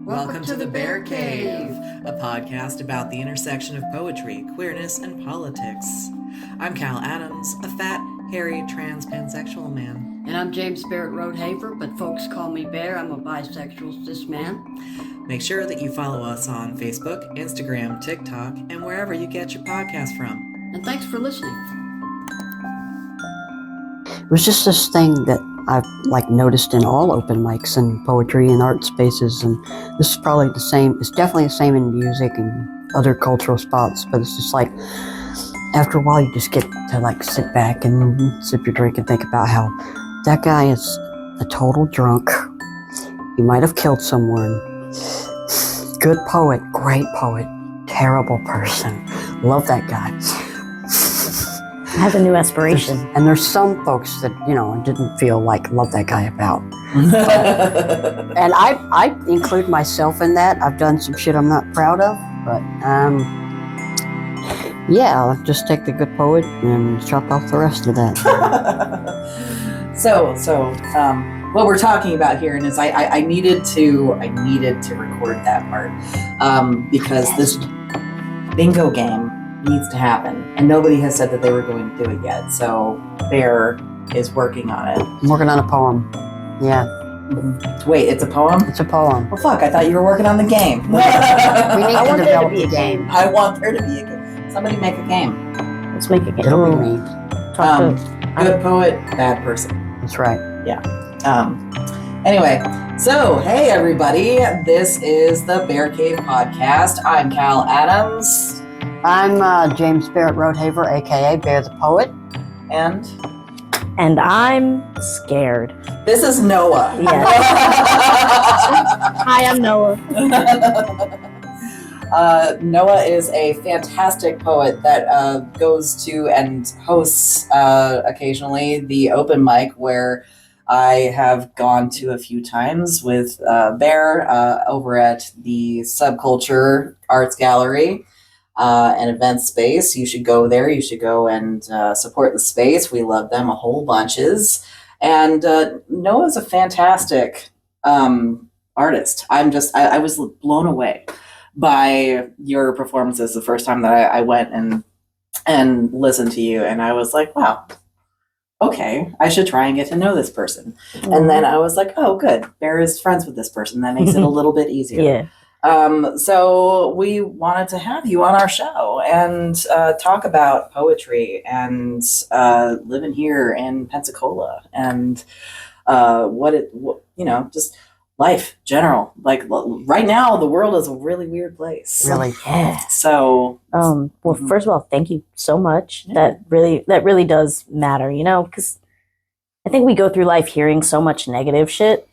Welcome to the Bear Cave, a podcast about the intersection of poetry, queerness, and politics. I'm Cal Adams, a fat, hairy, trans, pansexual man. And I'm James Barrett Roadhaver, but folks call me Bear. I'm a bisexual cis man. Make sure that you follow us on Facebook, Instagram, TikTok, and wherever you get your podcast from. And thanks for listening. It was just this thing that I've noticed in all open mics and poetry and art spaces, and this is probably the same. It's definitely the same in music and other cultural spots, but it's just like after a while you just get to sit back and sip your drink and think about how that guy is a total drunk. He might have killed someone. Good poet, great poet, terrible person. Love that guy. I have a new aspiration. And there's some folks that, didn't feel love that guy about. And I include myself in that. I've done some shit I'm not proud of, but I'll just take the good poet and chop off the rest of that. So what we're talking about here is I needed to record that part because this bingo game needs to happen, and nobody has said that they were going to do it yet. So Bear is working on it. I'm working on a poem. Yeah. Mm-hmm. Wait, it's a poem? It's a poem. Well, fuck! I thought you were working on the game. We need I to want there to develop be the a game. I want there to be a game. Somebody make a game. Let's make a game. It'll be me. Good poet, bad person. That's right. Anyway, so hey everybody, this is the Bear Cave podcast. I'm Cal Adams. I'm James Barrett Roadhaver, aka Bear the Poet. And I'm scared. this is Noah. Yes. Hi, I'm Noah. Noah is a fantastic poet that goes to and hosts occasionally the open mic where I have gone to a few times with Bear over at the Subculture Arts Gallery, an event space. You should go there. You should go and support the space. We love them a whole bunches. And Noah's a fantastic artist. I was blown away by your performances the first time that I went and listened to you, and I was like, wow, okay, I should try and get to know this person. Mm-hmm. And then I was like, oh, good, Bear is friends with this person. That makes it a little bit easier. Yeah. So we wanted to have you on our show and talk about poetry and living here in Pensacola and just life general. Like right now, the world is a really weird place. Really? Yeah. So, well, first of all, thank you so much. Yeah. That really does matter, because I think we go through life hearing so much negative shit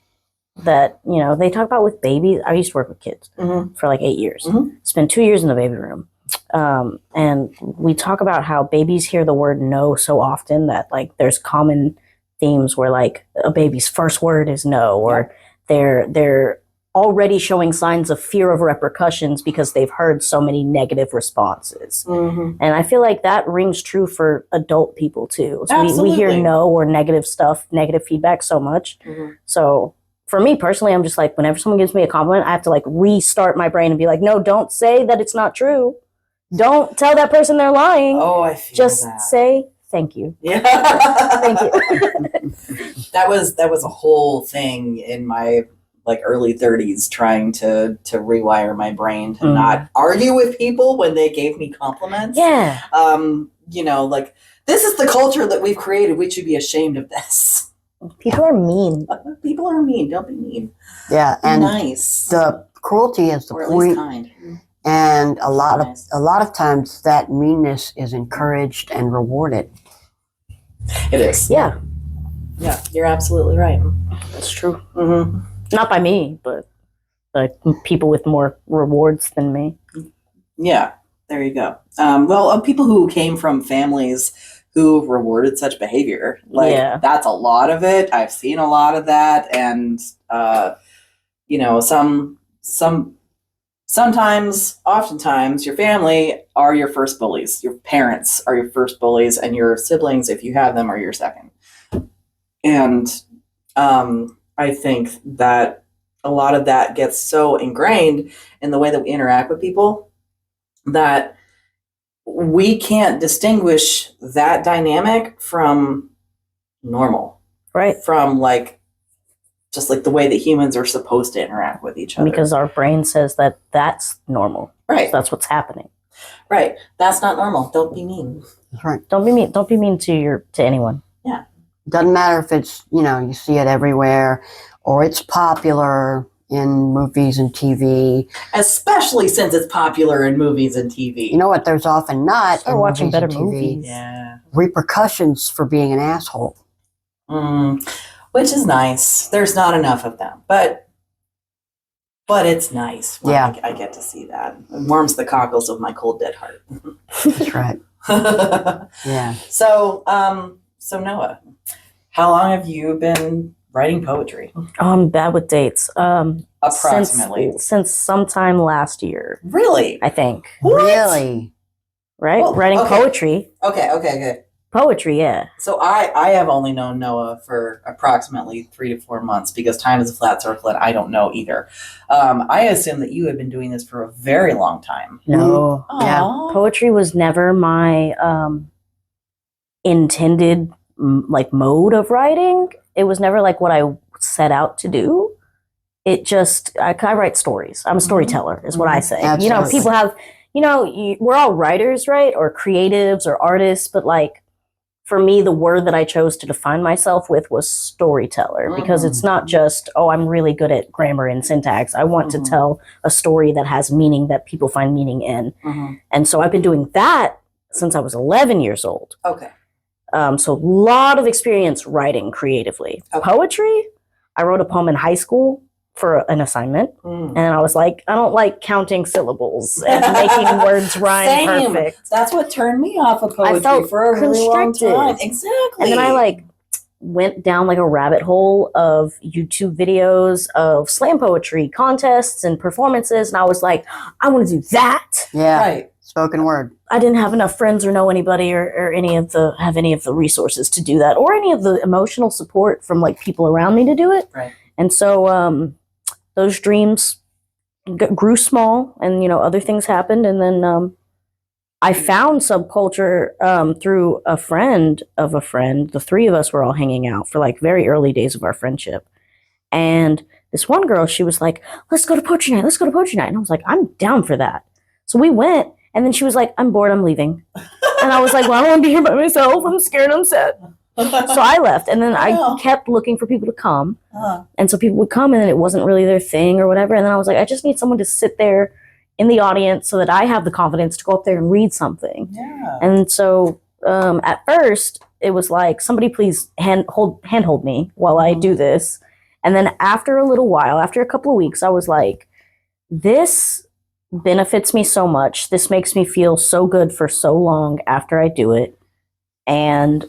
that, they talk about with babies. I used to work with kids for 8 years. Mm-hmm. Spent 2 years in the baby room. And we talk about how babies hear the word no so often that there's common themes where a baby's first word is no, or they're already showing signs of fear of repercussions because they've heard so many negative responses. Mm-hmm. And I feel like that rings true for adult people too. So we hear no or negative stuff, negative feedback so much. Mm-hmm. So for me personally, I'm just whenever someone gives me a compliment, I have to restart my brain and be no, don't say that it's not true. Don't tell that person they're lying. Oh, I feel just that. Say thank you. Yeah. Thank you. That was a whole thing in my early 30s, trying to rewire my brain to not argue with people when they gave me compliments. Yeah. This is the culture that we've created. We should be ashamed of this. People are mean. People are mean. Don't be mean. Yeah, and nice. The cruelty is the or at point. Least kind. And a lot of times that meanness is encouraged and rewarded. It is. Yeah. Yeah, you're absolutely right. That's true. Mm-hmm. Not by me, but people with more rewards than me. Yeah, there you go. People who came from families who rewarded such behavior, that's a lot of it. I've seen a lot of that, and oftentimes your family are your first bullies. Your parents are your first bullies, and your siblings, if you have them, are your second. And I think that a lot of that gets so ingrained in the way that we interact with people that we can't distinguish that dynamic from normal, Right. from like just like the way that humans are supposed to interact with each other. Because our brain says that that's normal. Right. So that's what's happening. Right. That's not normal. Don't be mean. That's right. Don't be mean. Don't be mean to anyone. Yeah. Doesn't matter if it's, you see it everywhere or it's popular in movies and TV. Especially since it's popular in movies and TV. You know what? There's often not Start in watching movies better and TV, movies. Yeah. repercussions for being an asshole. Which is nice. There's not enough of them, but it's nice when I get to see that. It warms the cockles of my cold dead heart. That's right. Yeah. So Noah, how long have you been writing poetry? Oh, I'm bad with dates. Approximately. Since sometime last year, Really? I think. What? Really? Right? Well, Writing okay. poetry. Okay. Poetry, yeah. So I have only known Noah for approximately 3 to 4 months because time is a flat circle and I don't know either. I assume that you have been doing this for a very long time. No. Yeah. Aw. Poetry was never my intended like mode of writing. It was never like what I set out to do. It just I write stories. I'm a storyteller, is what I say. Absolutely. People have we're all writers, right, or creatives or artists, but like for me, the word that I chose to define myself with was storyteller, because it's not just, I'm really good at grammar and syntax. I want to tell a story that has meaning, that people find meaning in. And so I've been doing that since I was 11 years old. Okay. So a lot of experience writing creatively. Okay. Poetry, I wrote a poem in high school for an assignment. And I was like, I don't like counting syllables and making words rhyme perfect. That's what turned me off of poetry I felt for a really long constricted. time. Exactly. And then I like went down like a rabbit hole of YouTube videos of slam poetry contests and performances. And I was like, I want to do that. Yeah. Right. Spoken word. I didn't have enough friends or know anybody or any of the resources to do that, or any of the emotional support from like people around me to do it. Right. And so those dreams grew small, and other things happened, and then I found subculture through a friend of a friend. The three of us were all hanging out for like very early days of our friendship, and this one girl, she was like, let's go to poetry night, and I was like, I'm down for that. So we went, and then she was like, I'm bored, I'm leaving. And I was like, well, I don't want to be here by myself, I'm scared, I'm sad. So I left, and then I kept looking for people to come. And so people would come, and then it wasn't really their thing or whatever. And then I was like, I just need someone to sit there in the audience so that I have the confidence to go up there and read something. Yeah. And so at first, it was like, somebody please handhold me while I do this. And then after a little while, after a couple of weeks, I was like, this benefits me so much. This makes me feel so good for so long after I do it. And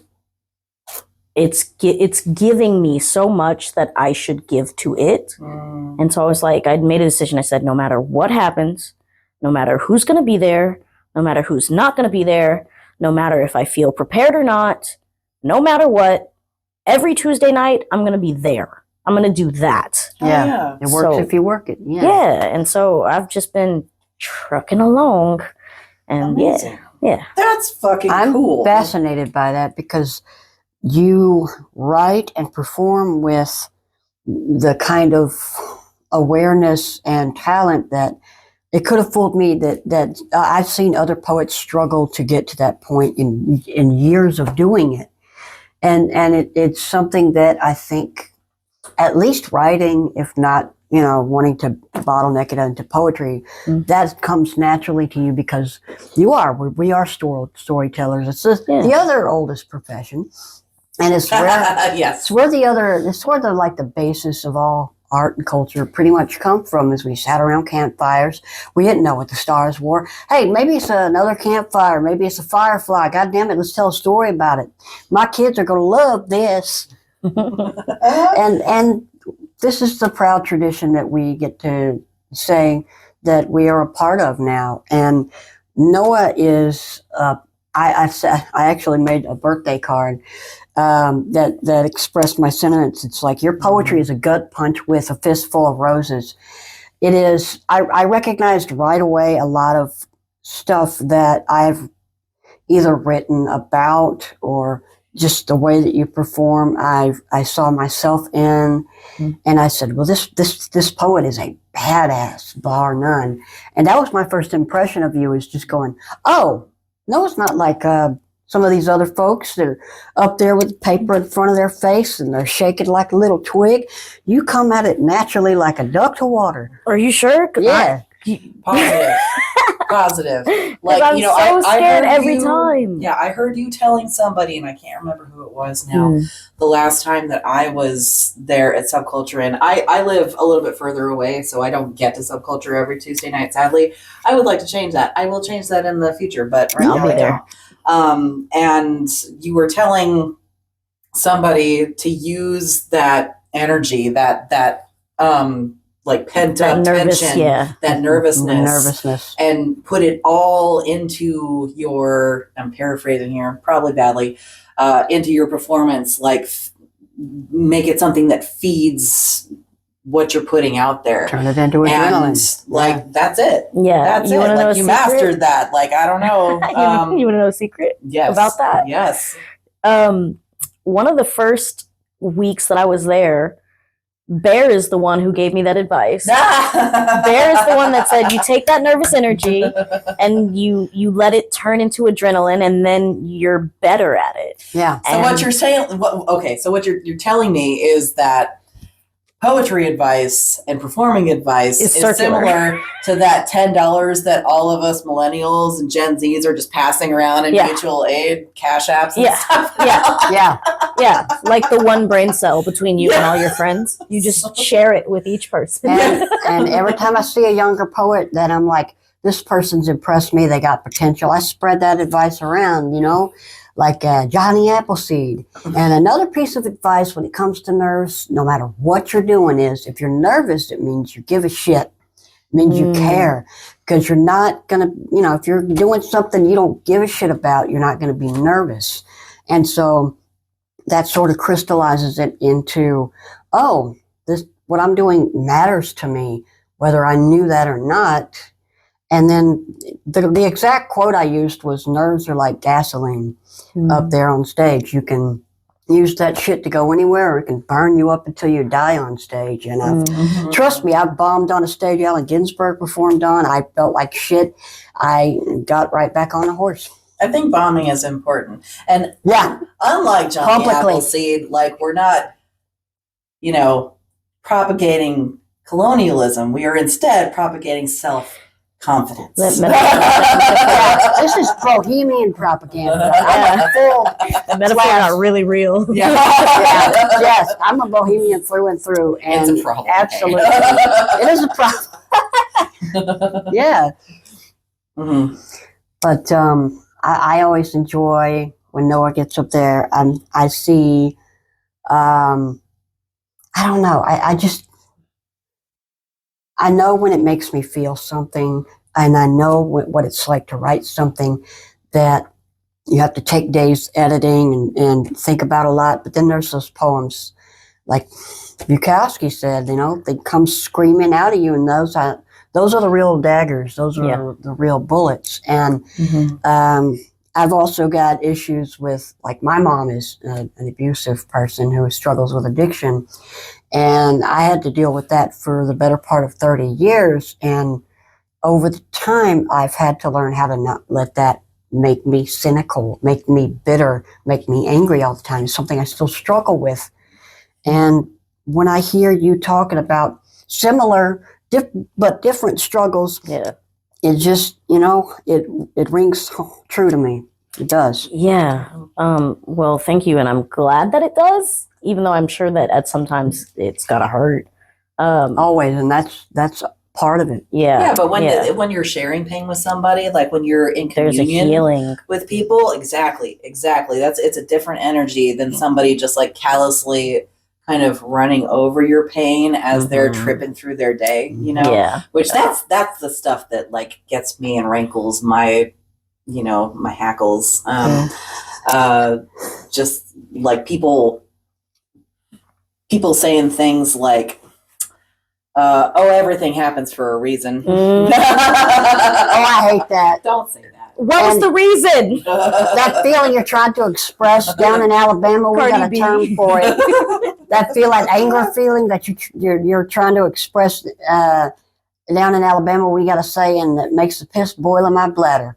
it's giving me so much that I should give to it. And so I was like, I'd made a decision. I said, no matter what happens, no matter who's going to be there, no matter who's not going to be there, no matter if I feel prepared or not, no matter what, every Tuesday night, I'm going to be there. I'm going to do that. Yeah. It works if you work it. Yeah. And so I've just been trucking along. And Amazing. Yeah. That's fucking cool. I'm fascinated by that because you write and perform with the kind of awareness and talent that it could have fooled me that I've seen other poets struggle to get to that point in years of doing it. And it's something that I think at least writing, if not, wanting to bottleneck it into poetry, that comes naturally to you because we are storytellers. It's the other oldest profession. And it's where, yes. it's where the like the basis of all art and culture pretty much come from. As we sat around campfires, we didn't know what the stars were. Hey, maybe it's another campfire. Maybe it's a firefly. God damn it, let's tell a story about it. My kids are going to love this. and this is the proud tradition that we get to say that we are a part of now. And Noah is. I actually made a birthday card. that expressed my sentiments. It's like your poetry is a gut punch with a fistful of roses. It is. I recognized right away a lot of stuff that I've either written about or just the way that you perform. I saw myself in, and I said, well, this poet is a badass, bar none. And that was my first impression of you, is just going, oh, no, it's not like some of these other folks that are up there with paper in front of their face and they're shaking like a little twig. You come at it naturally like a duck to water. Are you sure? Yeah. Positive. Like, I'm so scared every time. Yeah, I heard you telling somebody, and I can't remember who it was now, the last time that I was there at Subculture. And I live a little bit further away, so I don't get to Subculture every Tuesday night, sadly. I would like to change that. I will change that in the future, but right now I don't. And you were telling somebody to use that energy, that like pent up tension, that nervousness, and put it all into your, I'm paraphrasing here, probably badly, into your performance, like make it something that feeds what you're putting out there. Turn it into adrenaline. And like, that's it. Yeah. That's it. Like, you mastered that. Like, I don't know. You want to know a secret? Yes. About that? Yes. One of the first weeks that I was there, Bear is the one who gave me that advice. Bear is the one that said, you take that nervous energy and you let it turn into adrenaline, and then you're better at it. Yeah. So what you're saying, so what you're telling me is that poetry advice and performing advice is similar to that $10 that all of us millennials and Gen Zs are just passing around in mutual aid cash apps and stuff. Yeah. Like the one brain cell between you and all your friends. You just share it with each person. And every time I see a younger poet that I'm like, this person's impressed me, they got potential, I spread that advice around, like Johnny Appleseed. And another piece of advice when it comes to nerves, no matter what you're doing, is if you're nervous, it means you give a shit. It means you care. Because you're not going to, if you're doing something you don't give a shit about, you're not going to be nervous. And so that sort of crystallizes it into, oh, what I'm doing matters to me, whether I knew that or not. And then the exact quote I used was, nerves are like gasoline up there on stage. You can use that shit to go anywhere, or it can burn you up until you die on stage. And trust me, I've bombed on a stage Allen Ginsberg performed on. I felt like shit. I got right back on the horse. I think bombing is important. And unlike Johnny Appleseed, like, we're not, propagating colonialism. We are instead propagating self-confidence. This is bohemian propaganda. The metaphor not really real. Yes, I'm a bohemian through and through. And it's a problem. Absolutely. It is a problem. Yeah. Mm-hmm. But I always enjoy when Noah gets up there and I see, I don't know, I know when it makes me feel something, and I know what it's like to write something that you have to take days editing and think about a lot. But then there's those poems, like Bukowski said, they come screaming out of you, and those are the real daggers. Those are the real bullets. And I've also got issues with, like, my mom is an abusive person who struggles with addiction. And I had to deal with that for the better part of 30 years. And over the time, I've had to learn how to not let that make me cynical, make me bitter, make me angry all the time. It's something I still struggle with. And when I hear you talking about similar but different struggles, it just, it rings true to me. It does. Yeah. Well, thank you. And I'm glad that it does, even though I'm sure that at sometimes it's gotta hurt. Always. And that's part of it. Yeah, but when you're sharing pain with somebody, like when you're in communion, there's a healing with people, exactly. It's a different energy than somebody just like callously kind of running over your pain as they're tripping through their day, which that's the stuff that like gets me and rankles my my hackles. just like people saying things like, everything happens for a reason. Oh, I hate that. Don't say that. What was the reason? That feeling you're trying to express down in Alabama, we got a term for it. That feeling, anger feeling that you're trying to express down in Alabama, we got a saying that makes the piss boil in my bladder.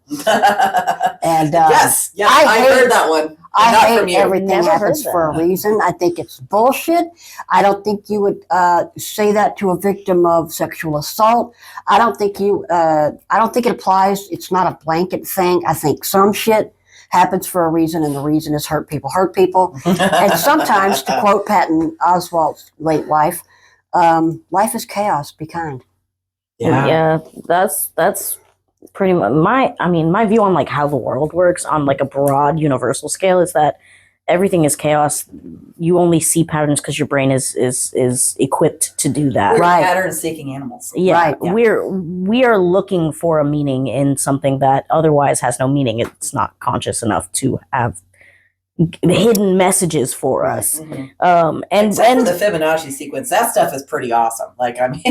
And yes, I heard that one. I hate everything happens for a reason. I think it's bullshit. I don't think you would say that to a victim of sexual assault. I don't think it applies. It's not a blanket thing. I think some shit happens for a reason, and the reason is hurt people. And sometimes, to quote Patton Oswalt's late wife, life is chaos. Be kind. Yeah, that's pretty much my view on like how the world works on like a broad universal scale is that everything is chaos. You only see patterns because your brain is equipped to do that. We're pattern-seeking animals. Yeah, right. Yeah. We are looking for a meaning in something that otherwise has no meaning. It's not conscious enough to have hidden messages for us. Mm-hmm. And for the Fibonacci sequence, that stuff is pretty awesome. Like, I mean,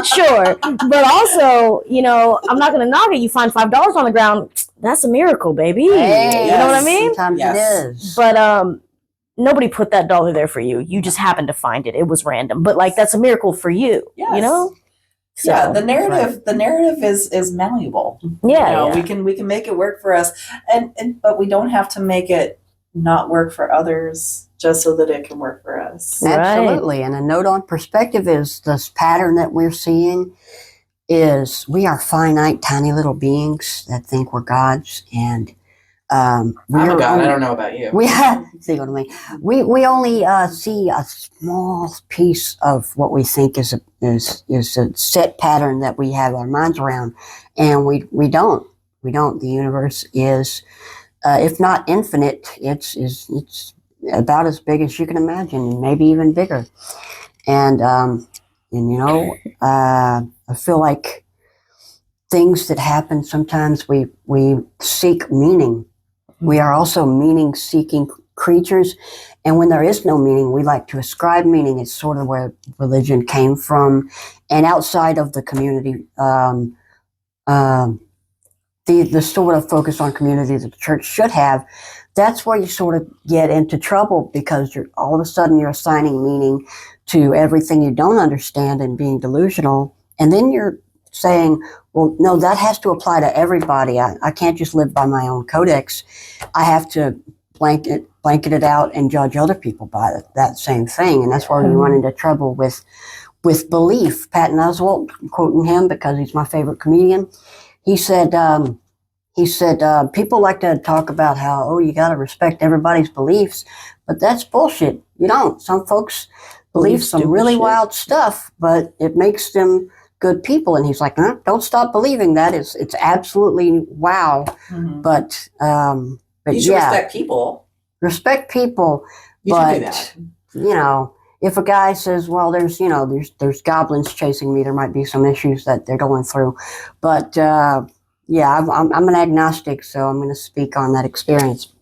sure, but also, I'm not gonna knock it. You find $5 on the ground, that's a miracle, baby. Hey, you know what I mean? Sometimes it is. But nobody put that dollar there for you. You just happened to find it. It was random, but like that's a miracle for you. Yes. So, yeah, the narrative is malleable. Yeah, we can make it work for us, but we don't have to make it not work for others just so that it can work for us. Absolutely. And a note on perspective is this pattern that we're seeing is we are finite, tiny little beings that think we're gods, and I'm a god. I don't know about you. We only see a small piece of what we think is a set pattern that we have our minds around, and we don't. The universe is, if not infinite, it's about as big as you can imagine, maybe even bigger. And I feel like things that happen sometimes we seek meaning. We are also meaning-seeking creatures, and when there is no meaning, we like to ascribe meaning. It's sort of where religion came from, and outside of the community, the sort of focus on community that the church should have, that's where you sort of get into trouble because all of a sudden you're assigning meaning to everything you don't understand and being delusional, and then you're saying, well, no, that has to apply to everybody. I can't just live by my own codex. I have to blanket it out and judge other people by that same thing. And that's where we run into trouble with belief. Patton Oswalt, quoting him because he's my favorite comedian, he said, people like to talk about how, you got to respect everybody's beliefs, but that's bullshit. You don't. Some folks believe some really wild stuff, but it makes them good people. And he's like, don't stop believing that. It's absolutely wow. Mm-hmm. But you should respect people. Respect people. You should do that. If a guy says, well, there's goblins chasing me, there might be some issues that they're going through. But I'm an agnostic, so I'm going to speak on that experience.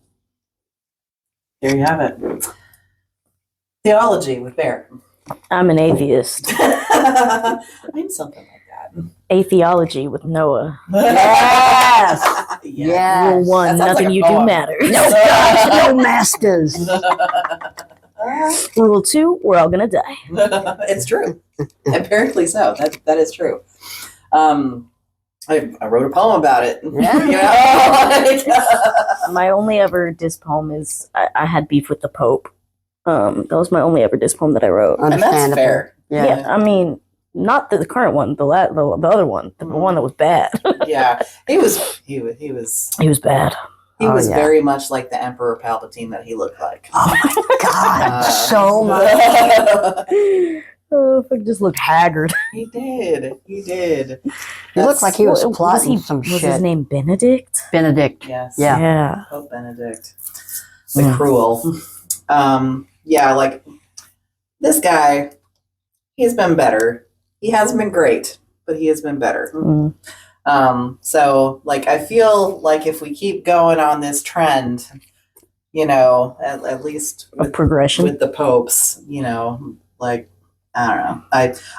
There you have it. Theology with Bear. I'm an atheist. I'm something like that. Atheology with Noah. Yes. Yes. Rule 1, nothing you do matters. No masters. Rule 2, we're all gonna die. It's true. Apparently so. That is true. I wrote a poem about it. Yeah. My only ever diss poem is I had beef with the Pope. That was my only ever diss poem that I wrote. And that's fair. Yeah, I mean, not the current one, the other one, the one that was bad. Yeah, he was bad. He was very much like the Emperor Palpatine that he looked like. Oh my God, so much. Oh, it just looked haggard. He did. He looked like he was plotting some shit. Was his name Benedict? Benedict. Yes. Yeah. Pope Benedict. The cruel. Like this guy, he's been better. He hasn't been great, but he has been better. So like I feel like if we keep going on this trend, at least A progression. with the popes, like, I don't know.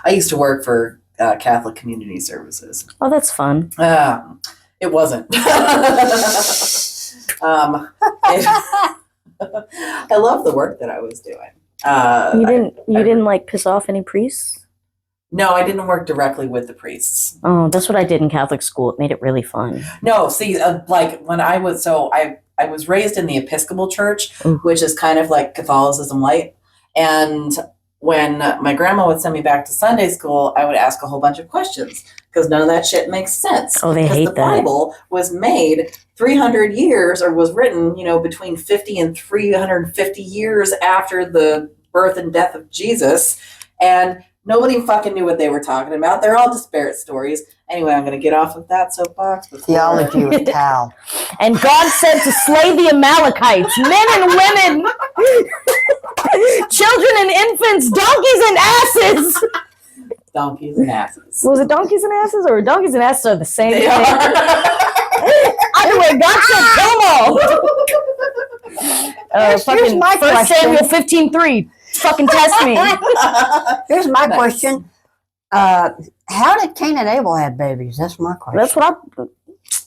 I used to work for Catholic Community Services. Oh, that's fun. It wasn't. I love the work that I was doing. You didn't like piss off any priests? No, I didn't work directly with the priests. Oh, that's what I did in Catholic school. It made it really fun. No, see, like when I was I was raised in the Episcopal Church, Ooh. which is kind of like Catholicism light. And when my grandma would send me back to Sunday school, I would ask a whole bunch of questions because none of that shit makes sense. Oh, they because hate the that. Bible was made 300 years, or was written, between 50 and 350 years after the birth and death of Jesus, and nobody fucking knew what they were talking about. They're all disparate stories. Anyway, I'm going to get off of that soapbox. Theology with Cal. And God said to slay the Amalekites, men and women, children and infants, donkeys and asses. Donkeys and asses. Was it donkeys and asses, or donkeys and asses are the same They thing? are. Either way, God said kill them all. Here's Fucking my 1 Samuel question. 15:3. Fucking test me. Here's my Nice. question. How did Cain and Abel have babies? That's my question. That's what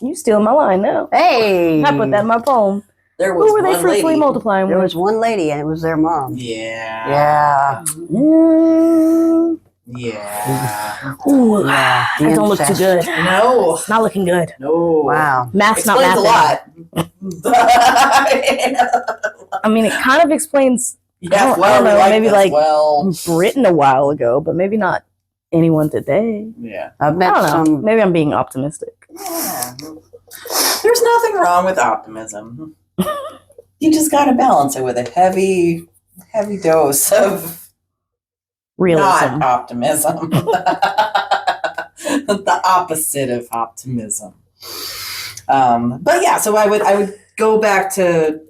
you stealing my line now. Hey. I put that in my poem. There was Who were they one fruitfully lady. multiplying There with? was one lady, and it was their mom. Yeah. Yeah. Mm. Yeah. Ooh, Yeah, the that don't look too incest. good. No. Not looking good. No. Wow. Math's not Explains mathing. a lot. I mean, it kind of explains Yeah, I don't know, maybe this like- well. Britain a while ago, but maybe not anyone today. Yeah. I've I met don't know. some. Maybe I'm being optimistic. Yeah. There's nothing wrong with optimism. You just got to balance it with a heavy dose of Realism. not optimism. The opposite of optimism. But yeah, so I would go back to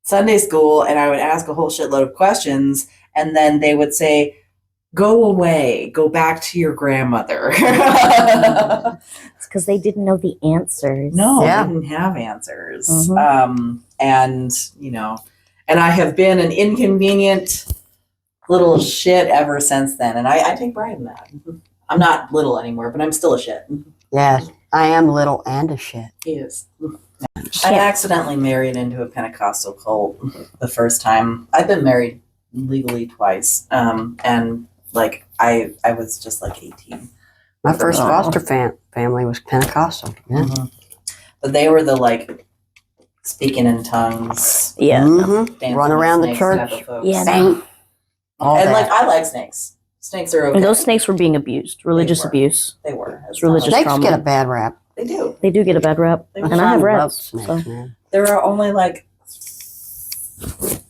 Sunday school and I would ask a whole shitload of questions, and then they would say, "Go away, go back to your grandmother." It's because they didn't know the answers. No, Yeah. I didn't have answers. Mhm. And and I have been an inconvenient little shit ever since then. And I take pride in that. I'm not little anymore, but I'm still a shit. Yes, I am little and a shit. He is. Shit. I accidentally married into a Pentecostal cult the first time. I've been married legally twice. And like I was just like 18. My first Oh. foster family was Pentecostal. Yeah. Mhm. But they were the like speaking in tongues, Yeah. Mhm. dancing Run with around the snakes church. type of folks. Yeah, Saint. All And that. like I like snakes. Snakes are okay. And those snakes were being abused. Religious were. abuse. They were. It's religious Snakes trauma. get a bad rap. They do. They do get a bad rap. They And were I have Love rats. snakes, So. man. There are only like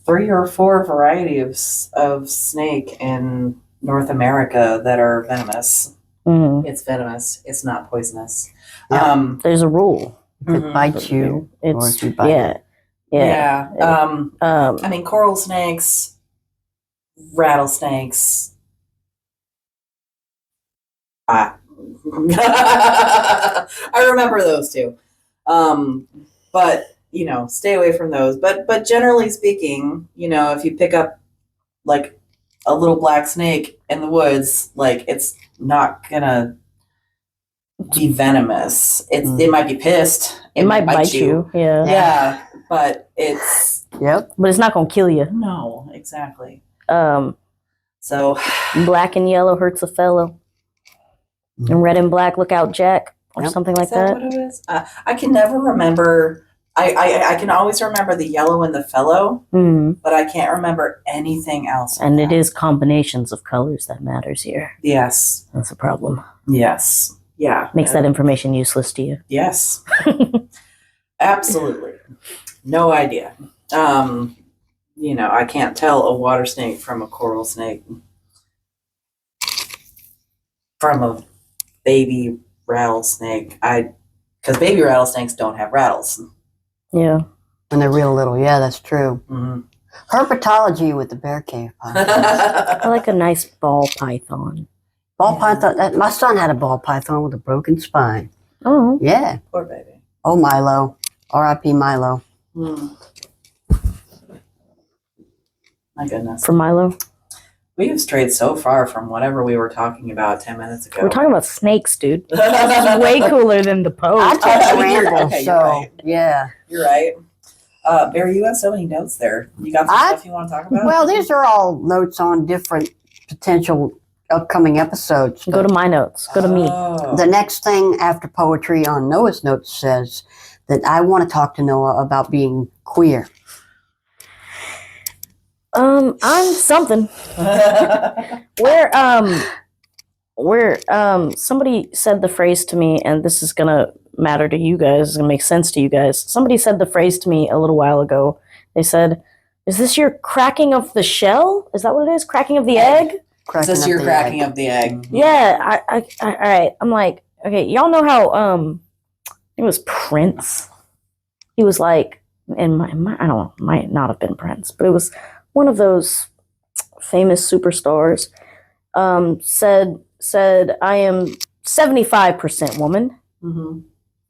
3 or 4 varieties of snake in North America that are venomous. Mhm. It's venomous. It's not poisonous. Yeah. There's a rule. If it Mhm. bites you, or It's if you bite yeah. it. Yeah. Yeah. I mean, coral snakes, rattlesnakes. I remember those two. But stay away from those. But generally speaking, if you pick up like a little black snake in the woods, like it's not gonna be venomous. It might be pissed. It might bite you. Yeah. Yeah, but it's Yep. But it's not gonna kill you. no, exactly. Um, So black and yellow hurts a fellow. And red and black, look out, Jack, or Yep. something like is that that. what it is? I can never remember. I can always remember the yellow and the fellow, Mhm. but I can't remember anything else. And it is combinations of colors that matters here. Yes. That's a problem. Yes. Yeah. Makes that information useless to you. Yes. Absolutely. No idea. I can't tell a water snake from a coral snake. From a baby rattlesnake. Because baby rattlesnakes don't have rattles. Yeah. When they're real little. Yeah, that's true. Mhm. Herpetology with the bear cave. I like a nice ball python. Ball Yeah. python. My son had a ball python with a broken spine. Oh. Yeah. Poor baby. Oh, Milo. R.I.P. Milo. Hmm. My goodness. for Milo. We have strayed so far from whatever we were talking about 10 minutes ago. We're talking about snakes, dude. This is way cooler than the I Poe. tend to You're- ramble, okay, so you're right. yeah. You're right. Barry, you have so many notes there. You got some stuff you want to talk about? Well, these are all notes on different potential upcoming episodes. Go to my notes. Go to me. Oh. The next thing after poetry on Noah's notes says that I want to talk to Noah about being queer. I'm something. Where somebody said the phrase to me, and this is gonna matter to you guys, it's gonna make sense to you guys. Somebody said the phrase to me a little while ago. They said, "Is this your cracking of the shell? Is that what it is? Cracking of the egg?" Cracking This up you're the cracking egg. up the egg. Yeah, I all right. I'm like, okay, y'all know how it was Prince. He was like, and my I don't know, might not have been Prince, but it was one of those famous superstars. Said I am 75% woman, Mm-hmm.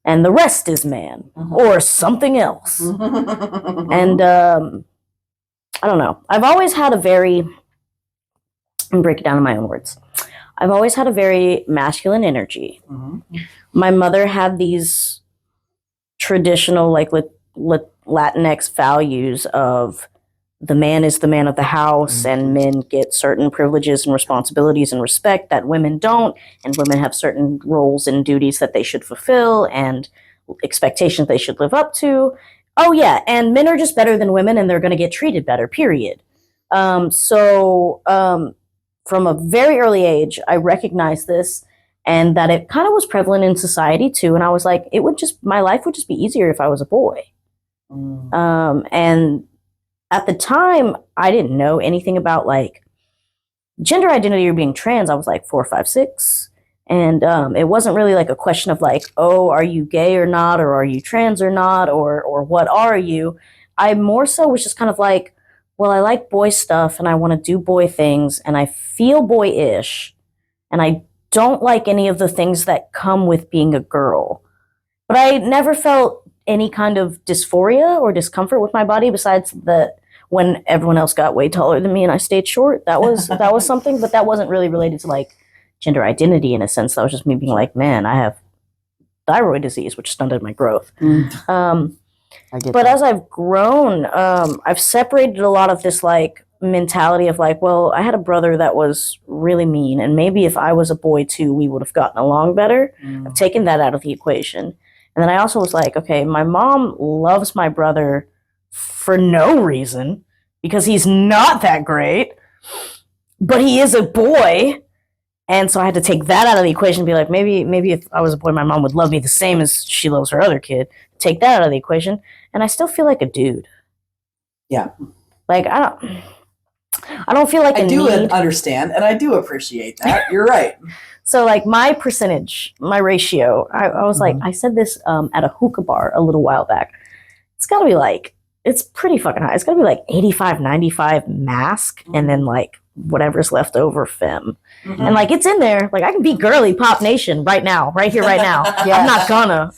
and the rest is man Mhm. or something else. And I don't know. I've always had a very, I'm break it down in my own words. I've always had a very masculine energy. Mhm. My mother had these traditional, like Latinx values of the man is the man of the house, and men get certain privileges and responsibilities and respect that women don't, and women have certain roles and duties that they should fulfill and expectations they should live up to. Oh yeah, and men are just better than women, and they're going to get treated better, period. So from a very early age, I recognized this, and that it kind of was prevalent in society too. And I was like, my life would just be easier if I was a boy. And at the time, I didn't know anything about like gender identity or being trans. I was like 4, 5, 6. And it wasn't really like a question of like, oh, are you gay or not? Or are you trans or not? Or what are you? I more so was just kind of like, well, I like boy stuff and I want to do boy things and I feel boyish and I don't like any of the things that come with being a girl. But I never felt any kind of dysphoria or discomfort with my body besides that when everyone else got way taller than me and I stayed short. That was something, but that wasn't really related to like gender identity in a sense. That was just me being like, man, I have thyroid disease, which stunted my growth. But as I've grown, I've separated a lot of this like mentality of like, well, I had a brother that was really mean, and maybe if I was a boy too, we would have gotten along better. I've taken that out of the equation. And then I also was like, okay, my mom loves my brother for no reason because he's not that great, but he is a boy. And so I had to take that out of the equation and be like, maybe if I was a boy, my mom would love me the same as she loves her other kid. Take that out of the equation. And I still feel like a dude. Yeah. Like, I don't feel like I a do need. understand, and I do appreciate that. You're right. So like my percentage, my ratio, I was like, I said this at a hookah bar a little while back. It's got to be like, it's pretty fucking high. It's got to be like 85, 95 mask, and then like whatever's left over femme. And like it's in there. Like I can be girly pop nation right now, right here, right now. I'm not gonna.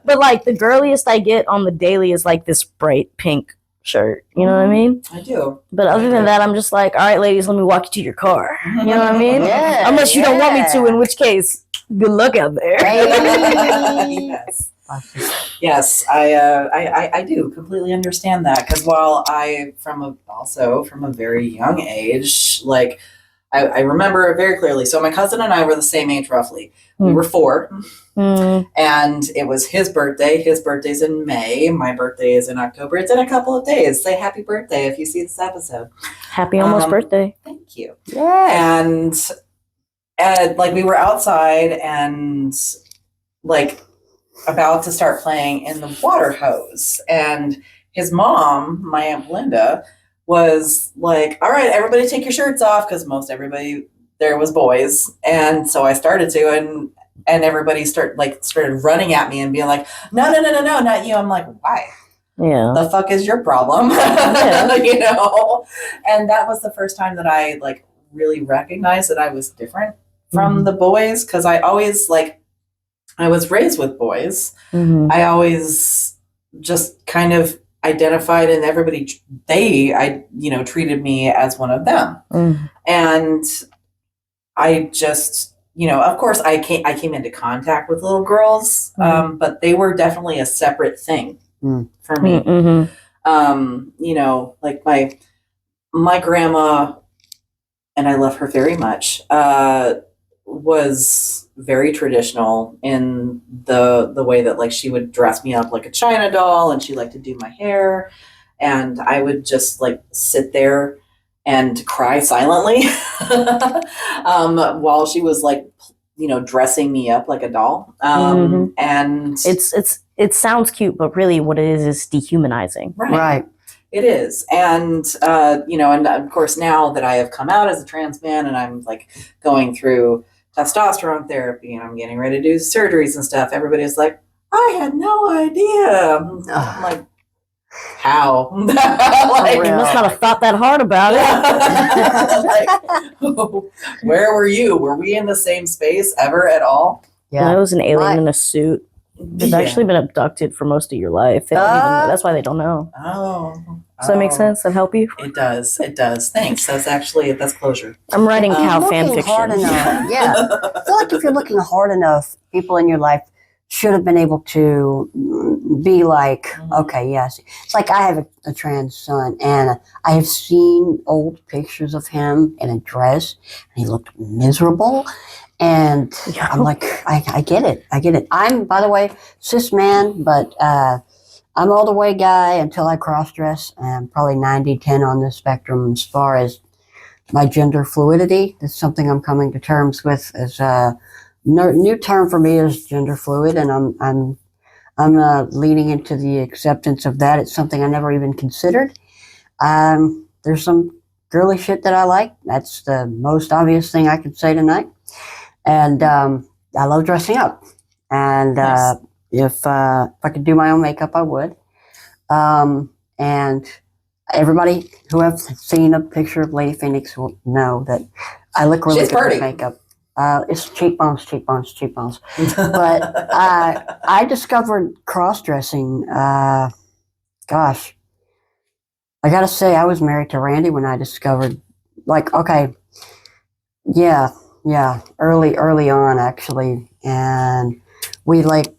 But like the girliest I get on the daily is like this bright pink shirt. You know what I mean? I do. But other than that, I'm just like, all right, ladies, let me walk you to your car. You know what I mean? Yeah, Unless you don't want me to, in which case, good luck out there. Yes. Yes, I do completely understand that, because while I from a very young age, like I remember very clearly. So my cousin and I were the same age roughly. We were 4, and it was his birthday. His birthday's in May. My birthday is in October. It's in a couple of days. Say happy birthday if you see this episode. Happy almost birthday. Thank you. Yeah. And like we were outside and like about to start playing in the water hose, and his mom, my Aunt Belinda, was like, all right, everybody take your shirts off, because most everybody there was boys. And so I started to, and everybody started running at me and being like, no, not you. I'm like, why? Yeah. The fuck is your problem? Yeah. You know? And that was the first time that I like really recognized that I was different from the boys, because I always I was raised with boys. I always just kind of identified, and everybody, treated me as one of them. And I just, of course I came into contact with little girls, but they were definitely a separate thing for me. Like my grandma, and I love her very much, was very traditional in the way that, like, she would dress me up like a China doll, and she liked to do my hair, and I would just like sit there and cry silently while she was like, dressing me up like a doll. And it sounds cute, but really what it is dehumanizing. Right. It is. And, and of course, now that I have come out as a trans man and I'm like going through testosterone therapy and I'm getting ready to do surgeries and stuff, everybody's like, I had no idea. I'm like, how? Like, you must not have thought that hard about it. Like, where were you? Were we in the same space ever at all? Yeah. I was an alien in a suit. You've actually been abducted for most of your life. They don't even know. That's why they don't know. Does that make sense? That help you? It does. It does. Thanks. That's closure. I'm writing cow fan fiction. Hard enough. Yeah. I feel like if you're looking hard enough, people in your life should have been able to be like, okay, yes. It's like I have a trans son, and I have seen old pictures of him in a dress, and he looked miserable. And I'm like, I get it. I get it. I'm, by the way, cis man, but I'm all the way guy until I cross-dress. I'm probably 90-10 on this spectrum as far as my gender fluidity. That's something I'm coming to terms with. As a new term for me is gender fluid, and I'm leaning into the acceptance of that. It's something I never even considered. There's some girly shit that I like. That's the most obvious thing I could say tonight. And I love dressing up. And if I could do my own makeup, I would. And everybody who have seen a picture of Lady Phoenix will know that I look really good with makeup. It's cheekbones. But I discovered cross-dressing. Gosh, I gotta say, I was married to Randy when I discovered, like, okay, yeah, early on, actually. And we wanted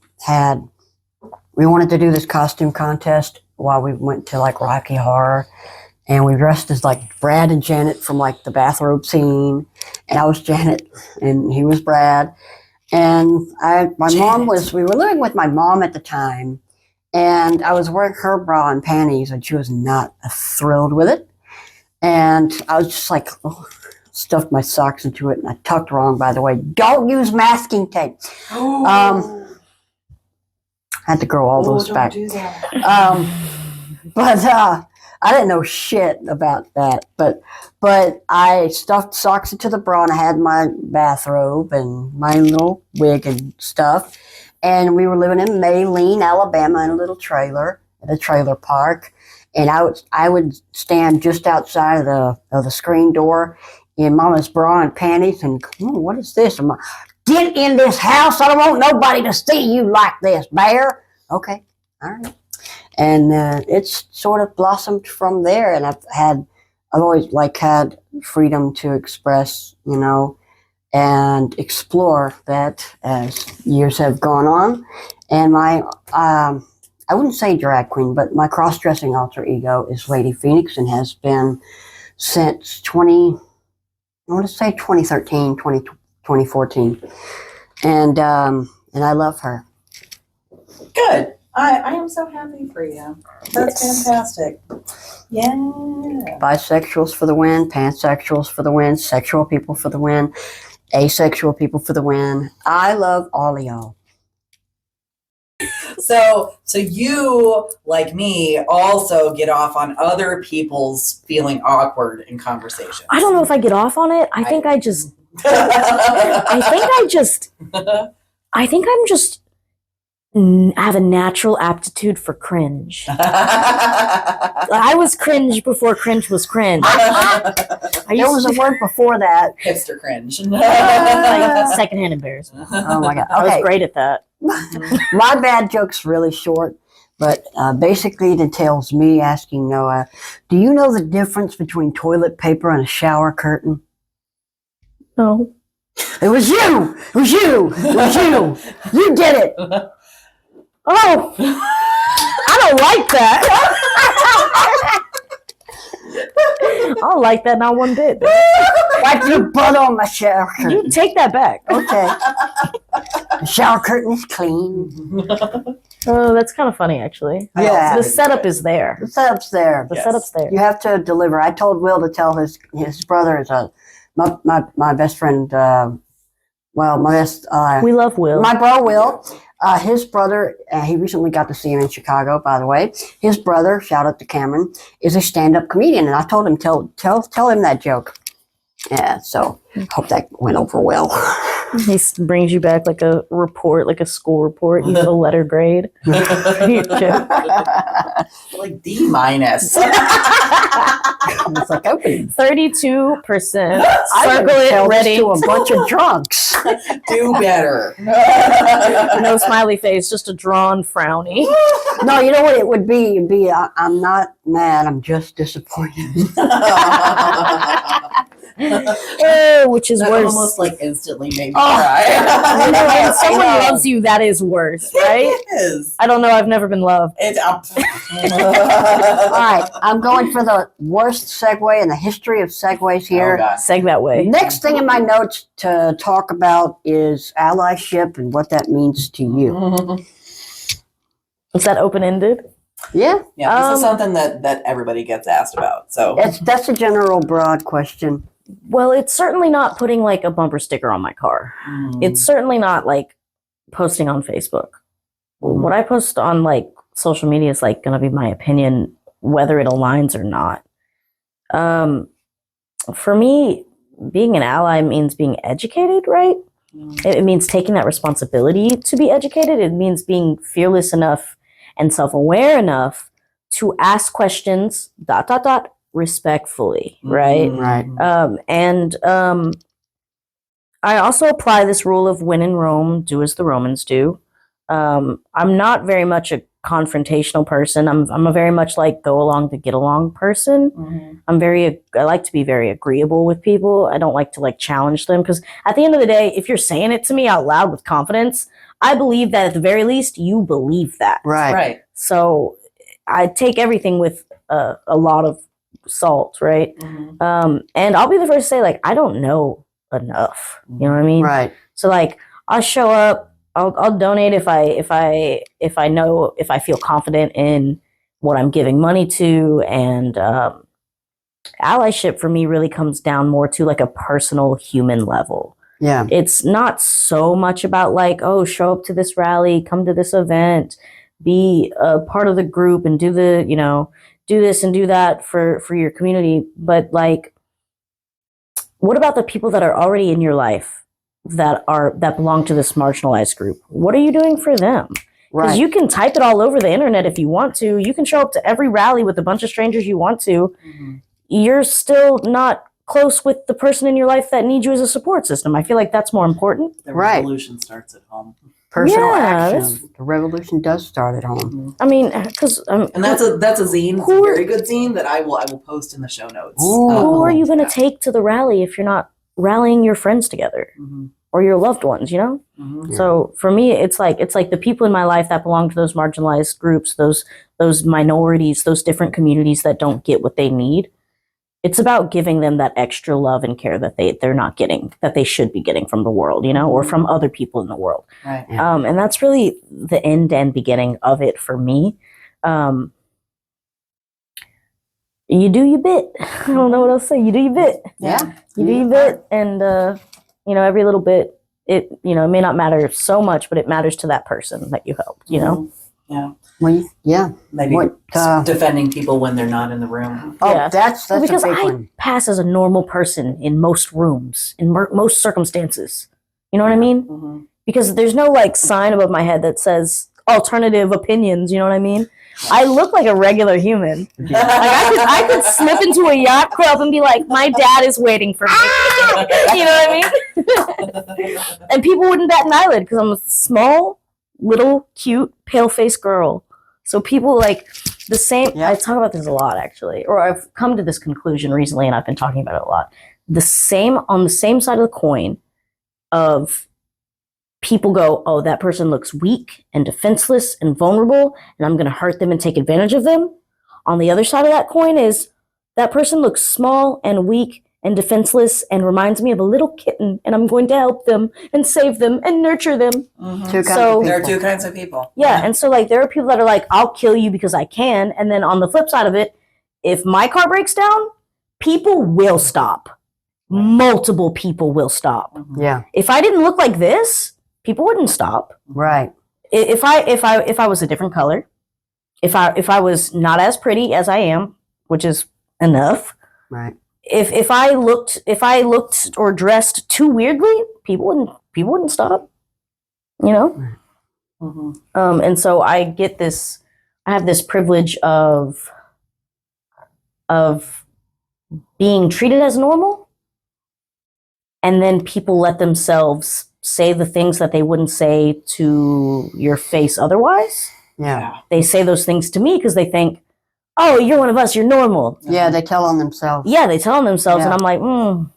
to do this costume contest while we went to like Rocky Horror, and we dressed as like Brad and Janet from like the bathrobe scene, and I was Janet and he was Brad. And we were living with my mom at the time, and I was wearing her bra and panties, and she was not thrilled with it. And I was just like, stuffed my socks into it, and I tucked wrong, by the way. Don't use masking tape. Had to grow all those back. Do that. But I didn't know shit about that. But I stuffed socks into the bra, and I had my bathrobe and my little wig and stuff. And we were living in Maylene, Alabama, in a little trailer at a trailer park. And I would stand just outside of the screen door in Mama's bra and panties, and what is this? I'm like, get in this house. I don't want nobody to see you like this, bear. Okay, all right. And it's sort of blossomed from there. And I've always like had freedom to express, and explore that as years have gone on. And my, I wouldn't say drag queen, but my cross-dressing alter ego is Lady Phoenix, and has been since 2013, 2014. And I love her. Good. I am so happy for you. That's fantastic. Yeah. Bisexuals for the win, pansexuals for the win, sexual people for the win, asexual people for the win. I love all of y'all. So you, like me, also get off on other people's feeling awkward in conversations. I don't know if I get off on it. I think I'm just have a natural aptitude for cringe. I was cringe before cringe was cringe. There was a word before that. Hipster cringe. Like secondhand embarrassment. Oh my God. Okay. I was great at that. My bad joke's really short, But basically, it entails me asking Noah, do you know the difference between toilet paper and a shower curtain? No. It was you! It was you! It was you! You did it! Oh! I don't like that. I don't like that, not one bit. Wipe your butt on my shower curtain. You take that back. Okay. The shower curtain is clean. Oh, that's kind of funny, actually. Yeah. The setup is there. The setup's there. The setup's there. You have to deliver. I told Will to tell his brother is my best friend. My best. We love Will. My bro Will. His brother. He recently got to see him in Chicago. By the way, his brother. Shout out to Cameron. Is a stand-up comedian, and I told him tell him that joke. Yeah. So hope that went over well. He brings you back like a report, like a school report. You get a letter grade. Like D-. It's like open. 32%. I Circle would it, tell this ready. to a bunch of drunks. Do better. No smiley face, just a drawn frowny. No, you know what it would be? It'd be I'm not mad. I'm just disappointed. Which is That worse. almost like instantly made me I cry. know, when someone I know. loves you, that is worse, right? It is. I don't know. I've never been loved. It's All right, I'm going for the worst segue in the history of segues here. Oh, God. Seg that way. Next thing in my notes to talk about is allyship and what that means to you. Is that open-ended? Yeah, Yeah, this is something that everybody gets asked about. So that's a general broad question. Well, it's certainly not putting like a bumper sticker on my car. It's certainly not like posting on Facebook. What I post on like social media is like going to be my opinion, whether it aligns or not. For me, being an ally means being educated, right? It means taking that responsibility to be educated. It means being fearless enough and self-aware enough to ask questions, ... respectfully, right? Right. I also apply this rule of when in Rome, do as the Romans do. I'm not very much a confrontational person. I'm a very much like go along to get along person. I like to be very agreeable with people. I don't like to like challenge them because at the end of the day, if you're saying it to me out loud with confidence, I believe that at the very least you believe that. right. So I take everything with a lot of salt, right? And I'll be the first to say like I don't know enough. You know what I mean? Right. So like I'll show up. I'll donate if I feel confident in what I'm giving money to, and allyship for me really comes down more to like a personal human level. Yeah. It's not so much about like, oh, show up to this rally, come to this event, be a part of the group and do the, do this and do that for your community. But like, what about the people that are already in your life that belong to this marginalized group? What are you doing for them? Because Right. you can type it all over the internet if you want to. You can show up to every rally with a bunch of strangers you want to. You're still not close with the person in your life that needs you as a support system. I feel like that's more important. The Right. revolution starts at home. Personal Yeah, action. The revolution does start at home. I mean, because And that's a zine. It's a very good zine that I will post in the show notes. Ooh. who are you going to Yeah. take to the rally if you're not rallying your friends together or your loved ones, Yeah. So for me, it's like the people in my life that belong to those marginalized groups, those minorities, those different communities that don't get what they need. It's about giving them that extra love and care that they're not getting, that they should be getting from the world, or from other people in the world. Right. And that's really the end and beginning of it for me. You do your bit. I don't know what else to say. You do your bit. Yeah. You do your bit, and every little bit, it may not matter so much, but it matters to that person that you helped. Yeah. Well, yeah. Maybe What, defending people when they're not in the room. Oh, Yeah. that's Because a big I one. pass as a normal person in most rooms, in most circumstances. You know what I mean? Because there's no like sign above my head that says alternative opinions. You know what I mean? I look like a regular human. Like I could slip into a yacht club and be like, my dad is waiting for me. You know what I mean? And people wouldn't bat an eyelid because I'm a small, little, cute, pale-faced girl So people like the same. Yeah. I talk about this a lot, actually, or I've come to this conclusion recently, and I've been talking about it a lot. On the same side of the coin of people go, oh, that person looks weak and defenseless and vulnerable, and I'm going to hurt them and take advantage of them. On the other side of that coin is that person looks small and weak and defenseless and reminds me of a little kitten, and I'm going to help them and save them and nurture them. Mm-hmm. Two kinds So- of people. There are two kinds of people. Yeah, and so like there are people that are like, I'll kill you because I can, and then on the flip side of it, if my car breaks down, people will stop. Multiple people will stop. Yeah, If I didn't look like this, people wouldn't stop. right. If I was a different color, if I was not as pretty as I am, which is enough. Right. If I looked or dressed too weirdly, people wouldn't stop. You know? Mm-hmm. And so I have this privilege of being treated as normal, and then people let themselves say the things that they wouldn't say to your face otherwise. Yeah. They say those things to me because they think, oh, you're one of us, you're normal. Yeah, they tell on themselves. Yeah, they tell them themselves, and Yeah. I'm like,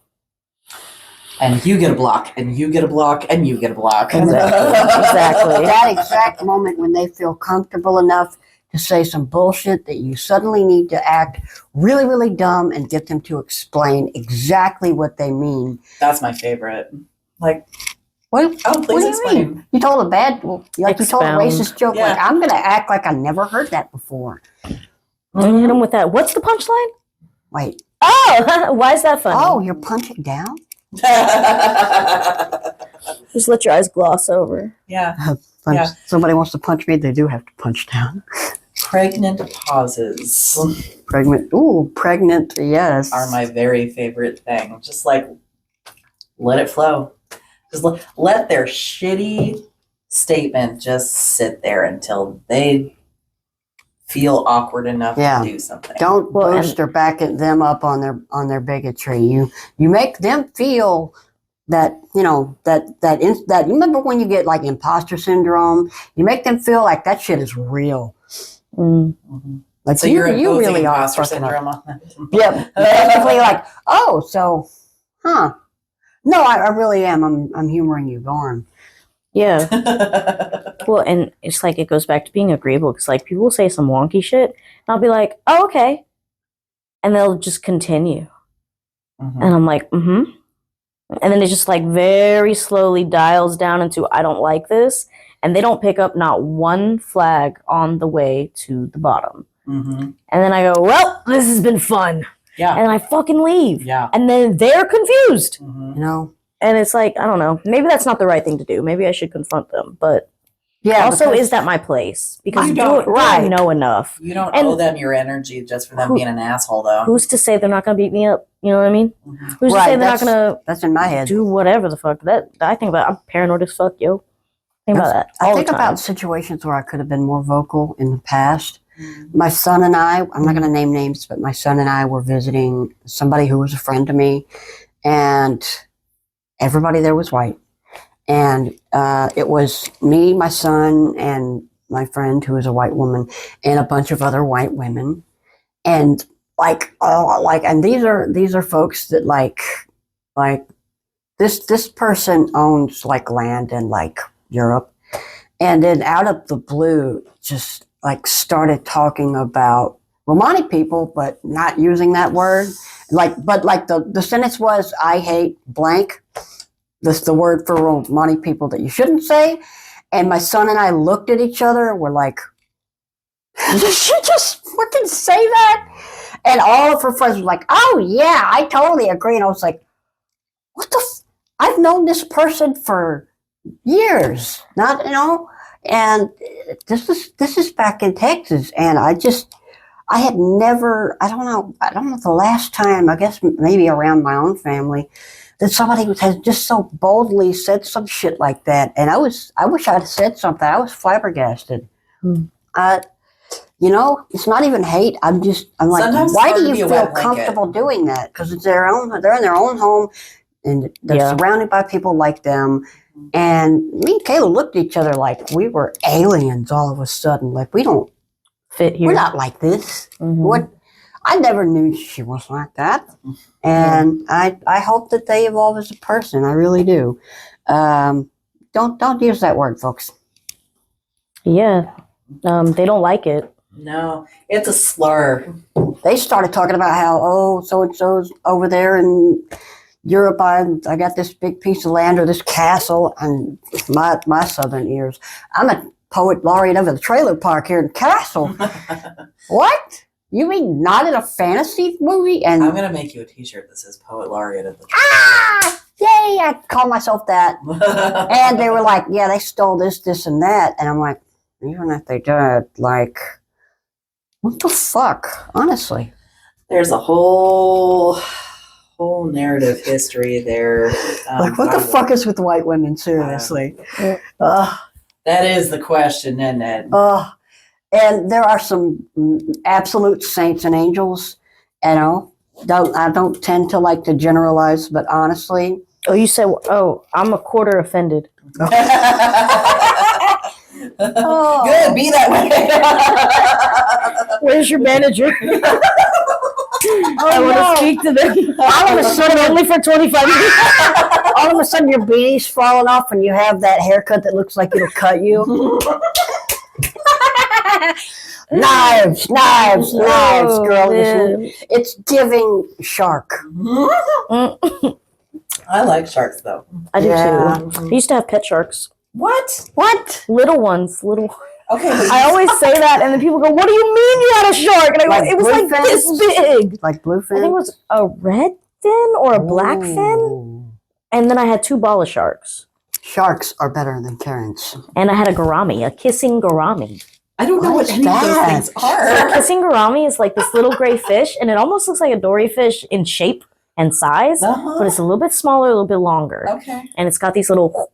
And you get a block, and you get a block, and you get a block. Exactly. That exact moment when they feel comfortable enough to say some bullshit that you suddenly need to act really, really dumb and get them to explain exactly what they mean. That's my favorite. Like, What? oh, What please do you explain. mean? You told a bad, you told a Expound. racist joke. Yeah. Like, I'm going to act like I never heard that before. and hit them with that. What's the punchline? Wait. Oh, why is that funny? Oh, you're punching down? Just let your eyes gloss over. Yeah. When Yeah. somebody wants to punch me, they do have to punch down. Pregnant pauses Pregnant. Ooh, pregnant. Yes. are my very favorite thing. Just like, let it flow. Just let their shitty statement just sit there until they feel awkward enough Yeah. to do something. Don't Well, boost or back them up on their bigotry. You make them feel that that you remember when you get like imposter syndrome. You make them feel like that shit is real. Mhm. Like So you you're you imposing really are imposter fucking up. syndrome on them. Yeah, basically like, oh, so, huh? No, I really am. I'm humoring you. Go on. Yeah. Well, and it's like it goes back to being agreeable because like people will say some wonky shit, and I'll be like, oh, okay, and they'll just continue, Mhm. and I'm like, and then it just like very slowly dials down into I don't like this, and they don't pick up not one flag on the way to the bottom, Mhm. and then I go, well, this has been fun, Yeah. and I fucking leave, Yeah. and then they're confused, Mhm. You know. and it's like I don't know, maybe that's not the right thing to do. Maybe I should confront them, but. Yeah. Also, because- is that my place? Because You do don't- I right. know enough? You don't And- owe them your energy just for them Who- being an asshole, though. Who's to say they're not going to beat me up? You know what I mean? Mhm. Who's to Right, say they're not that's- going that's in my to head. do whatever the fuck? That I think about. I'm paranoid as fuck, yo. Think about that all I the think time. about situations where I could have been more vocal in the past. My son and I'm not going to name names, but my son and I were visiting somebody who was a friend to me, and everybody there was white. And it was me, my son, and my friend who was a white woman, and a bunch of other white women. And and these are folks that like this person owns like land in like Europe. And then out of the blue, just like started talking about Romani people, but not using that word. But the sentence was, I hate blank. This the word for Romani people that you shouldn't say. And my son and I looked at each other and were like, did she just fucking say that? And all of her friends were like, oh yeah, I totally agree. And I was like, what the I've known this person for years, and this is back in Texas, and I had never, I don't know the last time, I guess maybe around my own family, that somebody has just so boldly said some shit like that, and I wish I'd said something. I was flabbergasted. It's not even hate. I'm like, Sometimes it's why hard do to you be a feel wet blanket. comfortable doing that? Because they're in their own home, and they're Yeah. surrounded by people like them. And me and Kayla looked at each other like we were aliens all of a sudden. Like we don't fit here. We're not like this. Mhm. What? I never knew she was like that, and I hope that they evolve as a person. I really do. Don't use that word, folks. Yeah, they don't like it. No, it's a slur. They started talking about how so and so's over there in Europe. I got this big piece of land or this castle, and my southern ears. I'm a poet laureate of the trailer park here in Castle. What? You mean not in a fantasy movie? And I'm gonna make you a T-shirt that says "Poet Laureate of the." Yay! I call myself that. And they were like, "Yeah, they stole this, this, and that." And I'm like, even if they did, like, what the fuck? Honestly, There's a whole narrative history there. like, what the fuck is with white women? Seriously. That is the question, isn't it? And there are some absolute saints and angels. I don't tend to like to generalize, but honestly, Oh, you said, I'm a quarter offended. Good, be that way. Where's your manager? I want to speak to them. All of a sudden, only for 25 minutes. all of a sudden, your beanie's falling off, and you have that haircut that looks like it'll cut you. Knives, girl. Man. It's giving shark. I like sharks, though. I do Yeah. too. I used to have pet sharks. What? Little ones. Okay. I always say that, and then people go, "What do you mean you had a shark?" And I go, Like "It was like bluefins? this big." Like bluefin? I think it was a red fin or a black fin, and then I had 2 bala sharks, Sharks are better than Karens. and I had a gourami, a kissing gourami. I don't know What what is any of those that? things So a are. kissing gourami is like this little gray fish, and it almost looks like a dory fish in shape and size, but it's a little bit smaller, a little bit longer, Okay. and it's got these little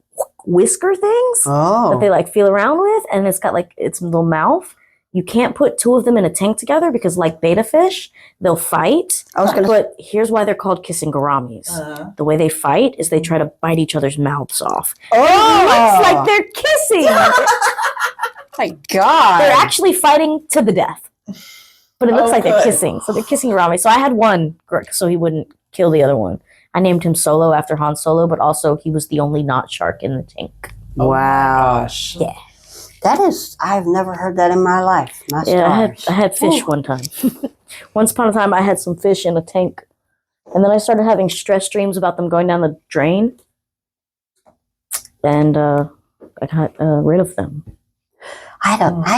whisker things Oh. that they like feel around with, and it's got like its little mouth. You can't put 2 of them in a tank together because, like betta fish, they'll fight. But here's why they're called kissing gouramis. The way they fight is they try to bite each other's mouths off. It looks like they're kissing. My God. They're actually fighting to the death. But it looks like they're kissing. So they're kissing gourami. So I had one so he wouldn't kill the other one. I named him Solo after Han Solo, but also he was the only not shark in the tank. Wow. Gosh. Yeah. I've never heard that in my life. My stars. I had fish one time. Once upon a time, I had some fish in a tank. And then I started having stress dreams about them going down the drain. And I got rid of them. I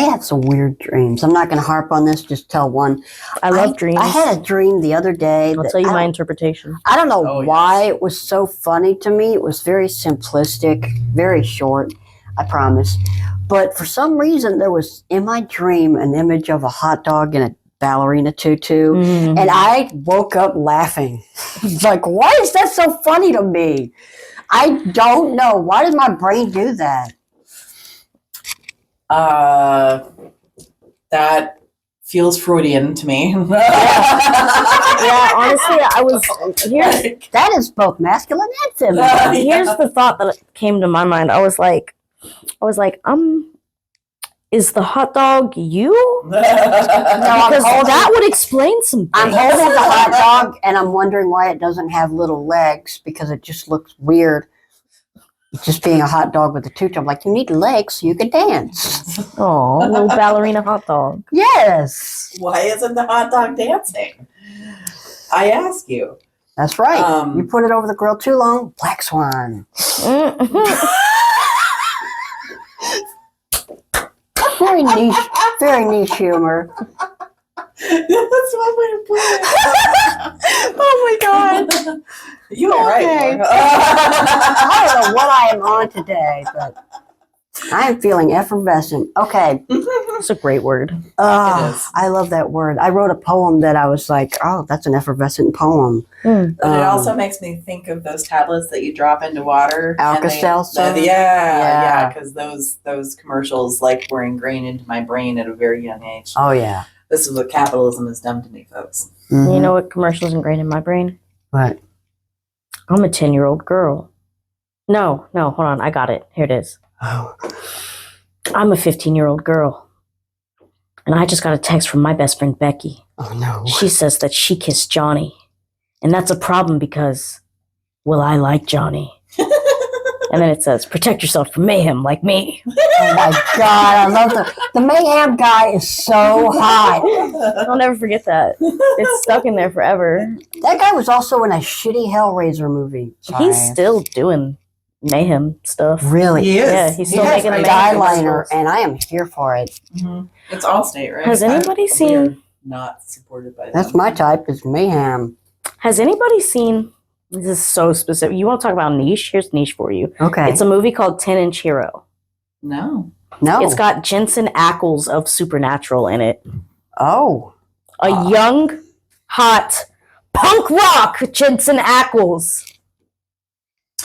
had some weird dreams. I'm not going to harp on this, just tell one. I love dreams. I had a dream the other day. I'll tell you my interpretation. I don't know Oh, why it was so funny to me. It was very simplistic, very short, I promise. But for some reason, there was in my dream an image of a hot dog in a ballerina tutu. Mm. And I woke up laughing. It's like, why is that so funny to me? I don't know. Why does my brain do that? That feels Freudian to me. Yeah, honestly, That is both masculine and feminine. here's the thought that came to my mind. I was like, is the hot dog you? Because that would explain some things. I'm holding the hot dog and I'm wondering why it doesn't have little legs because it just looks weird. Just being a hot dog with a tutu. I'm like, you need legs so you can dance. Oh, little ballerina hot dog. Yes. Why isn't the hot dog dancing? I ask you. That's right. You put it over the grill too long, black swan. Very niche humor. That's one way to put it. Oh my God. You are Okay. right. I don't know what I am on today, but I am feeling effervescent. Okay. It's a great word. It is. I love that word. I wrote a poem that I was like, oh, that's an effervescent poem. But it also makes me think of those tablets that you drop into water. Alka-Seltzer? Yeah, because those commercials like were ingrained into my brain at a very young age. Oh, yeah. This is what capitalism has done to me, folks. Mhm. You know what commercial's ingrained in my brain? What? I'm a 10-year-old girl. No, hold on. I got it. Here it is. Oh. I'm a 15-year-old girl. And I just got a text from my best friend, Becky. Oh, no. She says that she kissed Johnny. And that's a problem because, well, I like Johnny. And then it says, protect yourself from mayhem like me. Oh, my God. I love the mayhem guy is so hot. I'll never forget that. It's stuck in there forever. That guy was also in a shitty Hellraiser movie. Sorry. He's still doing mayhem stuff. Really? He is. Yeah, he's still has making great the Skyliner, and I am here for it. Mm-hmm. It's Allstate, right? Has anybody seen- We're not supported by them. That's my type, is mayhem. Has anybody seen, this is so specific, you want to talk about niche? Here's niche for you. Okay. It's a movie called 10-Inch Hero. No. No. It's got Jensen Ackles of Supernatural in it. Oh. A young, hot, punk rock Jensen Ackles.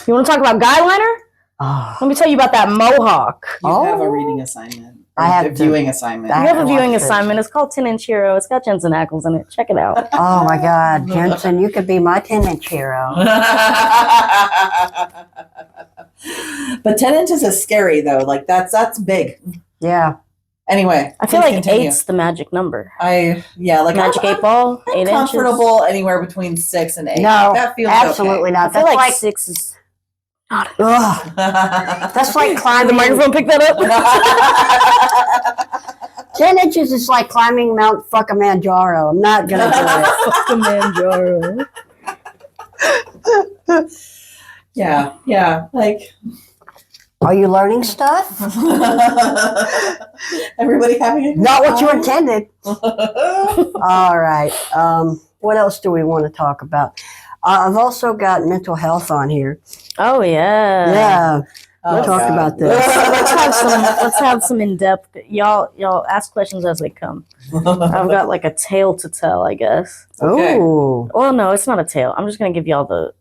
You want to talk about guy liner? Oh. Let me tell you about that mohawk. You have a reading assignment. I have a viewing assignment. I You have a watched viewing it. assignment. It's called 10-Inch Hero. It's got Jensen Ackles in it. Check it out. Oh, my God. Jensen, you could be my 10-inch hero. But 10 inches is scary though. Like that's big. Yeah. Anyway, I feel please like continue. 8's the magic number. Like Magic 8 ball, I'm 8 inches. comfortable anywhere between 6 and 8. No, that feels absolutely I not. feel That's like like, 6 is... ugh, okay. that's like Did the climbing. microphone pick that up? 10 inches is like climbing Mount Fuckamanjaro. I'm not going to do it. Fuckamanjaro. Yeah, like Are you learning stuff? everybody having a good Not what you time? intended. All right. What else do we want to talk about? I've also got mental health on here. Oh, yeah. Yeah. Oh, We'll talk God. about this. Let's have some in-depth. Y'all ask questions as they come. I've got like a tale to tell, I guess. Okay. Ooh. Well, no, it's not a tale. I'm just gonna give y'all the.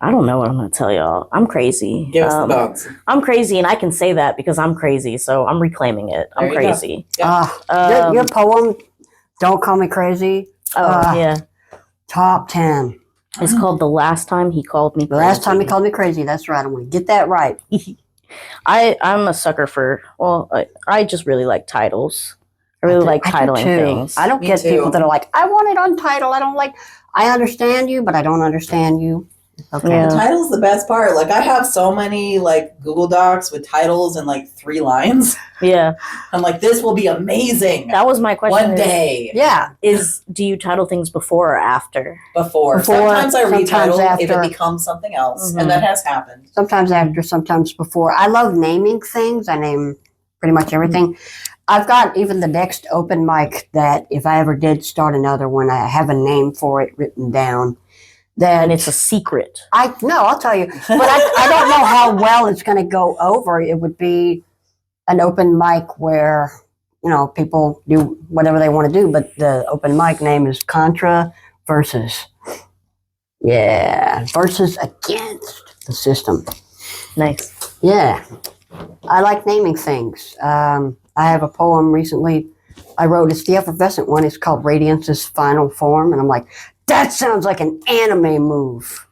I don't know what I'm gonna tell y'all. I'm crazy. Give us the bones. I'm crazy, and I can say that because I'm crazy, so I'm reclaiming it. I'm There you go. crazy. Your poem, Don't Call Me Crazy, Yeah, top 10. it's called "The Last Time He Called Me." The last time he Crazy." called me crazy. That's right. I want to get that right. I'm a sucker for. Well, I just really like titles. I really like I do titling too. things. I don't Me get too. people that are like, I want it untitled. I don't like, I understand you, but I don't understand you. Okay. Yeah. The title's the best part. Like I have so many like Google Docs with titles in like 3 lines. Yeah, I'm like, this will be amazing that was my question. one day. Yeah. Do you title things before or after? Before. Sometimes I sometimes retitle if after. it becomes something else, Mhm. and that has happened. Sometimes after, sometimes before. I love naming things. I name pretty much everything. I've got even the next open mic that if I ever did start another one, I have a name for it written down. That And it's a secret. I'll tell you, but I don't know how well it's going to go over. It would be an open mic where, people do whatever they want to do, but the open mic name is Contra versus. Yeah, versus against the system. Nice. Yeah, I like naming things. I have a poem recently I wrote. It's the effervescent one. It's called Radiance's Final Form, and I'm like, that sounds like an anime move.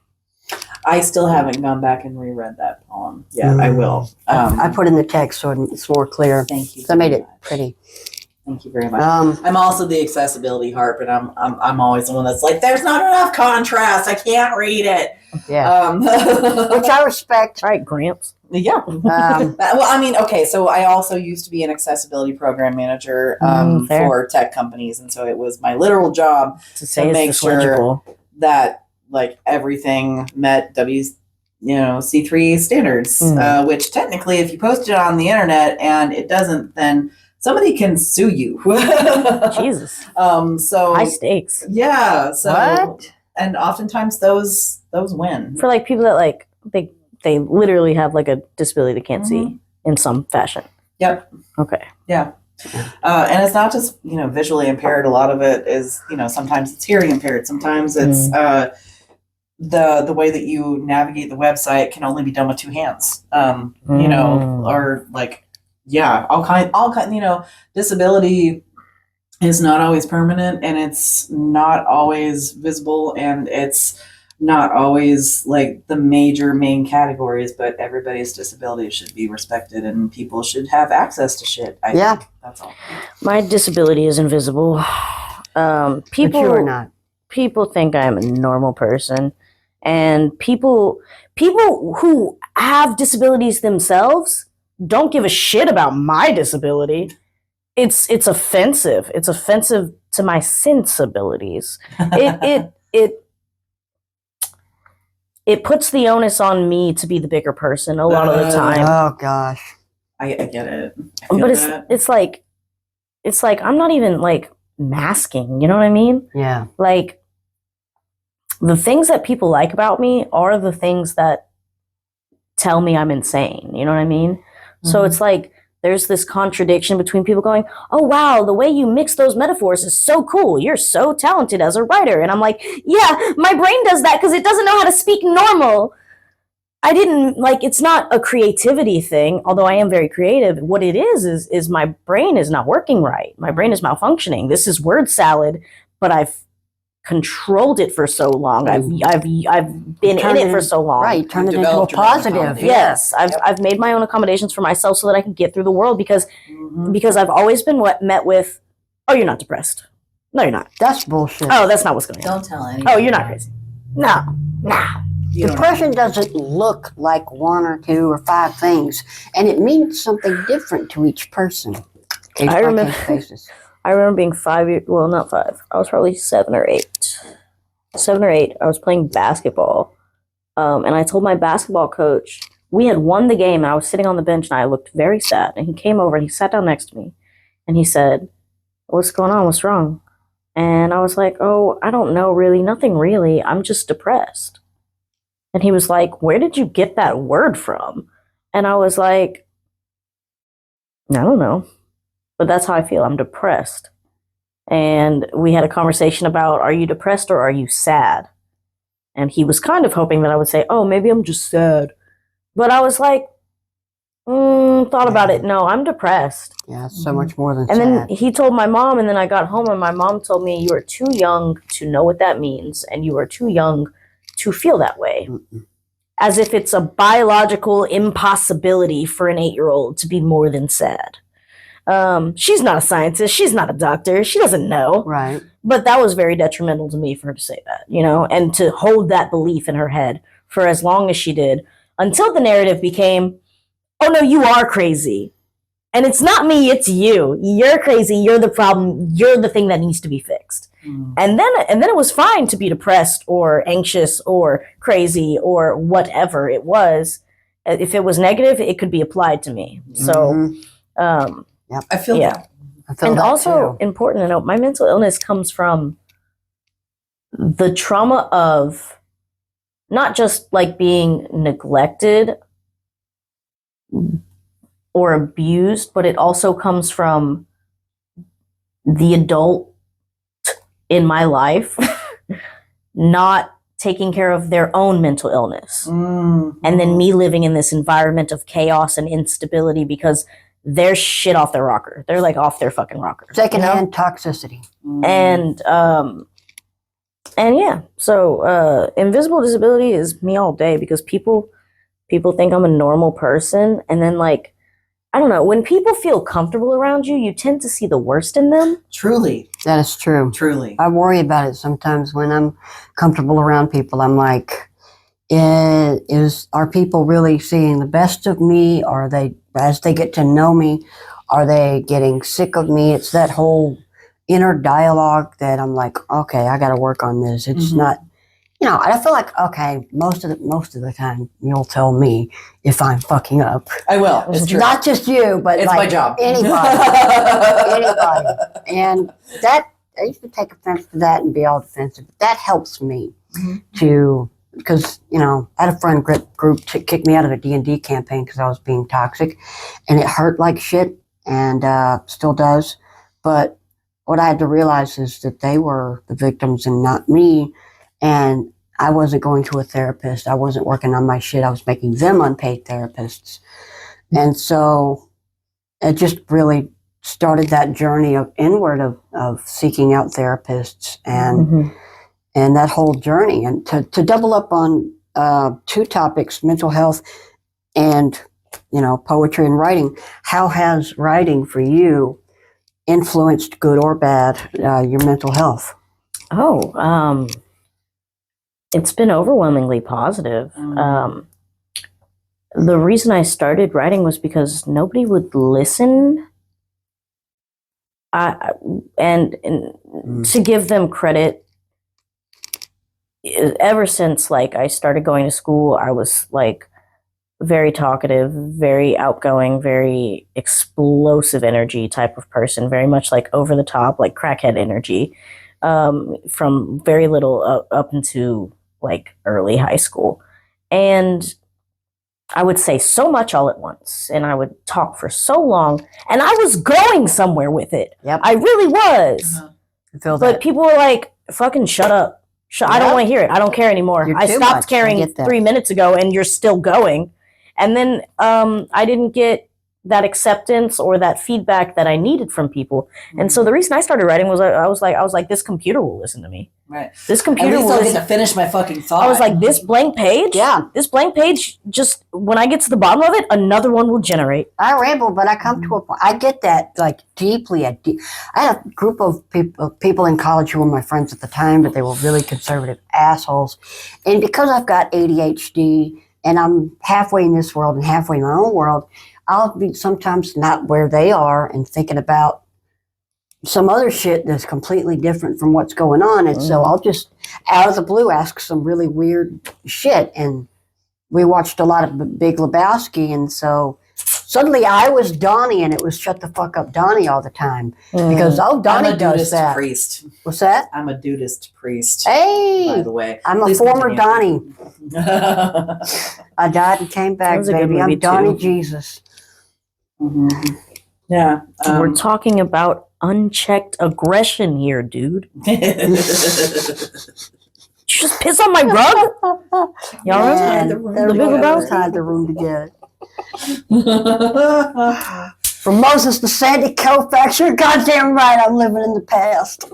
I still haven't gone back and reread that poem yet. I will. I put in the text so it's more clear. Thank you. So I made very it much. pretty. Thank you very much. Um, I'm also the accessibility harp, and I'm always the one that's like, there's not enough contrast. I can't read it. yeah, which I respect. All right, Gramps. Yeah. Well, I mean, okay, so I also used to be an accessibility program manager Fair. for tech companies, and so it was my literal job To say make it's sure- legible. that like everything met C3 standards, which technically, if you post it on the internet and it doesn't, then somebody can sue you. Jesus. So High stakes. yeah. So What? and oftentimes those win. For like people that like they literally have like a disability they can't see Mhm. in some fashion. Yep. Okay. Yeah. And it's not just, visually impaired. A lot of it is, sometimes it's hearing impaired. Sometimes it's the way that you navigate the website can only be done with 2 hands. Or like, all kind, disability is not always permanent, and it's not always visible, and it's not always like the main categories, but everybody's disability should be respected and people should have access to shit. I think that's all. My disability is invisible. But you are not. People think I'm a normal person, and people who have disabilities themselves don't give a shit about my disability. It's offensive. It's offensive to my sensibilities. It puts the onus on me to be the bigger person a lot of the time. Oh gosh. I get it. But it's like I'm not even like masking, you know what I mean? Yeah. Like the things that people like about me are the things that tell me I'm insane, you know what I mean? Mm-hmm. So it's like there's this contradiction between people going, oh wow, the way you mix those metaphors is so cool. You're so talented as a writer. And I'm like, yeah, my brain does that because it doesn't know how to speak normal. I didn't, like, it's not a creativity thing, although I am very creative. What it is my brain is not working right. My brain is malfunctioning. This is word salad, but I've controlled it for so long. I've been in it for so long. Right, turn it into a positive. Yes, I've made my own accommodations for myself so that I can get through the world because I've always been met with, oh, you're not depressed. No, you're not. That's bullshit. Oh, that's not what's going on. Don't tell anybody. Oh, you're not crazy. No, nah. Depression doesn't look like 1 or 2 or 5 things, and it means something different to each person. I remember being 5 years, well, not 5. I was probably 7 or 8. 7 or 8. I was playing basketball, and I told my basketball coach, we had won the game, and I was sitting on the bench, and I looked very sad. And he came over, and he sat down next to me, and he said, what's going on? What's wrong? And I was like, oh, I don't know, really. Nothing really. I'm just depressed. And he was like, where did you get that word from? And I was like, I don't know. But that's how I feel. I'm depressed. And we had a conversation about, are you depressed or are you sad? And he was kind of hoping that I would say, oh, maybe I'm just sad. But I was like, thought about it. No, I'm depressed. Yeah, it's so much more than sad. And then sad. he told my mom, and then I got home, and my mom told me, you are too young to know what that means, and you are too young to feel that way. As if it's a biological impossibility for an 8-year-old to be more than sad. She's not a scientist. She's not a doctor. She doesn't know. Right. But that was very detrimental to me for her to say that, you know, and to hold that belief in her head for as long as she did, until the narrative became, oh no, you are crazy. And it's not me, it's you. You're crazy. You're the problem. You're the thing that needs to be fixed. And then it was fine to be depressed or anxious or crazy or whatever it was. If it was negative, it could be applied to me. So, I feel that. And also important to note, my mental illness comes from the trauma of not just like being neglected or abused, but it also comes from the adult in my life not taking care of their own mental illness. And then me living in this environment of chaos and instability because they're shit off their rocker. They're like off their fucking rocker. Secondhand toxicity. And yeah, so invisible disability is me all day because people think I'm a normal person, and then like, I don't know, when people feel comfortable around you, you tend to see the worst in them. Truly. That is true. Truly. I worry about it sometimes when I'm comfortable around people. I'm like, are people really seeing the best of me? Are they, as they get to know me, are they getting sick of me? It's that whole inner dialogue that I'm like, okay, I got to work on this. It's not, you know, I feel like, okay, most of the time you'll tell me if I'm fucking up. I will. It's true. Not just you, but it's like my job. Anybody. And that, I used to take offense to that and be all defensive. That helps me to, because, you know, I had a friend group to kick me out of a D&D campaign because I was being toxic, and it hurt like shit, and still does. But what I had to realize is that they were the victims and not me. And I wasn't going to a therapist. I wasn't working on my shit. I was making them unpaid therapists. And so it just really started that journey of inward of seeking out therapists. And and that whole journey. And to double up on two topics, mental health and, poetry and writing, how has writing for you influenced, good or bad, your mental health? It's been overwhelmingly positive. The reason I started writing was because nobody would listen. And to give them credit, ever since I started going to school, I was very talkative, very outgoing, very explosive energy type of person, very much over the top, crackhead energy, from very little up into early high school. And I would say so much all at once, and I would talk for so long, and I was going somewhere with it. Yep. I really was. I feel but that. people were like, fucking shut up. I don't want to hear it. I don't care anymore. I stopped caring 3 minutes ago, and you're still going. And then I didn't get that acceptance or that feedback that I needed from people. And so the reason I started writing was I was like, this computer will listen to me. Right. This computer At least will I'll get to finish my fucking thought. I was like, this blank page? Yeah. This blank page, just when I get to the bottom of it, another one will generate. I ramble, but I come to a point. I get that deeply. I had a group of people in college who were my friends at the time, but they were really conservative assholes. And because I've got ADHD and I'm halfway in this world and halfway in my own world, I'll be sometimes not where they are and thinking about some other shit that's completely different from what's going on. And so I'll just, out of the blue, ask some really weird shit. And we watched a lot of Big Lebowski. And so suddenly I was Donnie, and it was shut the fuck up Donnie all the time. Because, Donnie does that. Priest. What's that? I'm a Dudist priest. Hey! By the way. I'm a former Donnie. I died and came back, baby. I'm Donnie Jesus. Mm-hmm. Yeah. We're talking about unchecked aggression here, dude. Did you just piss on my rug? Y'all remember the Big Lebowski? Tied the room together. From Moses to Sandy Koufax, you're goddamn right. I'm living in the past.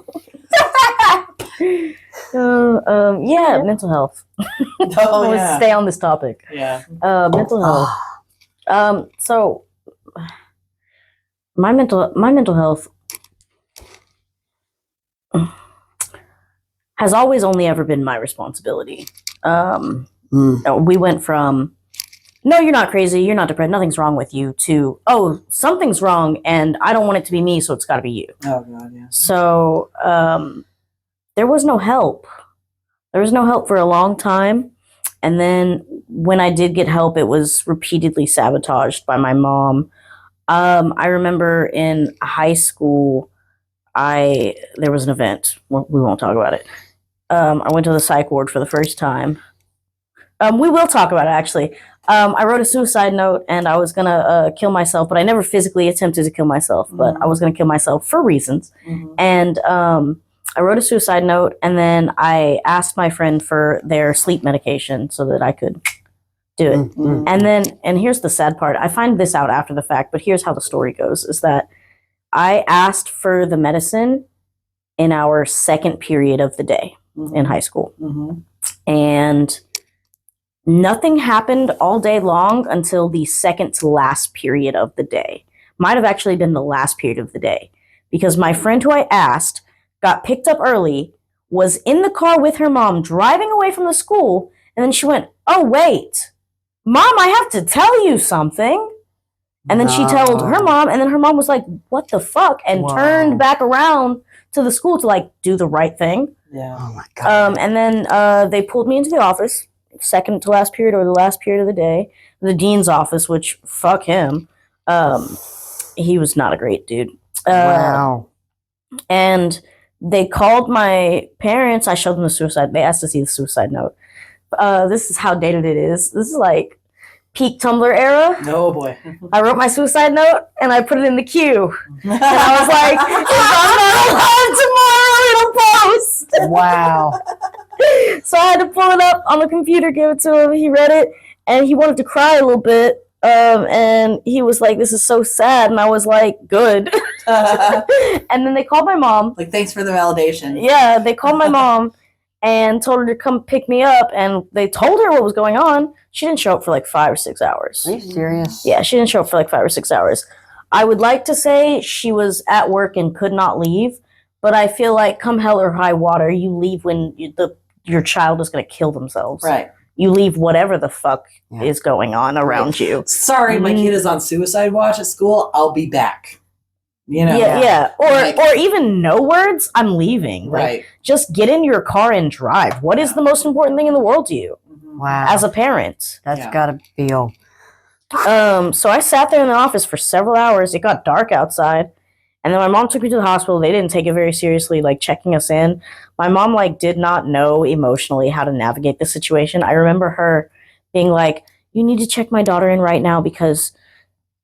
Mental health. Let's stay on this topic. Yeah. Mental health. So my mental health has always only ever been my responsibility. We went from, no, you're not crazy, you're not depressed, nothing's wrong with you, to, oh, something's wrong and I don't want it to be me, so it's got to be you. Oh, God, yeah. So there was no help. There was no help for a long time. And then when I did get help, it was repeatedly sabotaged by my mom. I remember in high school, there was an event. We won't talk about it. I went to the psych ward for the first time. We will talk about it, actually. I wrote a suicide note, and I was going to kill myself, but I never physically attempted to kill myself, but I was going to kill myself for reasons. And I wrote a suicide note, and then I asked my friend for their sleep medication so that I could do it. And here's the sad part. I find this out after the fact, but here's how the story goes, is that I asked for the medicine in our second period of the day in high school. And nothing happened all day long until the second to last period of the day. Might have actually been the last period of the day, because my friend who I asked got picked up early, was in the car with her mom driving away from the school, and then she went, oh, wait, Mom, I have to tell you something. And then she told her mom, and then her mom was like, what the fuck? And turned back around to the school to do the right thing. Yeah. Oh my God. And then they pulled me into the office, second to last period or the last period of the day, the dean's office, which fuck him. He was not a great dude. Wow. And they called my parents. I showed them the suicide. They asked to see the suicide note. This is how dated it is. This is peak Tumblr era. Oh boy. I wrote my suicide note and I put it in the queue. And I was like, if I'm not alive tomorrow, it'll post. Wow. So I had to pull it up on the computer, give it to him. He read it and he wanted to cry a little bit. And he was like, this is so sad. And I was like, good. And then they called my mom. Thanks for the validation. Yeah, they called my mom. and told her to come pick me up, and they told her what was going on. She didn't show up for like 5 or 6 hours. Are you serious? Yeah, she didn't show up for like 5 or 6 hours. I would like to say she was at work and could not leave, but I feel like come hell or high water, you leave when your child is going to kill themselves. Right. You leave whatever the fuck is going on around you. Sorry, my kid is on suicide watch at school. I'll be back. You know? Yeah. Or even no words, I'm leaving. Right. Just get in your car and drive. What is the most important thing in the world to you? Wow. As a parent. That's gotta feel. So I sat there in the office for several hours. It got dark outside. And then my mom took me to the hospital. They didn't take it very seriously, like checking us in. My mom did not know emotionally how to navigate the situation. I remember her being like, you need to check my daughter in right now because,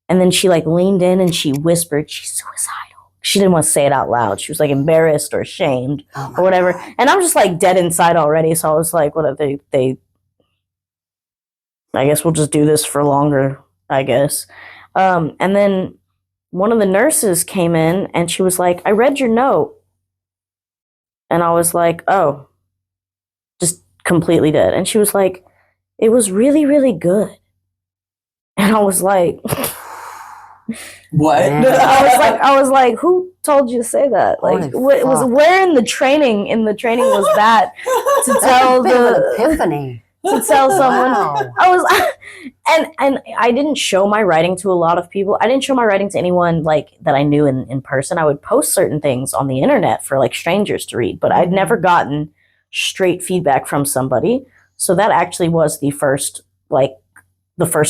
and then she leaned in and she whispered, she's suicidal. She didn't want to say it out loud. She was embarrassed or ashamed or whatever. God. And I'm just dead inside already. So I was like, what are they, I guess we'll just do this for longer, I guess. And then one of the nurses came in and she was like, I read your note. And I was like, oh, just completely dead. And she was like, it was really, really good. And I was like, what? I was like, who told you to say that? Where in the training was that to tell the epiphany? To tell someone. Wow. I was, and I didn't show my writing to a lot of people. I didn't show my writing to anyone that I knew in person. I would post certain things on the internet for strangers to read, but I'd never gotten straight feedback from somebody. So that actually was the first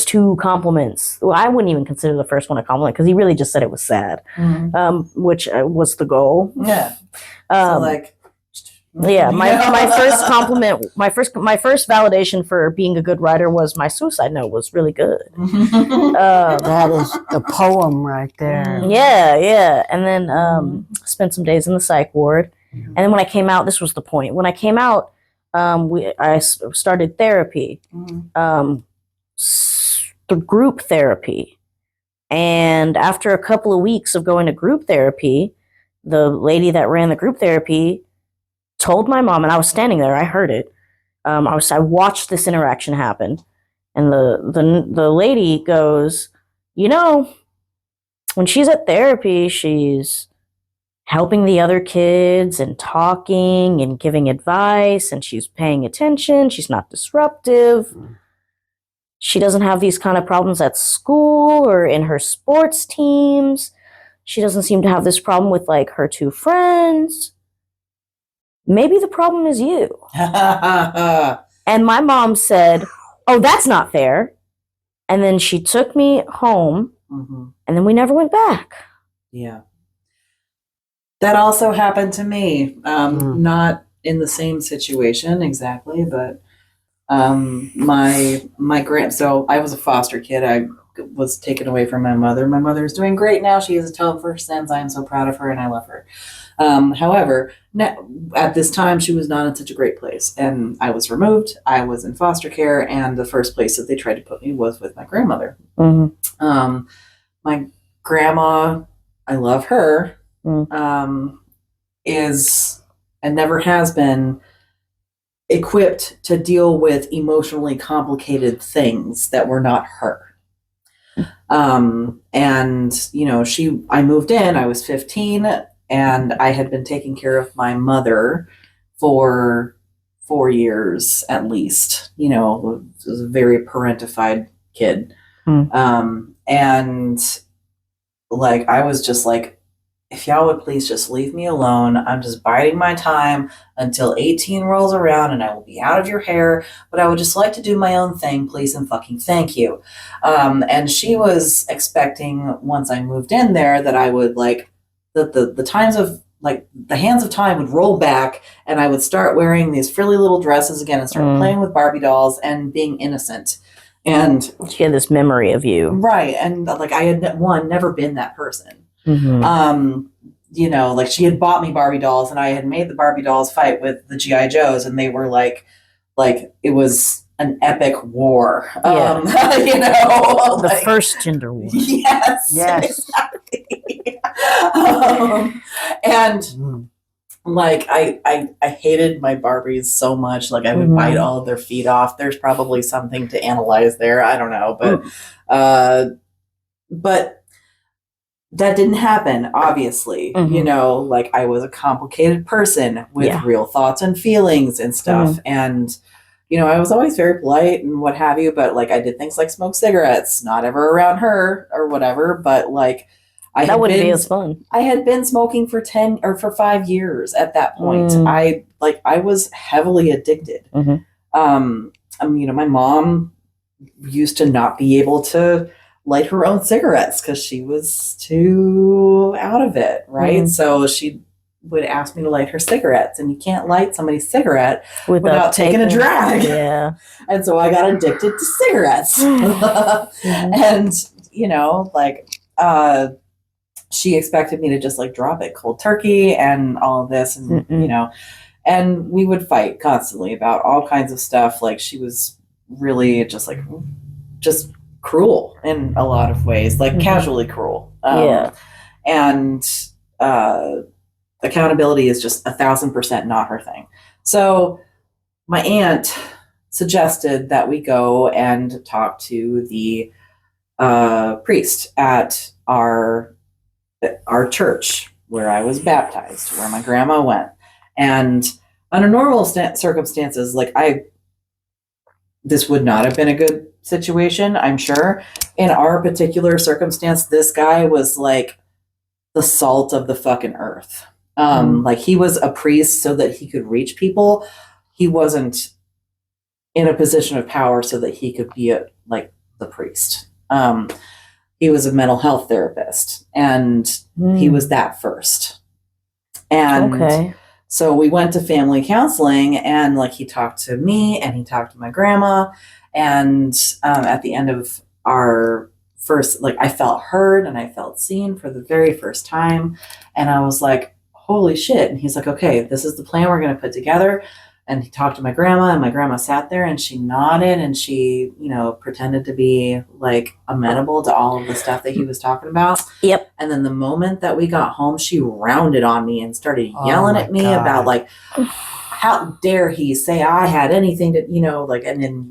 2 compliments. Well, I wouldn't even consider the first one a compliment because he really just said it was sad, which was the goal. Yeah. My first compliment, my first validation for being a good writer was my suicide note was really good. That is a poem right there. Yeah. And then spent some days in the psych ward. And then when I came out, this was the point. When I came out, I started therapy, the group therapy. And after a couple of weeks of going to group therapy, the lady that ran the group therapy told my mom, and I was standing there, I heard it. I watched this interaction happen, and the lady goes, when she's at therapy, she's helping the other kids and talking and giving advice, and she's paying attention. She's not disruptive. She doesn't have these kind of problems at school or in her sports teams. She doesn't seem to have this problem with her 2 friends. Maybe the problem is you. And my mom said, oh, that's not fair. And then she took me home, and then we never went back. Yeah. That also happened to me. Not in the same situation exactly, but so I was a foster kid. I was taken away from my mother. My mother is doing great now. She has atoned for her sins. I am so proud of her and I love her. However, at this time, she was not in such a great place. And I was removed. I was in foster care. And the first place that they tried to put me was with my grandmother. My grandma, I love her, is and never has been equipped to deal with emotionally complicated things that were not her. And, I moved in, I was 15, and I had been taking care of my mother for 4 years at least. Was a very parentified kid. And I was just if y'all would please just leave me alone. I'm just biding my time until 18 rolls around and I will be out of your hair, but I would just like to do my own thing, please and fucking thank you. And she was expecting once I moved in there that I would the times of the hands of time would roll back and I would start wearing these frilly little dresses again and start playing with Barbie dolls and being innocent. And she had this memory of you. Right. And I had never been that person. She had bought me Barbie dolls and I had made the Barbie dolls fight with the G.I. Joes and they were it was an epic war. The first gender war. Yes. Exactly. And Like I hated my Barbies so much. Like I would bite all of their feet off. There's probably something to analyze there. I don't know, but that didn't happen, obviously. You know, like I was a complicated person with real thoughts and feelings and stuff. And, you know, I was always very polite and what have you, but like I did things like smoke cigarettes, not ever around her or whatever, but like that wouldn't be as fun. I had been smoking for 10 or for 5 years at that point. I was heavily addicted. You know, my mom used to not be able to light her own cigarettes because she was too out of it, right? So she would ask me to light her cigarettes, and you can't light somebody's cigarette without taking a drag. Yeah. And so I got addicted to cigarettes. And, you know, like, she expected me to just like drop it cold turkey and all of this, and you know, and we would fight constantly about all kinds of stuff. Like she was really just cruel in a lot of ways, like casually cruel. And accountability is just 1,000% not her thing. So my aunt suggested that we go and talk to the priest at our church where I was baptized, where my grandma went. And under normal circumstances, like this would not have been a good situation, I'm sure. In our particular circumstance, this guy was like the salt of the fucking earth. Like he was a priest so that he could reach people. He wasn't in a position of power so that he could be like the priest. He was a mental health therapist, and he was that first. And so we went to family counseling, and like he talked to me and he talked to my grandma. And at the end of our first, like I felt heard and I felt seen for the very first time. And I was like, holy shit. And he's like, okay, this is the plan we're going to put together. And he talked to my grandma, and my grandma sat there and she nodded and she, you know, pretended to be like amenable to all of the stuff that he was talking about. Yep. And then the moment that we got home, she rounded on me and started yelling at me about like, how dare he say I had anything to, you know, like, and then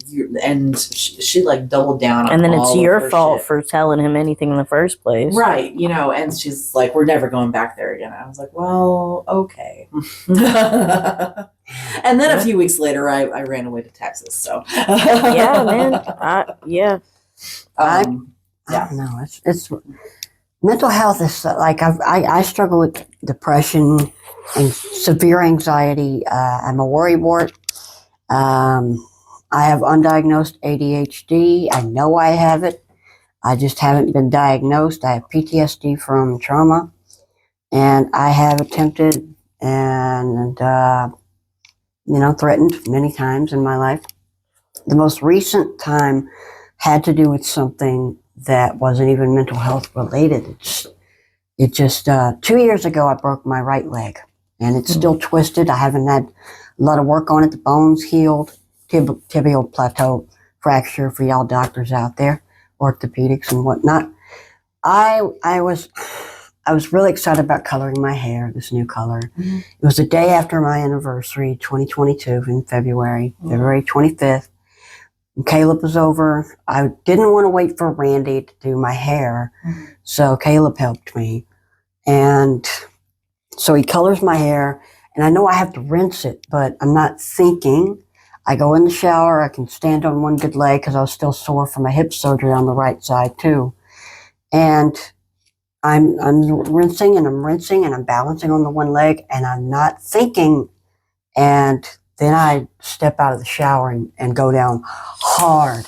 she like doubled down on, and then it's your fault shit. for telling him anything in the first place, right? You know, and she's like, we're never going back there again. I was like, well, okay. And then a few weeks later, I ran away to Texas. So yeah, man, yeah. I don't know. It's mental health is like I struggle with depression and severe anxiety. I'm a worrywart. I have undiagnosed ADHD. I know I have it. I just haven't been diagnosed. I have PTSD from trauma, and I have attempted and threatened many times in my life. The most recent time had to do with something that wasn't even mental health related. It just 2 years ago, I broke my right leg, and it's still twisted. I haven't had a lot of work on it. The bone's healed, tibial plateau fracture for y'all doctors out there, orthopedics and whatnot. I was really excited about coloring my hair, this new color. It was the day after my anniversary, 2022, in February 25th. And Caleb was over. I didn't want to wait for Randy to do my hair, so Caleb helped me. And so he colors my hair, and I know I have to rinse it, but I'm not thinking. I go in the shower. I can stand on one good leg because I was still sore from my hip surgery on the right side too. And I'm rinsing and I'm balancing on the one leg, and I'm not thinking. And then I step out of the shower and go down hard.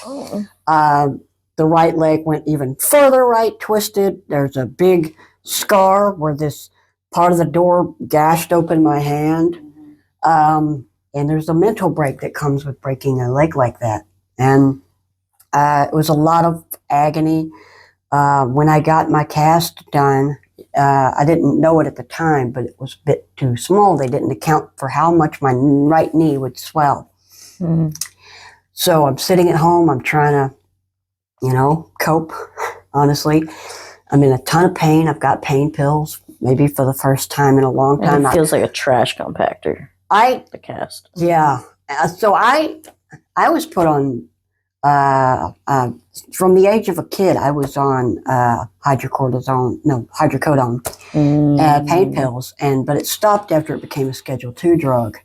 The right leg went even further right, twisted. There's a big scar where this part of the door gashed open my hand. And there's a mental break that comes with breaking a leg like that. And it was a lot of agony. When I got my cast done, I didn't know it at the time, but it was a bit too small. They didn't account for how much my right knee would swell. So I'm sitting at home. I'm trying to, cope, honestly. I'm in a ton of pain. I've got pain pills, maybe for the first time in a long time. And it feels like a trash compactor. The cast. Yeah. So I was put on, from the age of a kid, I was on hydrocodone, pain pills, but it stopped after it became a Schedule II drug.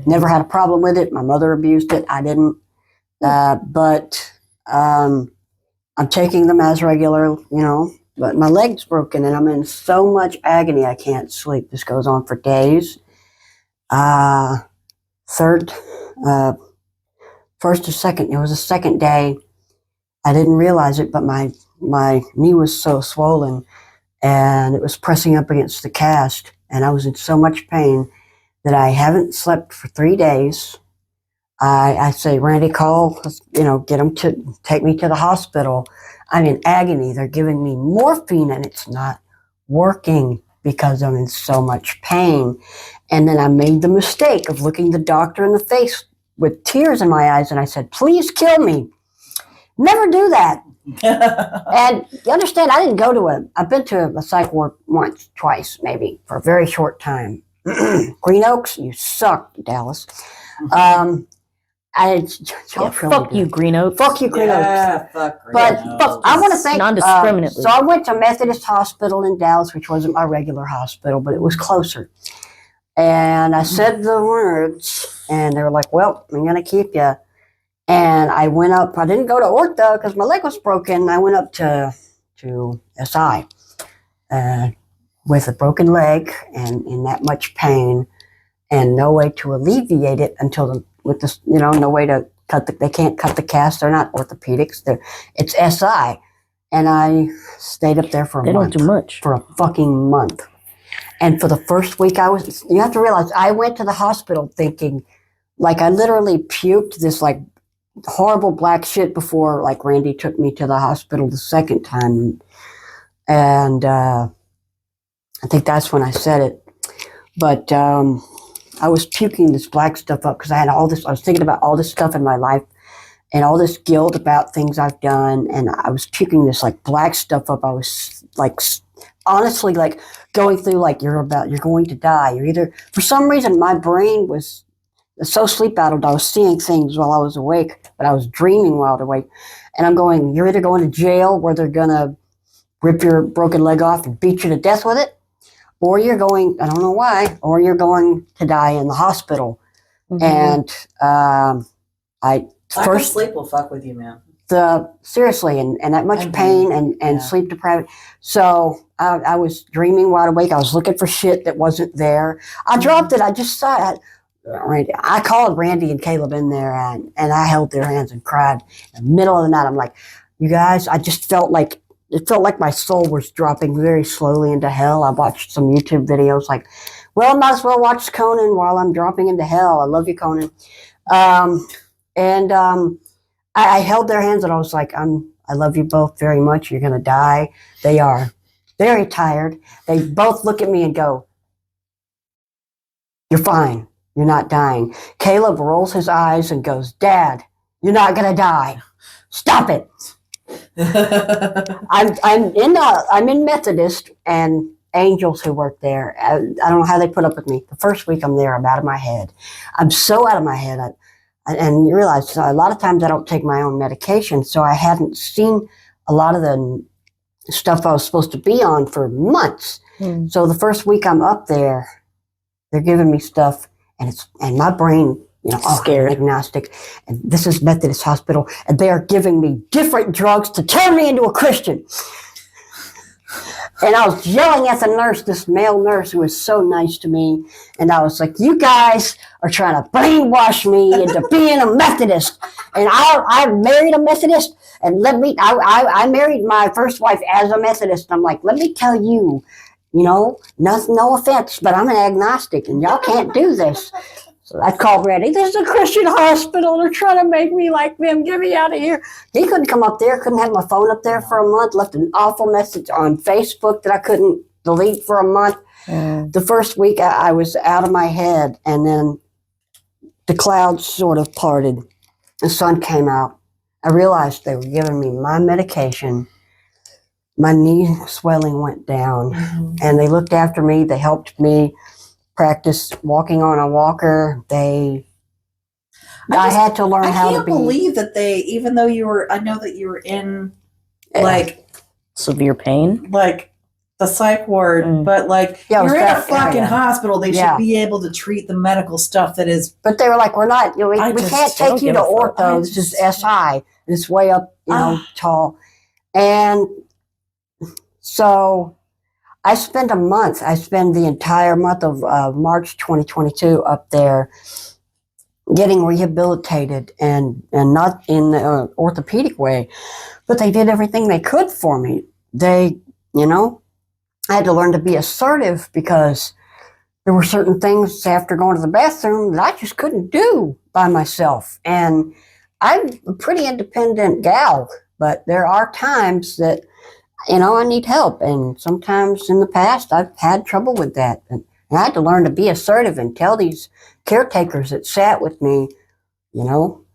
Never had a problem with it. My mother abused it. I didn't. But I'm taking them as regular, but my leg's broken and I'm in so much agony I can't sleep. This goes on for days. First or second, it was the second day. I didn't realize it, but my knee was so swollen and it was pressing up against the cast and I was in so much pain that I haven't slept for 3 days. I say, Randy, call, get them to take me to the hospital. I'm in agony. They're giving me morphine and it's not working because I'm in so much pain. And then I made the mistake of looking the doctor in the face with tears in my eyes and I said, please kill me. Never do that. And you understand, I've been to a psych ward once, twice, maybe, for a very short time. Green Oaks, you suck, Dallas. Fuck you, Green Oaks. Fuck you, Green Oaks. Fuck Green But Oaks. I want to thank non-discriminately. So I went to Methodist Hospital in Dallas, which wasn't my regular hospital, but it was closer. And I said the words, and they were like, "Well, I'm gonna keep you." And I went up. I didn't go to ortho because my leg was broken. I went up to SI with a broken leg and in that much pain, and no way to alleviate it no way to they can't cut the cast. They're not orthopedics. It's SI. And I stayed up there for a month. They don't do much. For a fucking month. And for the first week you have to realize, I went to the hospital thinking, like, I literally puked this, like, horrible black shit before, like, Randy took me to the hospital the second time. And I think that's when I said it. But I was puking this black stuff up because I was thinking about all this stuff in my life and all this guilt about things I've done. And I was puking this, like, black stuff up. I was, like, honestly, like, going through, like, you're going to die. You're either, for some reason, my brain was so sleep-addled, I was seeing things while I was awake, but I was dreaming while I was awake. And I'm going, you're either going to jail where they're going to rip your broken leg off and beat you to death with it, or you're going, I don't know why, or you're going to die in the hospital. And First sleep will fuck with you, man. Seriously, and that much pain and sleep deprived. So I was dreaming wide awake. I was looking for shit that wasn't there. I dropped it. I just saw it. I called Randy and Caleb in there and I held their hands and cried. In the middle of the night, I'm like, you guys, I just felt like my soul was dropping very slowly into hell. I watched some YouTube videos like, well, I might as well watch Conan while I'm dropping into hell. I love you, Conan. I held their hands and I was like, I love you both very much. You're going to die. They are very tired. They both look at me and go, you're fine. You're not dying. Caleb rolls his eyes and goes, Dad, you're not going to die. Stop it. I'm in Methodist and angels who work there. I don't know how they put up with me. The first week I'm there, I'm out of my head. I'm so out of my head. And you realize a lot of times I don't take my own medication, so I hadn't seen a lot of the stuff I was supposed to be on for months. So the first week I'm up there, they're giving me stuff, and my brain, scared, agnostic, and this is Methodist Hospital, and they are giving me different drugs to turn me into a Christian. And I was yelling at the nurse, this male nurse who was so nice to me. And I was like, you guys are trying to brainwash me into being a Methodist. And I married a Methodist. And I married my first wife as a Methodist. I'm like, let me tell you, no offense, but I'm an agnostic and y'all can't do this. So I called Randy. This is a Christian hospital. They're trying to make me like them. Get me out of here. He couldn't come up there. Couldn't have my phone up there for a month. Left an awful message on Facebook that I couldn't delete for a month. The first week I was out of my head, and then the clouds sort of parted. The sun came out. I realized they were giving me my medication my knee swelling went down, Mhm. and they looked after me. They helped me practice walking on a walker. I had to learn I how to can't be. believe that they, even though I know that you were in like Severe pain. the psych ward, Mm. but like Yeah, it was you're in a that fucking area. hospital. They Yeah. should be able to treat the medical stuff that is. But they were like, "We're not. We I can't just take don't you give to a fuck. ortho. I This is just- SI. It's way up, tall." And so I spent a month. I spent the entire month of March 2022 up there, getting rehabilitated, and not in the orthopedic way, but they did everything they could for me. They, I had to learn to be assertive because there were certain things after going to the bathroom that I just couldn't do by myself. And I'm a pretty independent gal, but there are times that, I need help. And sometimes in the past, I've had trouble with that. And I had to learn to be assertive and tell these caretakers that sat with me,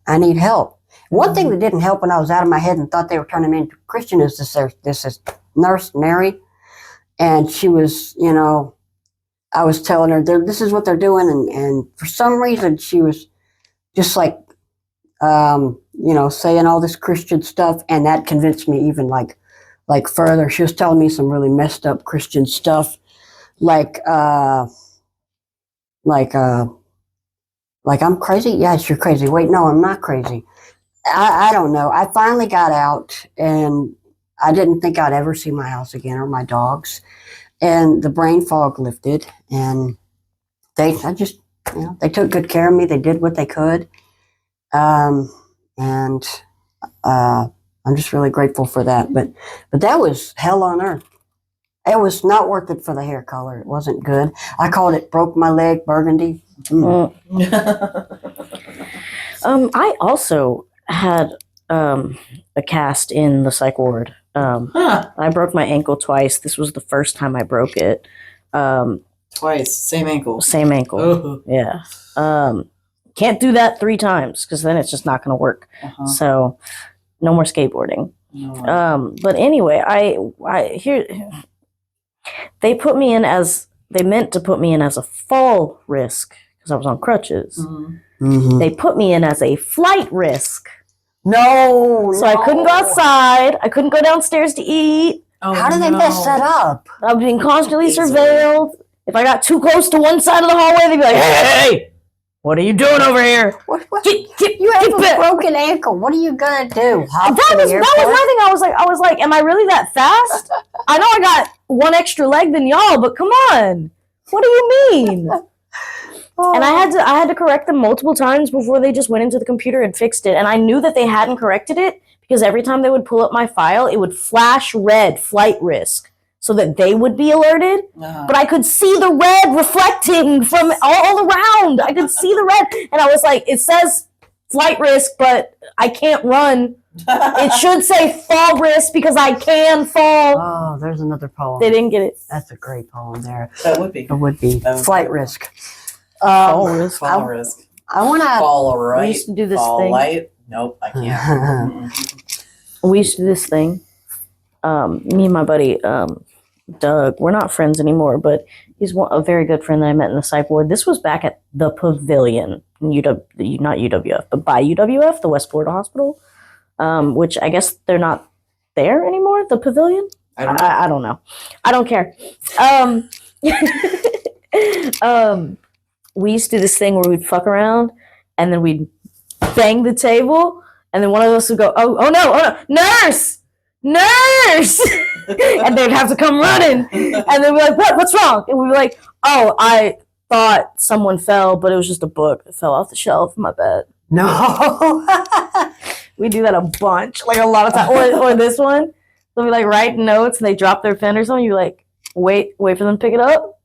I need help. One thing that didn't help when I was out of my head and thought they were turning me into a Christian is this nurse, Mary. And she was, I was telling her, this is what they're doing. And for some reason, she was just like, saying all this Christian stuff. And that convinced me even like further. She was telling me some really messed up Christian stuff. Like I'm crazy? Yes, you're crazy. Wait, no, I'm not crazy. I don't know. I finally got out, and I didn't think I'd ever see my house again or my dogs. And the brain fog lifted, and they took good care of me. They did what they could. And I'm just really grateful for that. But that was hell on earth. It was not worth it for the hair color. It wasn't good. I called it broke my leg burgundy. Mm. I also had a cast in the psych ward. I broke my ankle twice. This was the first time I broke it. Twice, same ankle. Same ankle. Oh. Yeah. Can't do that 3 times because then it's just not going to work. Uh-huh. So no more skateboarding. No. But anyway, they meant to put me in as a fall risk because I was on crutches. Mm-hmm. They put me in as a flight risk. No. So I couldn't go outside. I couldn't go downstairs to eat. Oh, How did they mess that up? I was being constantly Easily. surveilled. If I got too close to one side of the hallway, they'd be like, "Hey, what are you doing over here? What? You have a broken ankle. What are you gonna do? Hop That to the was my airport? thing. I was like, am I really that fast? I know I got one extra leg than y'all, but come on. What do you mean? And I had to correct them multiple times before they just went into the computer and fixed it. And I knew that they hadn't corrected it because every time they would pull up my file, it would flash red flight risk so that they would be alerted. Uh-huh. But I could see the red reflecting from all around. I could see the red. And I was like, it says flight risk, but I can't run. It should say fall risk because I can fall. Oh, there's another poem. They didn't get it. That's a great poem there. That would be. It would be That would flight be. risk. Fall risk. Fall risk. I want to. Fall right. We used to do this fall thing. light. Nope, I can't. We used to do this thing. Me and my buddy, Doug, we're not friends anymore, but he's a very good friend that I met in the psych ward. This was back at the Pavilion, not UWF, but by UWF, the West Florida Hospital, which I guess they're not there anymore, the Pavilion? I don't know. I don't know. I don't care. We used to do this thing where we'd fuck around, and then we'd bang the table, and then one of us would go, oh no, nurse! And they'd have to come running. And they'd be like, what's wrong? And we'd be like, oh, I thought someone fell, but it was just a book that fell off the shelf. My bad. No. We do that a bunch, like a lot of times. Or this one, they'll be like writing notes and they drop their pen or something. You like, wait for them to pick it up.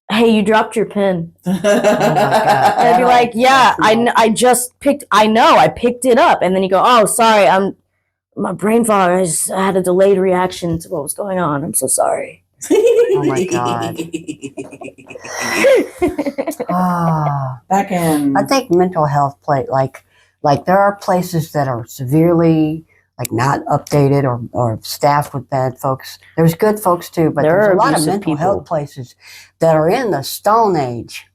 Hey, you dropped your pen. God. And I'd be like, yeah, I picked it up. And then you go, oh, sorry, my brain fog, I had a delayed reaction to what was going on. I'm so sorry. Oh my God. Back in. I think mental health play like there are places that are severely like not updated or staffed with bad folks. There's good folks too, but There there's are a lot of abusive mental people. health places that are in the Stone Age.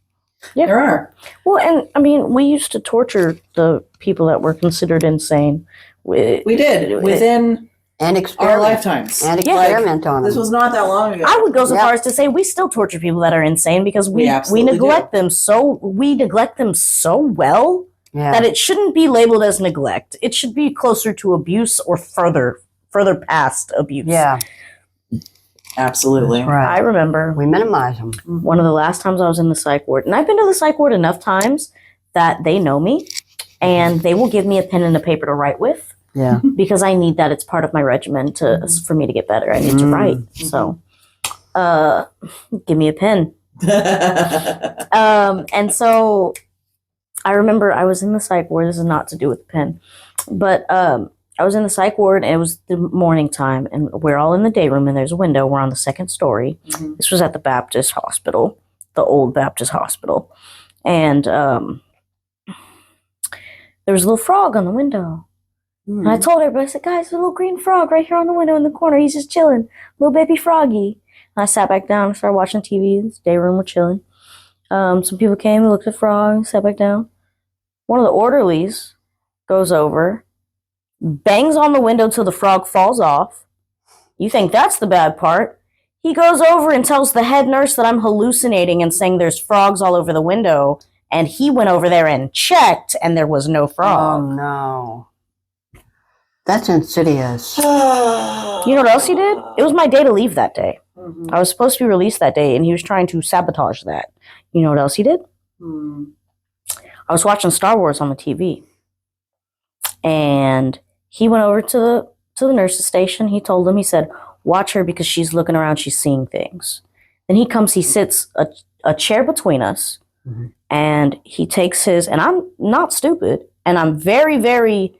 Yeah. There are. Well, and I mean, we used to torture the people that were considered insane. We did within And our experiment. lifetimes. And Yeah. experiment on them. This was not that long ago. I would go so Yeah. far as to say we still torture people that are insane because We we absolutely neglect them so well Yeah. that it shouldn't be labeled as neglect. It should be closer to abuse or further past abuse. Yeah. Absolutely. I Right. remember We minimize them. one of the last times I was in the psych ward, and I've been to the psych ward enough times that they know me and they will give me a pen and a paper to write with Yeah. because I need that. It's part of my regimen for me to get better. I need to write. So give me a pen. And so I remember I was in the psych ward. This is not to do with the pen, but I was in the psych ward and it was the morning time and we're all in the day room and there's a window. We're on the second story. Mhm. This was at the Baptist hospital, the old Baptist hospital. And there was a little frog on the window. And I told everybody, I said, guys, there's a little green frog right here on the window in the corner. He's just chilling. Little baby froggy. And I sat back down and started watching TV. In the day room, we're chilling. Some people came and looked at the frog, sat back down. One of the orderlies goes over, bangs on the window till the frog falls off. You think that's the bad part. He goes over and tells the head nurse that I'm hallucinating and saying there's frogs all over the window. And he went over there and checked, and there was no Oh, frog. no. That's insidious. You know what else he did? It was my day to leave that day. Mhm. I was supposed to be released that day, and he was trying to sabotage that. You know what else he did? Hmm. I was watching Star Wars on the TV, and he went over to the nurse's station. He told them, he said, watch her because she's looking around, she's seeing things. Then he comes, he sits a chair between us, Mhm. and he takes his, and I'm not stupid, and I'm very, very,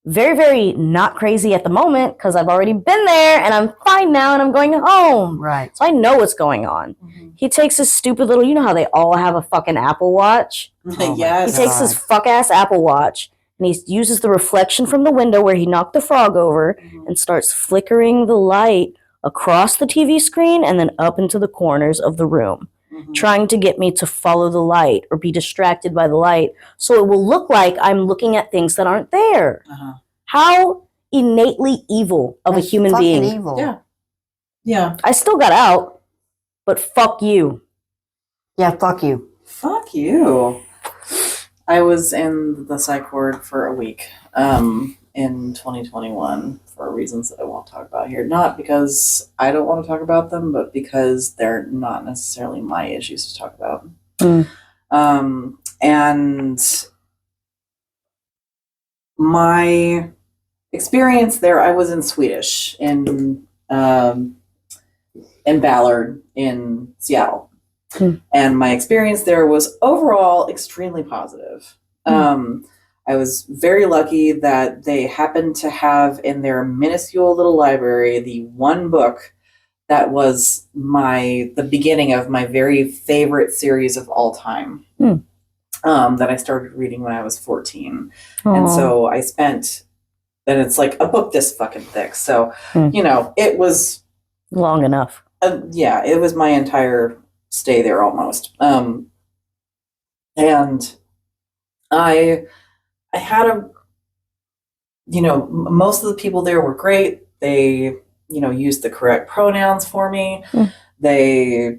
very, very not crazy at the moment because I've already been there, and I'm fine now, and I'm going home. Right. So I know what's going on. Mhm. He takes his stupid little, you know how they all have a fucking Apple Watch? Oh my Yes. He takes his fuck ass Apple Watch and he uses the reflection from the window where he knocked the frog over Mhm. and starts flickering the light across the TV screen and then up into the corners of the room, Mhm. trying to get me to follow the light or be distracted by the light so it will look like I'm looking at things that aren't there. Uh-huh. How innately evil of a That's human fucking being. evil. Yeah. Yeah. I still got out, but fuck you. Yeah, fuck you. Fuck you. I was in the psych ward for a week in 2021 for reasons that I won't talk about here. Not because I don't want to talk about them, but because they're not necessarily my issues to talk about. And my experience there, I was in Swedish in Ballard in Seattle. And my experience there was overall extremely positive. I was very lucky that they happened to have in their minuscule little library the one book that was the beginning of my very favorite series of all time. That I started reading when I was 14. And so I spent, and it's like a book this fucking thick. So, you know, it was long enough. Yeah, it was my entire stay there almost. And I had most of the people there were great. They, used the correct pronouns for me. They,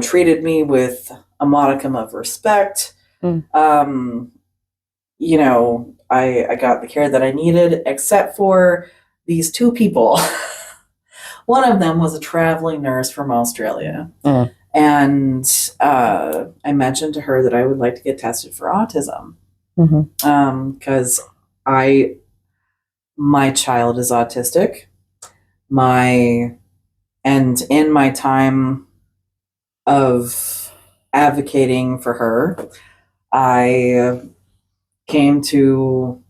treated me with a modicum of respect. I got the care that I needed, except for these two people. One of them was a traveling nurse from Australia. And I mentioned to her that I would like to get tested for autism. Because my child is autistic. And in my time of advocating for her, I came to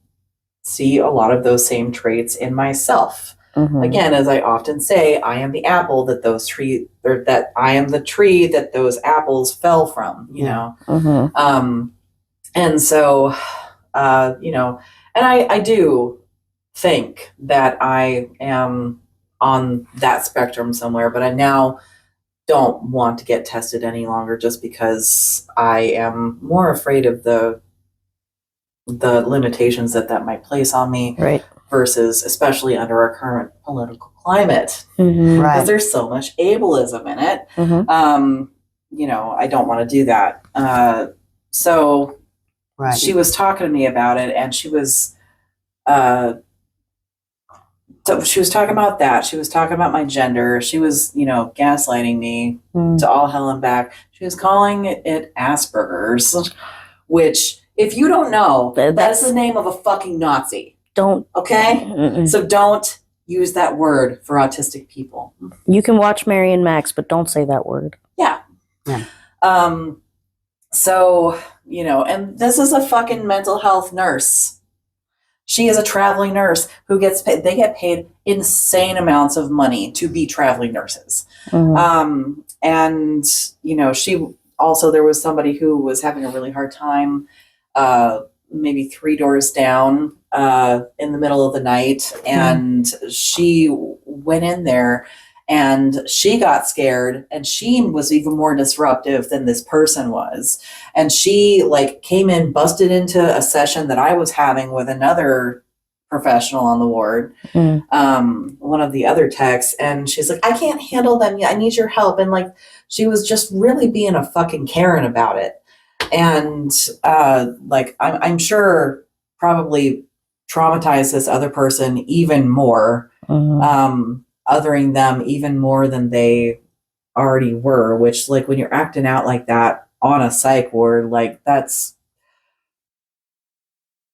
see a lot of those same traits in myself. Again, as I often say, I am the apple that that I am the tree that those apples fell from, and so, and I do think that I am on that spectrum somewhere, but I now don't want to get tested any longer just because I am more afraid of the limitations that might place on me, Right. versus especially under our current political climate, Mm-hmm. Right. because there's so much ableism in it. Mm-hmm. I don't want to do that. So Right. she was talking to me about it, and she was talking about that. She was talking about my gender. She was, gaslighting me to all hell and back. She was calling it Asperger's, which, if you don't know, that's the name of a fucking Nazi. Don't. Okay? Mm-mm. So don't use that word for autistic people. You can watch Mary and Max, but don't say that word. Yeah. Yeah. So, and this is a fucking mental health nurse. She is a traveling nurse who gets paid. They get paid insane amounts of money to be traveling nurses. Mm-hmm. And, she also, there was somebody who was having a really hard time, maybe 3 doors down, in the middle of the night. And she went in there and she got scared, and she was even more disruptive than this person was. And she came in, busted into a session that I was having with another professional on the ward, one of the other techs, and she's like, I can't handle them yet. I need your help. And she was just really being a fucking Karen about it. And I'm sure probably traumatized this other person even more, othering them even more than they already were, which when you're acting out like that on a psych ward, that's,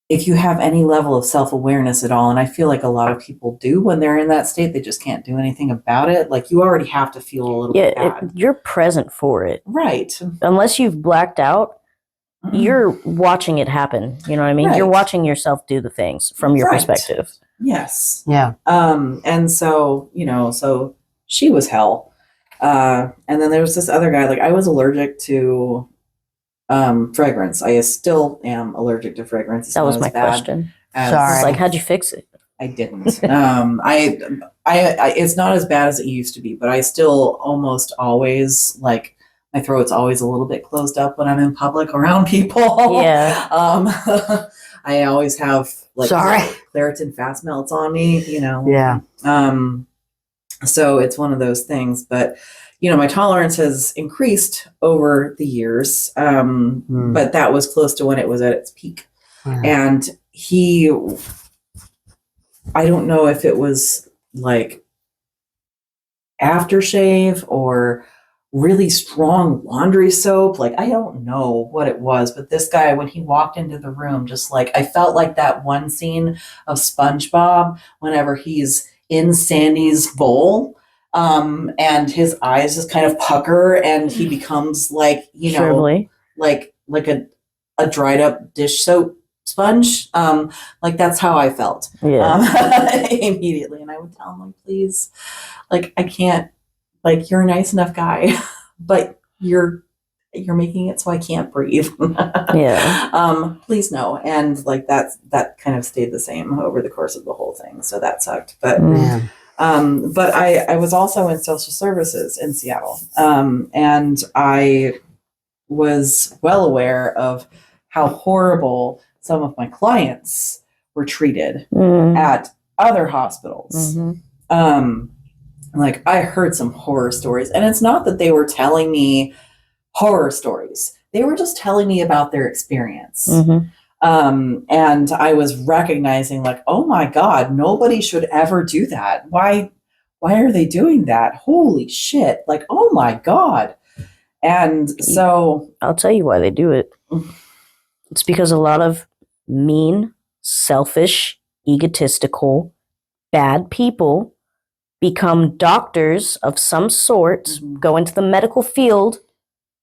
if you have any level of self-awareness at all, and I feel like a lot of people do when they're in that state, they just can't do anything about it. You already have to feel a little bit bad. You're present for it. Right. Unless you've blacked out, you're watching it happen. You know what I mean? Right. You're watching yourself do the things from your perspective. Yes. Yeah. And so, so she was hell. And then there was this other guy, I was allergic to fragrance. I still am allergic to fragrance. It's that was my question. Sorry. It's how'd you fix it? I didn't. I it's not as bad as it used to be, but I still almost always my throat's always a little bit closed up when I'm in public around people. Yeah. I always have Claritin fast melts on me, Yeah. So it's one of those things, but my tolerance has increased over the years. But that was close to when it was at its peak. And I don't know if it was aftershave or really strong laundry soap. I don't know what it was, but this guy, when he walked into the room, just I felt like that one scene of SpongeBob whenever he's in Sandy's bowl, and his eyes just kind of pucker and he becomes Shrivelly. like a dried up dish soap sponge. That's how I felt. Yeah. Immediately. And I would tell him, please, I can't, you're a nice enough guy, but you're making it so I can't breathe. Yeah. Please no. And that kind of stayed the same over the course of the whole thing. So that sucked. But but I was also in social services in Seattle. And I was well aware of how horrible some of my clients were treated at other hospitals. I heard some horror stories, and it's not that they were telling me horror stories. They were just telling me about their experience. And I was recognizing oh my God, nobody should ever do that. Why are they doing that? Holy shit. Oh my God. And so I'll tell you why they do it. It's because a lot of mean, selfish, egotistical, bad people become doctors of some sort, go into the medical field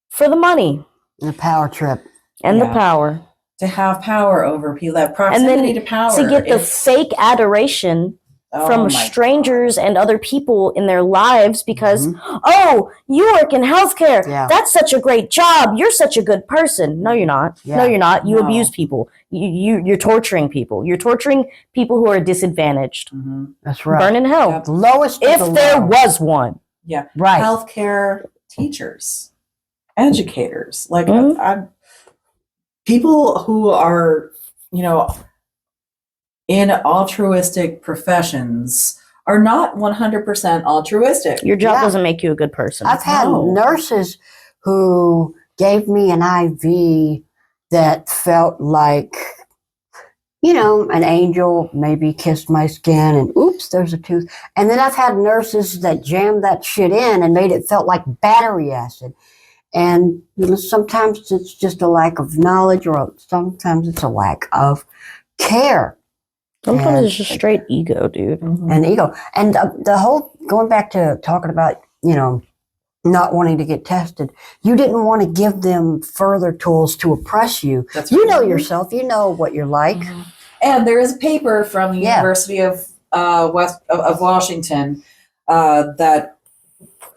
for the money. The power trip. And the power. To have power over people, that proximity to power. To get the fake adoration from my strangers God. and other people in their lives because, Mm-hmm. oh, you work in healthcare. Yeah. That's such a great job. You're such a good person. No, you're not. Yeah. No, you're not. You No. abuse people. You're torturing people. You're torturing people who are disadvantaged. Mhm. That's right. Burn in hell. Yep. The lowest of If the there low. was one. Yeah. Right. Healthcare teachers, educators, like Mhm. people who are, in altruistic professions are not 100% altruistic. Your job Yeah. doesn't make you a good person. I've had No. nurses who gave me an IV that felt like, an angel maybe kissed my skin and oops, there's a tooth. And then I've had nurses that jammed that shit in and made it felt like battery acid. And sometimes it's just a lack of knowledge or sometimes it's a lack of care. Sometimes And- it's just straight ego, dude. Mhm. and ego. And the whole, going back to talking about, not wanting to get tested, you didn't want to give them further tools to oppress you. That's You right. know yourself, you know what you're like. And there is a paper from the Yeah. University of Washington that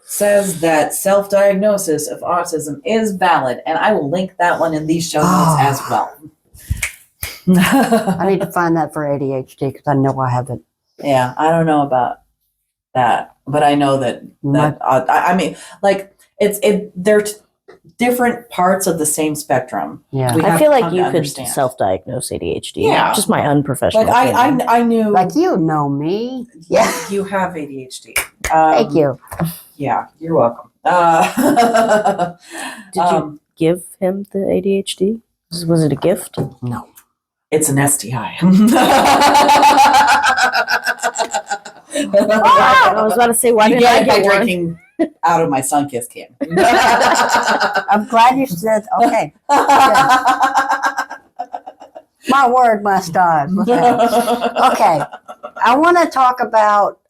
says that self-diagnosis of autism is valid, and I will link that one in these show notes as well. I need to find that for ADHD because I know I have it. Yeah, I don't know about that, but I know that I mean, like they're different parts of the same spectrum. Yeah. We I have feel to like come you to could understand. self-diagose ADHD. Yeah. Just my unprofessional Like opinion. I knew Like you know me. yeah, you have ADHD. Thank you. Yeah, you're welcome. Did you give him the ADHD? Was it a gift? No. It's an STI. I was about to say, why You didn't I get it by get one? drinking out of my Sunkist can. I'm glad you said, okay. My word, my stars. Okay. I want to talk about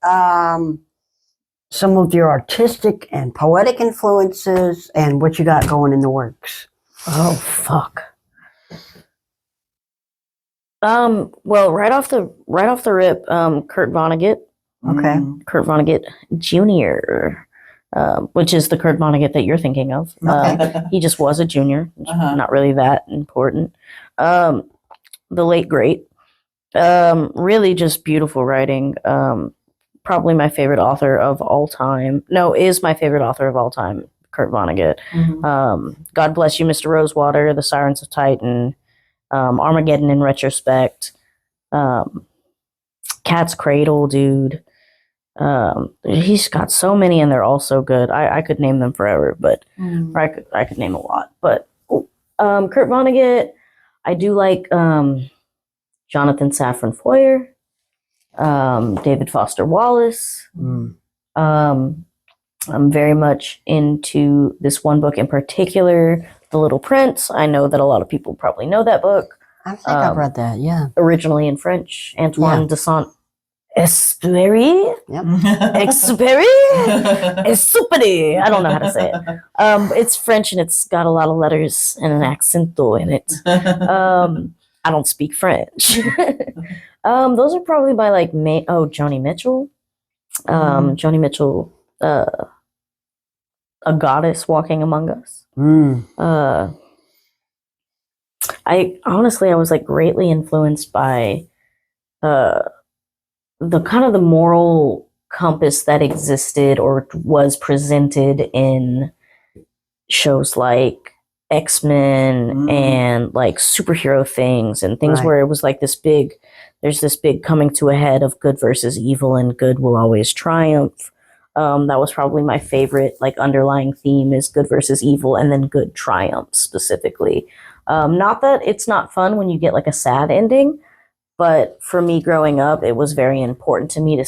some of your artistic and poetic influences and what you got going in the works. Oh, fuck. Well, right off the rip, Kurt Vonnegut, Okay. Kurt Vonnegut Jr., which is the Kurt Vonnegut that you're thinking of. He just was a junior, not really that important. The late great, really just beautiful writing. Probably my favorite author of all time. No, is my favorite author of all time, Kurt Vonnegut. God Bless You, Mr. Rosewater, The Sirens of Titan, Armageddon in retrospect, Cat's Cradle, dude. He's got so many and they're all so good. I could name them forever, but or I could name a lot. But Kurt Vonnegut, I do like Jonathan Safran Foer, David Foster Wallace. I'm very much into this one book in particular, The Little Prince. I know that a lot of people probably know that book. I think I've read that, yeah. Originally in French, Antoine Yeah. de Saint-Exupéry. Yep. Exupéry? Exupéry. I don't know how to say it. It's French and it's got a lot of letters and an accento in it. I don't speak French. Those are probably by like Joni Mitchell. Joni Mitchell, A Goddess Walking Among Us. I was like greatly influenced by the kind of the moral compass that existed or was presented in shows like X-Men and like superhero things and things Right. where it was like there's this big coming to a head of good versus evil and good will always triumph. That was probably my favorite like underlying theme is good versus evil and then good triumphs specifically. Not that it's not fun when you get like a sad ending, but for me growing up, it was very important to me to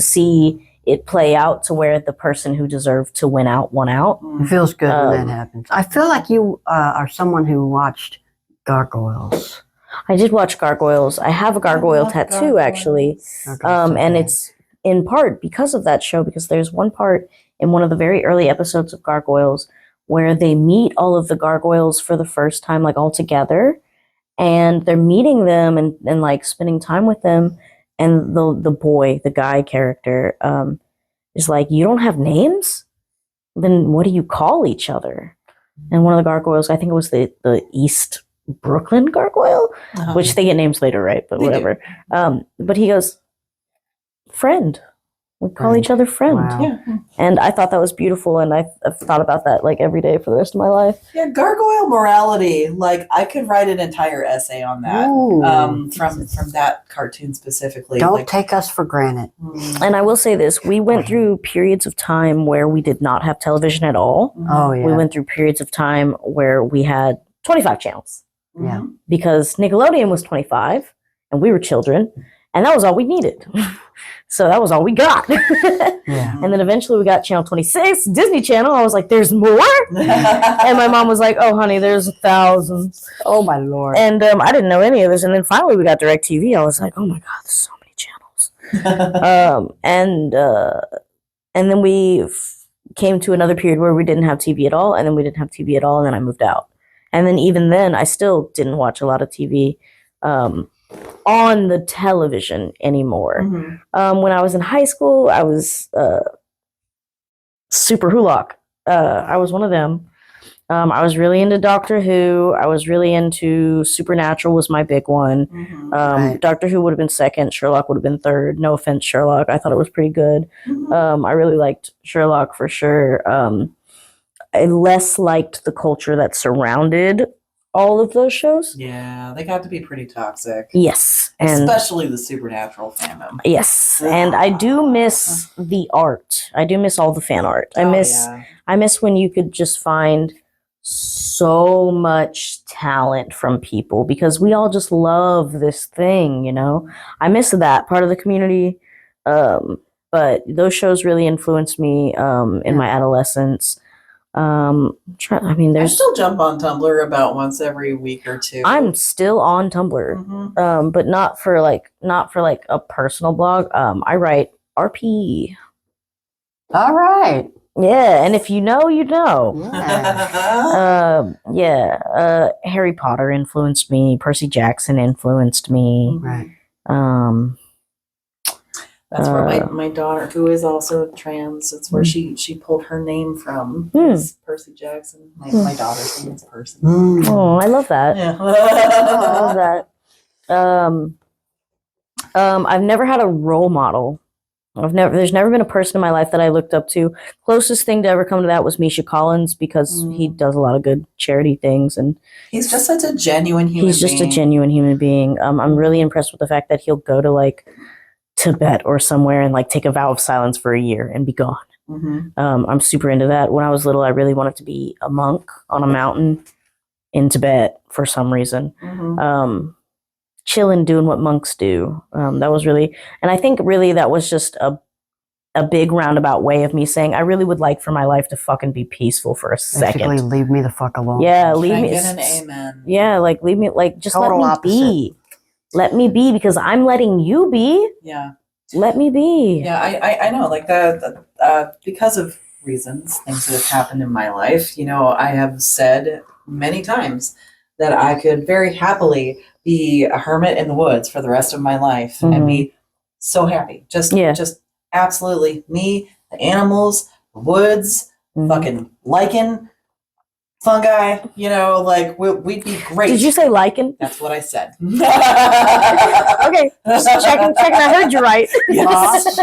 see it play out to where the person who deserved to win out won out. It feels good when that happens. I feel like you are someone who watched Gargoyles. I did watch Gargoyles. I have a gargoyle tattoo actually. And it's in part because of that show, because there's one part in one of the very early episodes of Gargoyles where they meet all of the gargoyles for the first time, like all together, and they're meeting them and like spending time with them. and the boy, the guy character, is like, you don't have names? Then what do you call each other? And one of the gargoyles, I think it was the East Brooklyn gargoyle, which they get names later, right? But whatever. But he goes, friend. We call each other friend. Wow. Yeah. And I thought that was beautiful, and I've thought about that like every day for the rest of my life. Yeah, gargoyle morality. Like, I could write an entire essay on that. From that cartoon specifically. Don't like, take us for granted. And I will say this, we went through periods of time where we did not have television at all. Oh, yeah. We went through periods of time where we had 25 channels. Yeah. Because Nickelodeon was 25, and we were children, and that was all we needed. So that was all we got. Yeah. And then eventually we got Channel 26, Disney Channel. I was like, there's more? And my mom was like, oh, honey, there's thousands. Oh, my Lord. And I didn't know any of this. And then finally we got DirecTV. I was like, oh, my God, there's so many channels. And then we came to another period where we didn't have TV at all. And then we didn't have TV at all. And then I moved out. And then even then, I still didn't watch a lot of TV on the television anymore. When I was in high school, I was super Hulock. I was one of them. I was really into Doctor Who. I was really into Supernatural was my big one. Right. Doctor Who would have been second. Sherlock would have been third. No offense, Sherlock. I thought it was pretty good. I really liked Sherlock for sure. I less liked the culture that surrounded all of those shows. Yeah, they got to be pretty toxic. Yes. And especially the Supernatural fandom. yes. And I do miss the art. I do miss all the fan art. I miss when you could just find so much talent from people because we all just love this thing, you know? I miss that part of the community. But those shows really influenced me in my adolescence. I still jump on Tumblr about once every week or two. I'm still on Tumblr, but not for like a personal blog. I write RP. All right. Yeah, and if you know, you know. Yeah. Harry Potter influenced me. Percy Jackson influenced me. Right. That's where my daughter, who is also trans, it's where she pulled her name from. It's Percy Jackson. My daughter's name is Percy. Oh, I love that. Yeah. I love that. I've never had a role model. There's never been a person in my life that I looked up to. Closest thing to ever come to that was Misha Collins because he does a lot of good charity things and he's just such a genuine human being. He's just a genuine human being. I'm really impressed with the fact that he'll go to like Tibet or somewhere and like take a vow of silence for a year and be gone. I'm super into that. When I was little, I really wanted to be a monk on a mountain in Tibet for some reason. Chilling, doing what monks do. That was really, and I think really that was just a big roundabout way of me saying I really would like for my life to fucking be peaceful for a second. Basically, leave me the fuck alone. Yeah, leave me. Get an amen. Yeah, like leave me. Like just Total let me opposite. be. Let me be because I'm letting you be. Yeah. Let me be. Yeah, I know. Like because of reasons, things that have happened in my life. You know, I have said many times that I could very happily be a hermit in the woods for the rest of my life and be so happy. Just absolutely me, the animals, the woods, fucking lichen, fungi, you know, like we'd be great. Did you say lichen? That's what I said. Okay, just checking. I heard you right. Yes.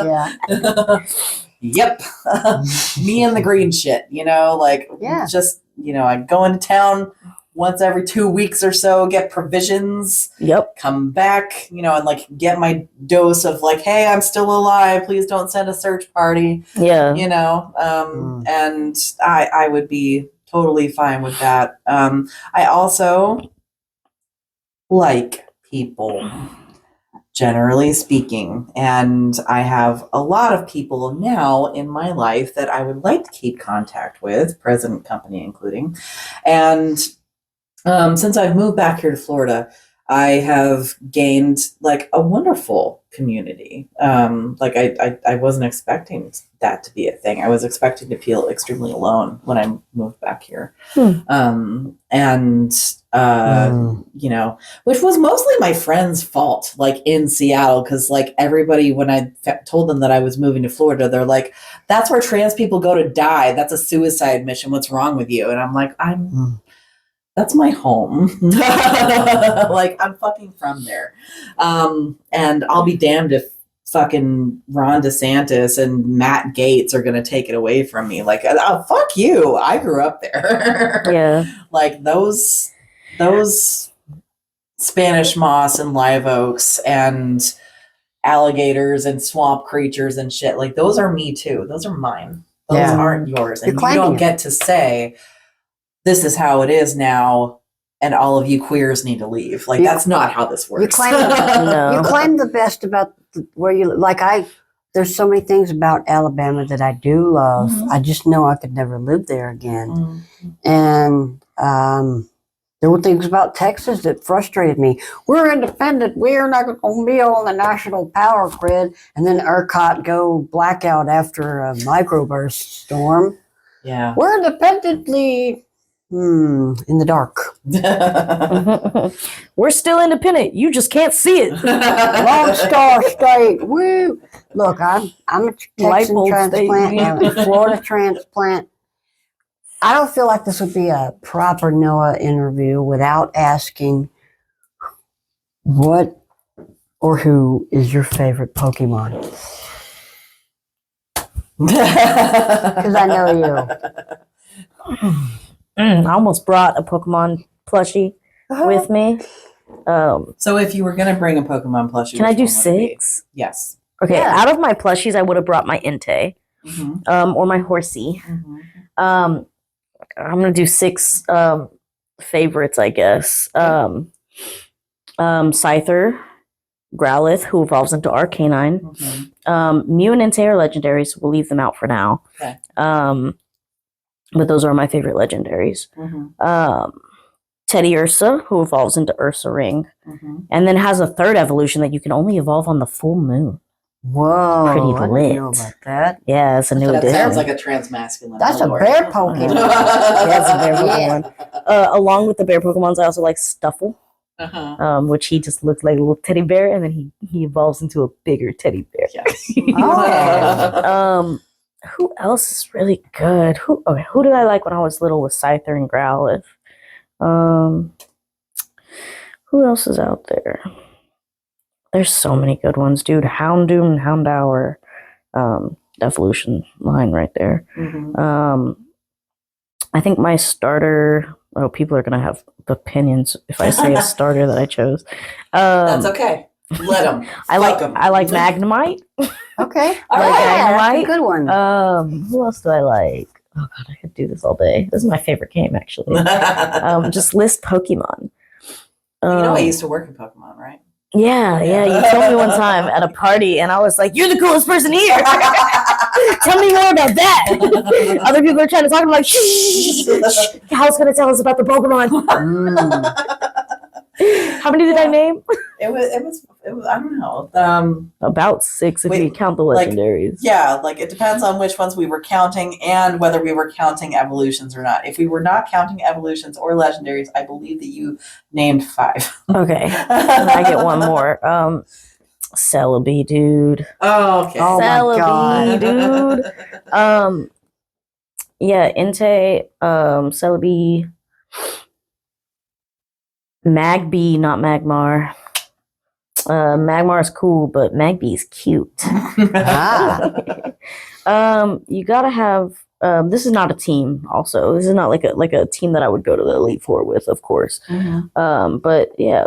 Yeah. Yep. Me and the green shit, you know, like just, you know, I go into town once every 2 weeks or so, get provisions, come back, you know, and like get my dose of like, hey, I'm still alive. Please don't send a search party. Yeah. You know, and I would be totally fine with that. I also like people, generally speaking, and I have a lot of people now in my life that I would like to keep contact with, present company including, and since I've moved back here to Florida, I have gained like a wonderful community. Like I wasn't expecting that to be a thing. I was expecting to feel extremely alone when I moved back here. And you know, which was mostly my friend's fault, like in Seattle, because like everybody, when I told them that I was moving to Florida, they're like, that's where trans people go to die. That's a suicide mission. What's wrong with you? And I'm like, that's my home. Like, I'm fucking from there. And I'll be damned if fucking Ron DeSantis and Matt Gaetz are going to take it away from me. Like, oh, fuck you. I grew up there. Yeah. Like, those Spanish moss and live oaks and alligators and swamp creatures and shit, like, those are me too. Those are mine. Those aren't yours. And you don't get to say, this is how it is now, and all of you queers need to leave. Like, that's not how this works. You claim, you claim the best about where you, like, there's so many things about Alabama that I do love. I just know I could never live there again. And there were things about Texas that frustrated me. We're independent. We're not going to be on the national power grid. And then ERCOT go blackout after a microburst storm. Yeah. We're independently in the dark. We're still independent. You just can't see it. Lone Star State. Woo! Look, I'm a Texan transplant. I'm a Florida transplant. I don't feel like this would be a proper Noah interview without asking what or who is your favorite Pokemon? Because I know you. I almost brought a Pokemon plushie with me. So if you were going to bring a Pokemon plushie, can I do 6? Yes. Okay, out of my plushies, I would have brought my Entei, or my Horsey. I'm going to do 6 favorites, I guess. Scyther, Growlithe, who evolves into Arcanine. Mew and Entei are legendaries, so we'll leave them out for now. Okay. But those are my favorite legendaries. Teddy Ursa, who evolves into Ursa Ring, and then has a 3rd evolution that you can only evolve on the full moon. Whoa, Pretty I lit. didn't know about that. Yeah, it's a new That addition. sounds like a transmasculine. That's a bear Pokemon. That's a bear Pokemon. Along with the bear Pokemons, I also like Stuffle, which he just looks like a little teddy bear, and then he evolves into a bigger teddy bear. Yes. Who else is really good? Who did I like when I was little with Scyther and Growlithe? Who else is out there? There's so many good ones, dude. Houndoom and Houndour. Evolution line right there. I think my starter... Oh, people are going to have opinions if I say a starter that I chose. That's okay. Let them. I like Magnemite. Okay. I like Magnemite. That's a good one. Who else do I like? Oh god, I could do this all day. This is my favorite game, actually. Just list Pokemon. You know, I used to work in Pokemon, right? Yeah. You told me one time at a party, and I was like, "You're the coolest person here." Tell me more about that. Other people are trying to talk. I'm like, shh. How's gonna tell us about the Pokemon? How many did I name? It was I don't know. About 6 if you count the legendaries. Like it depends on which ones we were counting and whether we were counting evolutions or not. If we were not counting evolutions or legendaries, I believe that you named 5. Okay. I get one more. Celebi, dude. Oh, okay. Oh Celebi, dude. Yeah, Entei, Celebi, Magby, not Magmar. Magmar is cool, but Magby is cute. You gotta have. This is not a team. Also, this is not like a team that I would go to the Elite Four with, of course. But yeah,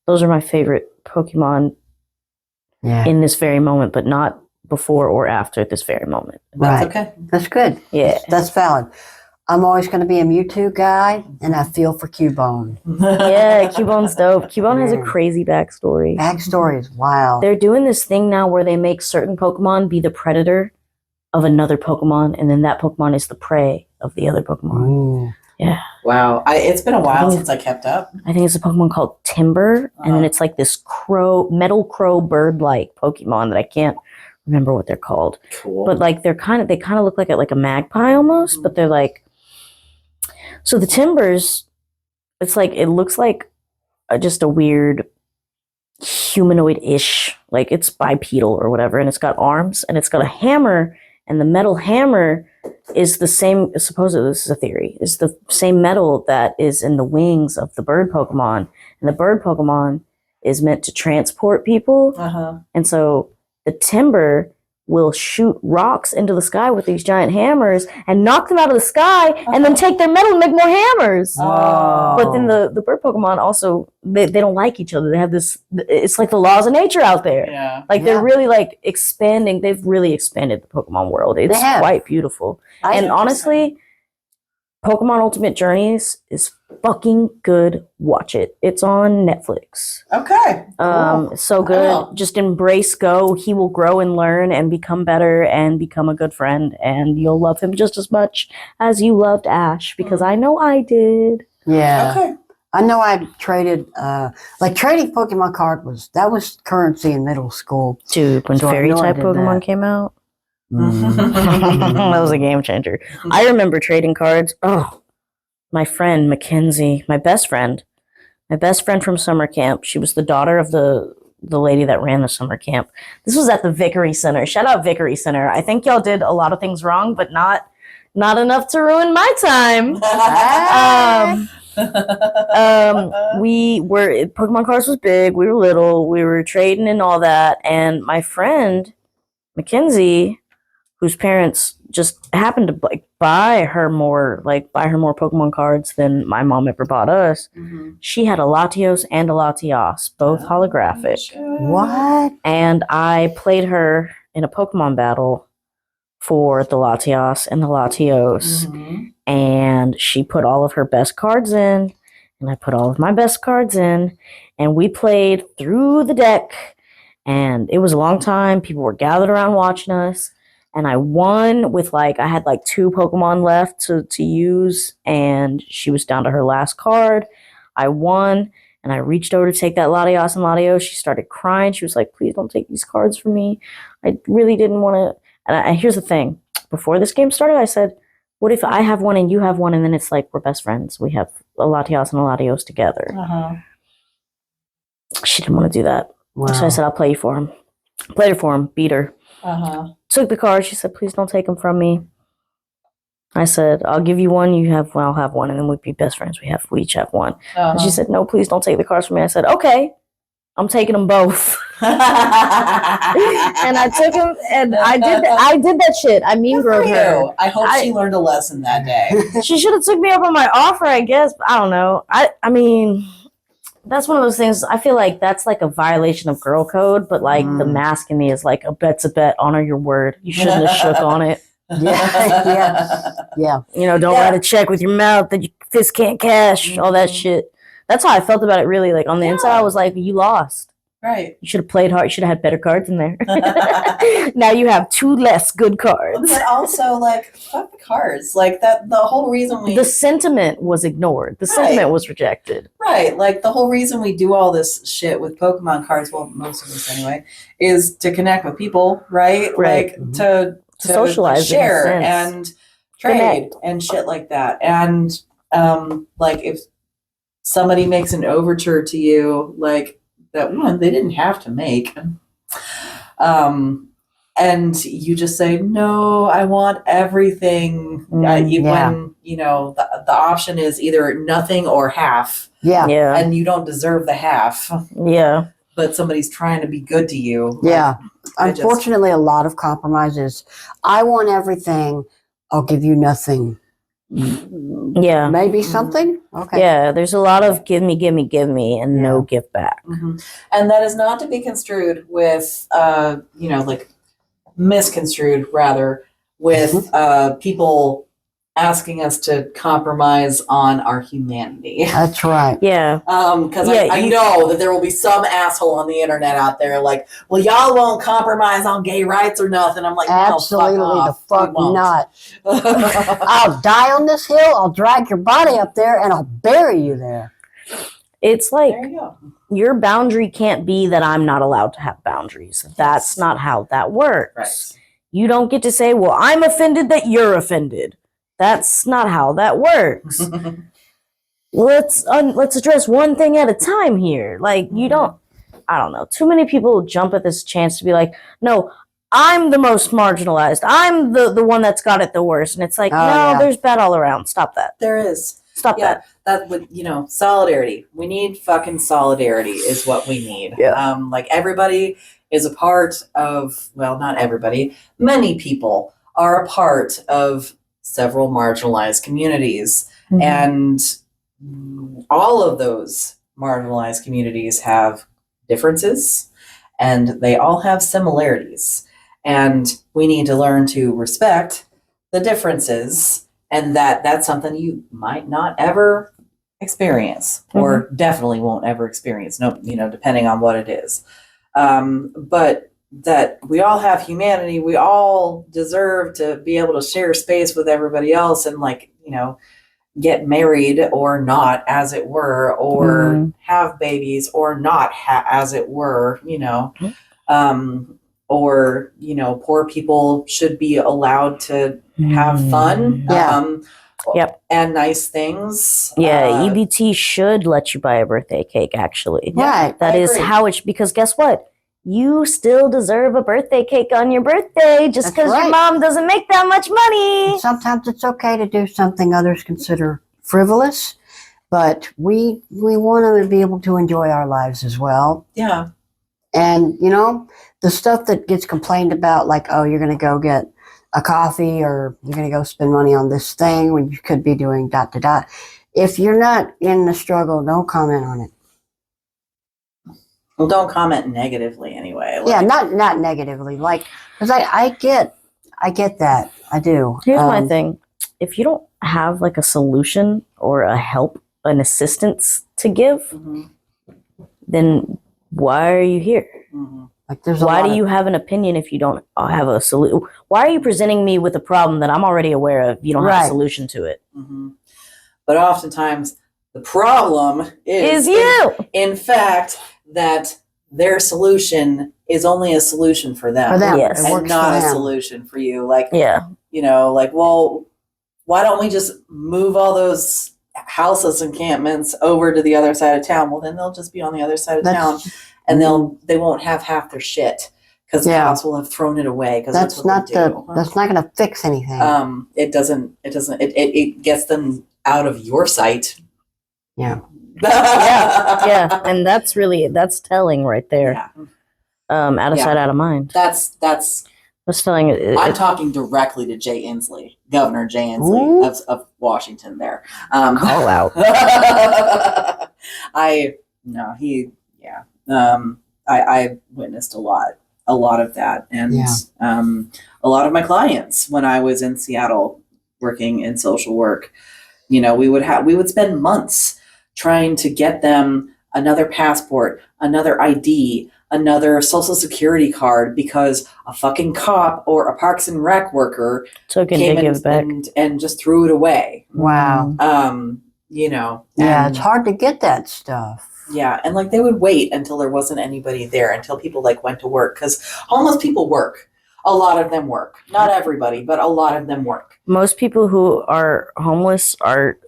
those are my favorite Pokemon in this very moment, but not before or after this very moment. Right. That's okay. That's good. Yeah, That's valid. I'm always going to be a Mewtwo guy, and I feel for Cubone. yeah, Cubone's dope. Cubone has a crazy backstory. Backstory is wild. They're doing this thing now where they make certain Pokemon be the predator of another Pokemon, and then that Pokemon is the prey of the other Pokemon. Ooh. Yeah. Wow. Wow. It's been a while since I kept up. I think it's a Pokemon called Timber, and then it's like this metal crow bird-like Pokemon that I can't remember what they're called. Cool. But like they kind of look like a magpie almost, but they're like, so the Timbers, it's like, it looks like just a weird humanoid-ish, like it's bipedal or whatever, and it's got arms and it's got a hammer, and the metal hammer is the same, supposedly this is a theory, is the same metal that is in the wings of the bird Pokemon, and the bird Pokemon is meant to transport people, and so the Timber will shoot rocks into the sky with these giant hammers and knock them out of the sky and then take their metal and make more hammers. But then the bird Pokemon also, they don't like each other. They have this, it's like the laws of nature out there. Yeah. Like they're really like expanding. They've really expanded the Pokemon world. It's quite beautiful. And honestly, Pokemon Ultimate Journeys is fucking good. Watch it. It's on Netflix. Okay. Cool. So good. Just embrace Go. He will grow and learn and become better and become a good friend, and you'll love him just as much as you loved Ash, because I know I did. Yeah. Okay. I know I traded, like trading Pokemon card was currency in middle school. Dude, when So fairy type did Pokemon that. came out, that was a game changer. I remember trading cards. Oh, my friend Mackenzie, my best friend from summer camp. She was the daughter of the lady that ran the summer camp. This was at the Vickery Center. Shout out Vickery Center. I think y'all did a lot of things wrong, but not enough to ruin my time. Pokemon cards was big. We were little. We were trading and all that. And my friend Mackenzie, whose parents just happened to buy her more Pokemon cards than my mom ever bought us. She had a Latios and a Latias, both holographic. What? And I played her in a Pokemon battle for the Latias and the Latios. And she put all of her best cards in, and I put all of my best cards in, and we played through the deck. And it was a long time. People were gathered around watching us. And I won with I had 2 Pokemon left to use, and she was down to her last card. I won, and I reached over to take that Latios and Latios. She started crying. She was like, please don't take these cards from me. I really didn't want to. And here's the thing. Before this game started, I said, what if I have one and you have one, and then it's like we're best friends. We have a Latios and a Latios together. She didn't want to do that. Wow. So I said, I'll play you for him. Played her for him, beat her. Took the card. She said, please don't take them from me. I said, I'll give you one. I'll have one. And then we'd be best friends. We each have one. And she said, no, please don't take the cards from me. I said, okay, I'm taking them both. And I took them, and I did that shit. I mean grilled her. I hope she learned a lesson that day. She should have took me up on my offer, I guess. I don't know. I mean, that's one of those things. I feel like that's like a violation of girl code, but the mask in me is like, a bet's a bet. Honor your word. You shouldn't have shook on it. Yeah. Don't write a check with your mouth that your fist can't cash. All that shit. That's how I felt about it. Really, on the inside, I was like, you lost. Right. You should have played hard. You should have had better cards in there. Now you have 2 less good cards. But also, fuck the cards. That, the whole reason The sentiment was ignored. The sentiment was rejected. Right. The whole reason we do all this shit with Pokemon cards, well, most of us anyway, is to connect with people, right? Right. To socialize, share and trade and shit like that. And, if somebody makes an overture to you, that one they didn't have to make, and you just say, no, I want everything. When the option is either nothing or half. Yeah. And you don't deserve the half. Yeah. But somebody's trying to be good to you. Yeah. Unfortunately, a lot of compromises. I want everything. I'll give you nothing. Yeah. Maybe something? Okay. Yeah, there's a lot of give me, and no give back. And that is not to be construed with, misconstrued rather, with people asking us to compromise on our humanity. That's right. Yeah. Because I know that there will be some asshole on the internet out there like, well, y'all won't compromise on gay rights or nothing. I'm like, absolutely no, fuck not. I'll die on this hill. I'll drag your body up there, and I'll bury you there. It's like there you go. Your boundary can't be that I'm not allowed to have boundaries. That's not how that works. Right. You don't get to say, well, I'm offended that you're offended. That's not how that works. Let's address one thing at a time here. Like, you don't, I don't know. Too many people jump at this chance to be like, no, I'm the most marginalized. I'm the one that's got it the worst. And it's like, there's bad all around. Stop that. There is. Stop that. That would, solidarity. We need fucking solidarity is what we need. Yeah. Like everybody is a part of, well, not everybody, many people are a part of several marginalized communities. Mm-hmm. And all of those marginalized communities have differences and they all have similarities. And we need to learn to respect the differences, and that's something you might not ever experience, or definitely won't ever experience, depending on what it is. But that we all have humanity, we all deserve to be able to share space with everybody else and get married or not, as it were, or have babies or not, as it were, or poor people should be allowed to have fun. Yep. And nice things. EBT should let you buy a birthday cake, actually. Right. That is how it should, because guess what? You still deserve a birthday cake on your birthday just because your mom doesn't make that much money. And sometimes it's okay to do something others consider frivolous, but we want to be able to enjoy our lives as well. Yeah. And, the stuff that gets complained about, like, oh, you're going to go get a coffee or you're going to go spend money on this thing when you could be doing ... If you're not in the struggle, don't comment on it. Well, don't comment negatively anyway. Not negatively. Like, because I get that. I do. Here's my thing. If you don't have like a solution or a help, an assistance to give, then why are you here? Like, why do you have an opinion if you don't have a solution? Why are you presenting me with a problem that I'm already aware of? You don't have a solution to it. But oftentimes the problem is you. In fact, that their solution is only a solution for them. Yes. And not a solution for you. Like, well, why don't we just move all those houseless encampments over to the other side of town? Well, then they'll just be on the other side of town, and they won't have half their shit because the cops will have thrown it away. Because that's not that's not going to fix anything. It doesn't. It gets them out of your sight. Yeah. And that's telling right there. Out of sight, out of mind. That's telling. I'm talking directly to Jay Inslee, Governor Jay Inslee of Washington. There, call out. I witnessed a lot of that, and a lot of my clients when I was in Seattle working in social work. We would spend months trying to get them another passport, another ID, another social security card, because a fucking cop or a Parks and Rec worker came and just threw it away. Wow. It's hard to get that stuff. Yeah, and like they would wait until there wasn't anybody there, until people like went to work, because homeless people work. A lot of them work. Not everybody, but a lot of them work. Most people who are homeless are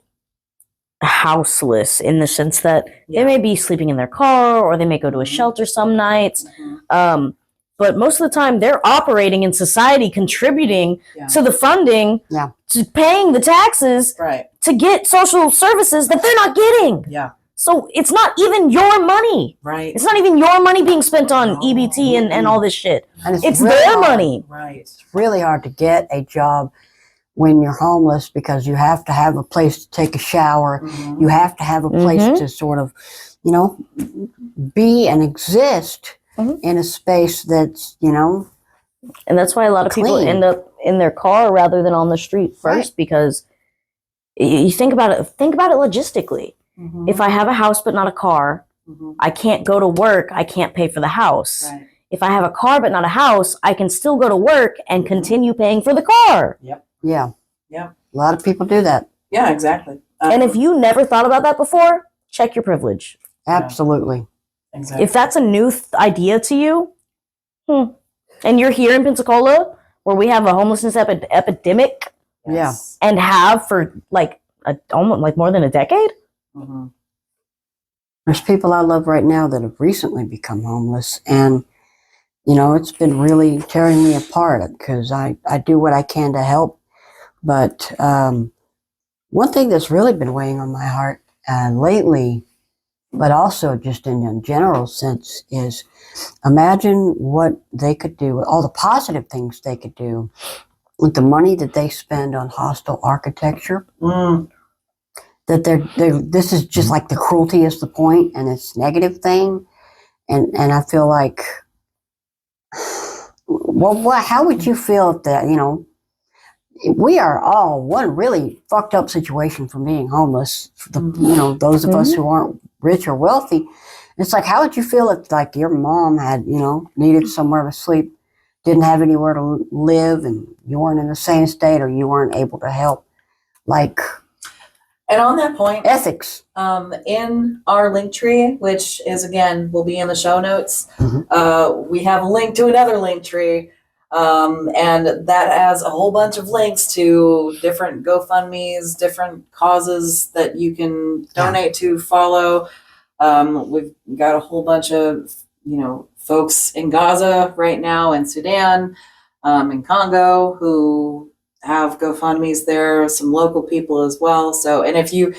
houseless in the sense that they may be sleeping in their car, or they may go to a shelter some nights. But most of the time they're operating in society, contributing to the funding, to paying the taxes, to get social services that they're not getting. Yeah. So it's not even your money. Right. It's not even your money being spent on EBT and all this shit. And it's really their money. Right. It's really hard to get a job when you're homeless, because you have to have a place to take a shower. You have to have a place to sort of, be and exist in a space that's, And that's why a lot of people end up in their car rather than on the street first, because You think about it logistically. Mm-hmm. If I have a house but not a car, Mm-hmm. I can't go to work, I can't pay for the house. Right. If I have a car but not a house, I can still go to work and continue paying for the car. Yep. Yeah. Yeah. A lot of people do that. Yeah, exactly. And if you never thought about that before, check your privilege. Absolutely. Exactly. If that's a new idea to you, and you're here in Pensacola, where we have a homelessness epidemic, Yes. and have for almost more than a decade. Mm-hmm. There's people I love right now that have recently become homeless, and it's been really tearing me apart because I do what I can to help. But one thing that's really been weighing on my heart lately, but also just in a general sense, is imagine what they could do, all the positive things they could do with the money that they spend on hostile architecture. Mm. That this is just like the cruelty is the point, and it's negative thing, and I feel like, well, how would you feel if that, we are all one really fucked up situation from being homeless, those of us who aren't rich or wealthy. It's like, how would you feel if like your mom had, needed somewhere to sleep, didn't have anywhere to live, and you weren't in the same state, or you weren't able to help? Like, And on that point, ethics. In our link tree, which is, again, will be in the show notes, we have a link to another link tree, and that has a whole bunch of links to different GoFundMes, different causes that you can donate to, follow. We've got a whole bunch of, folks in Gaza right now, in Sudan, in Congo, who have GoFundMes there, some local people as well. So, and if you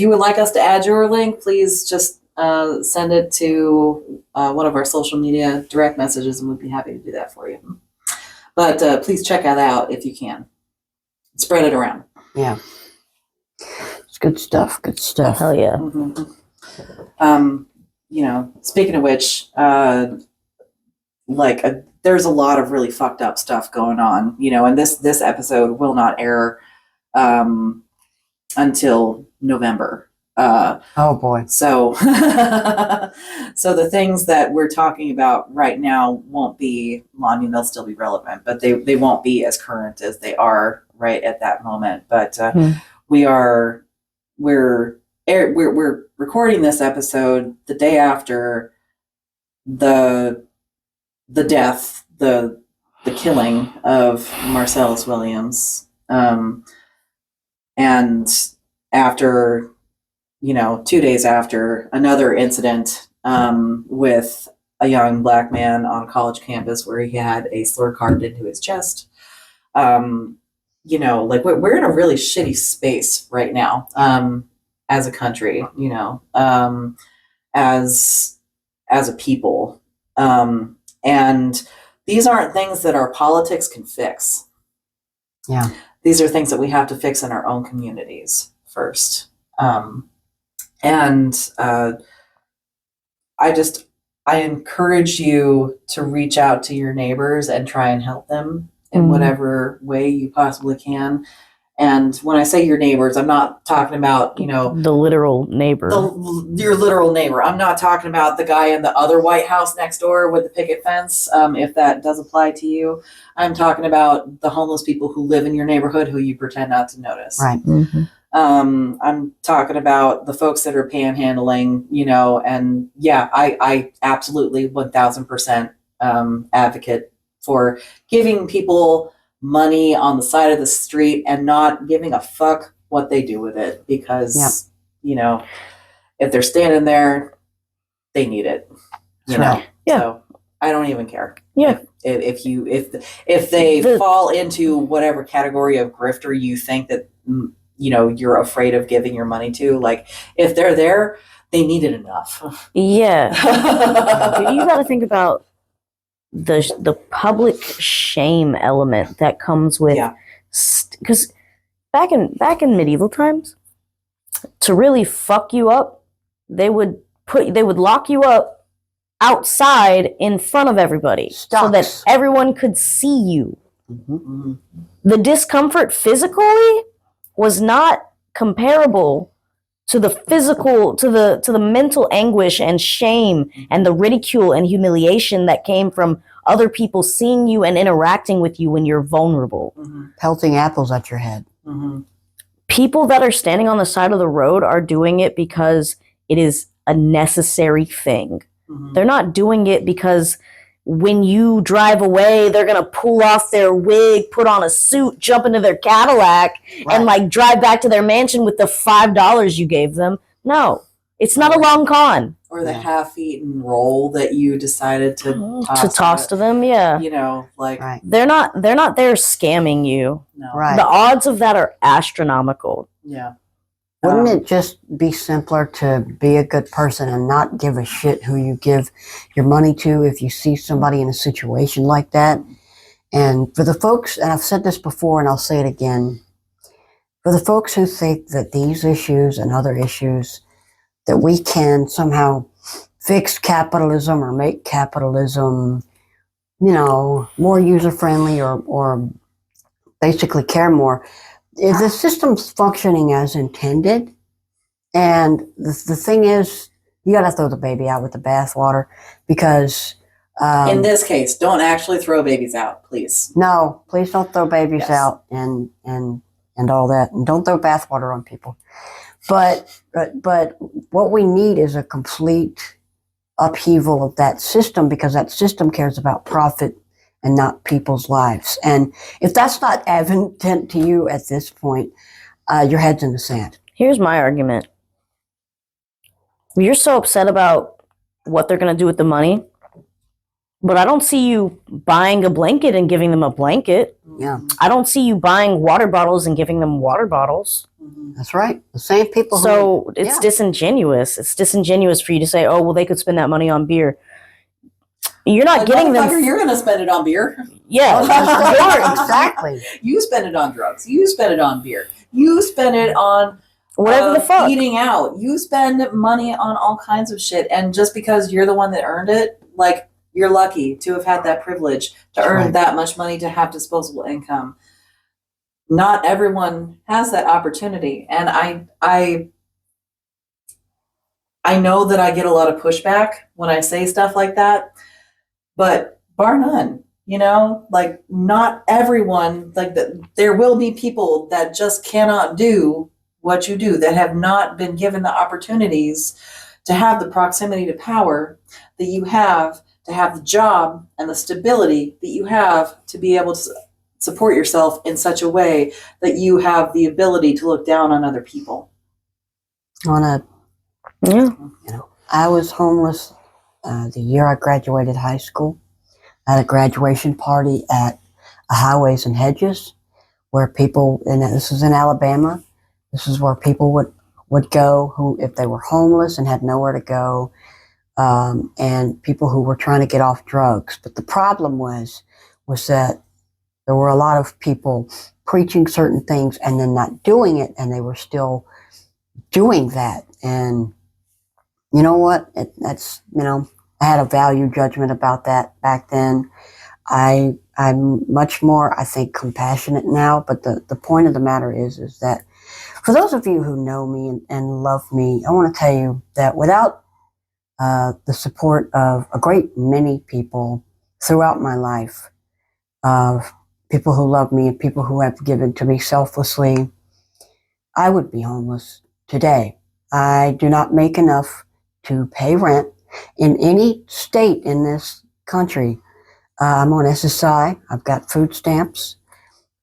would like us to add your link, please just send it to one of our social media direct messages, and we'd be happy to do that for you. But please check that out if you can. Spread it around. Yeah. It's good stuff. Good stuff. Hell yeah. Mm-hmm. Speaking of which, there's a lot of really fucked up stuff going on, and this episode will not air until November. Oh boy. So so the things that we're talking about right now won't be, well, I mean, they'll still be relevant, but they won't be as current as they are right at that moment. But we're recording this episode the day after the death, the killing of Marcellus Williams, and after 2 days after another incident with a young black man on a college campus where he had a slur carved into his chest. We're in a really shitty space right now as a country, as a people. And these aren't things that our politics can fix. Yeah. These are things that we have to fix in our own communities first. I encourage you to reach out to your neighbors and try and help them in whatever way you possibly can. And when I say your neighbors, I'm not talking about, the literal neighbor. Your literal neighbor. I'm not talking about the guy in the other White House next door with the picket fence, if that does apply to you. I'm talking about the homeless people who live in your neighborhood who you pretend not to notice. Right. Mm-hmm. I'm talking about the folks that are panhandling, and yeah, I absolutely 1000% advocate for giving people money on the side of the street and not giving a fuck what they do with it, because if they're standing there, they need it. Right. Yeah. So I don't even care. Yeah. If they fall into whatever category of grifter you think that you're afraid of giving your money to, like, if they're there, they need it enough. Yeah. You got to think about the public shame element that comes with, because back in medieval times, to really fuck you up, they would lock you up outside in front of everybody so that everyone could see you. Mm-hmm. The discomfort physically was not comparable to the physical, to the mental anguish and shame and the ridicule and humiliation that came from other people seeing you and interacting with you when you're vulnerable. Pelting apples at your head. People that are standing on the side of the road are doing it because it is a necessary thing. They're not doing it because when you drive away, they're going to pull off their wig, put on a suit, jump into their Cadillac, and like drive back to their mansion with the $5 you gave them. No, it's not a long con. Or the half-eaten roll that you decided to toss to them. Yeah, you know, like they're not there scamming you. no. Right. The odds of that are astronomical. Yeah. Wouldn't it just be simpler to be a good person and not give a shit who you give your money to if you see somebody in a situation like that? And for the folks, and I've said this before and I'll say it again, for the folks who think that these issues and other issues, that we can somehow fix capitalism or make capitalism, you know, more user-friendly or basically care more, if the system's functioning as intended, and the thing is, you gotta throw the baby out with the bathwater, because in this case, don't actually throw babies out, please. no, please don't throw babies out and all that, and don't throw bathwater on people. But what we need is a complete upheaval of that system, because that system cares about profit and not people's lives. And if that's not evident to you at this point, your head's in the sand. Here's my argument. You're so upset about what they're going to do with the money, but I don't see you buying a blanket and giving them a blanket. Yeah. I don't see you buying water bottles and giving them water bottles. That's right. The same people So it's disingenuous. It's disingenuous for you to say, oh, well, they could spend that money on beer. You're not getting them. You're going to spend it on beer. Yeah, exactly. You spend it on drugs. You spend it on beer. You spend it on whatever the fuck. Eating out. You spend money on all kinds of shit. And just because you're the one that earned it, like, you're lucky to have had that privilege to earn that much money, to have disposable income. Not everyone has that opportunity. And I know that I get a lot of pushback when I say stuff like that, but bar none, you know, like, not everyone, like, there will be people that just cannot do what you do, that have not been given the opportunities to have the proximity to power that you have, to have the job and the stability that you have, to be able to support yourself in such a way that you have the ability to look down on other people. I was homeless the year I graduated high school. I had a graduation party at a Highways and Hedges, where people, and this is in Alabama, this is where people would go who, if they were homeless and had nowhere to go, and people who were trying to get off drugs. But the problem was that there were a lot of people preaching certain things and then not doing it, and they were still doing that. And you know what? That's, you know, I had a value judgment about that back then. I'm much more, I think, compassionate now. But the point of the matter is that for those of you who know me and love me, I want to tell you that without the support of a great many people throughout my life, of people who love me and people who have given to me selflessly, I would be homeless today. I do not make enough to pay rent in any state in this country. I'm on SSI. I've got food stamps,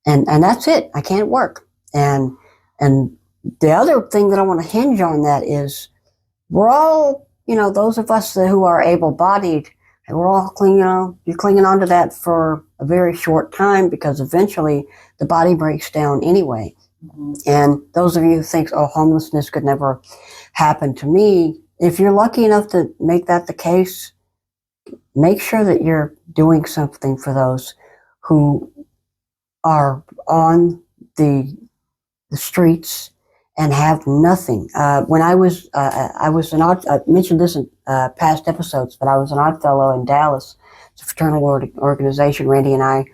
and that's it. I can't work. And the other thing that I want to hinge on that is, we're all, you know, those of us who are able-bodied, and we're all you're clinging on to that for a very short time, because eventually the body breaks down anyway. And those of you who think, oh, homelessness could never happen to me, if you're lucky enough to make that the case, make sure that you're doing something for those who are on the streets and have nothing. When I was an odd, I mentioned this in past episodes, but I was an odd fellow in Dallas. It's a fraternal organization. Randy and I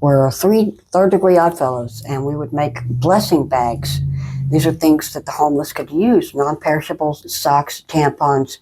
were third-degree odd fellows, and we would make blessing bags. These are things that the homeless could use: non-perishables, socks, tampons,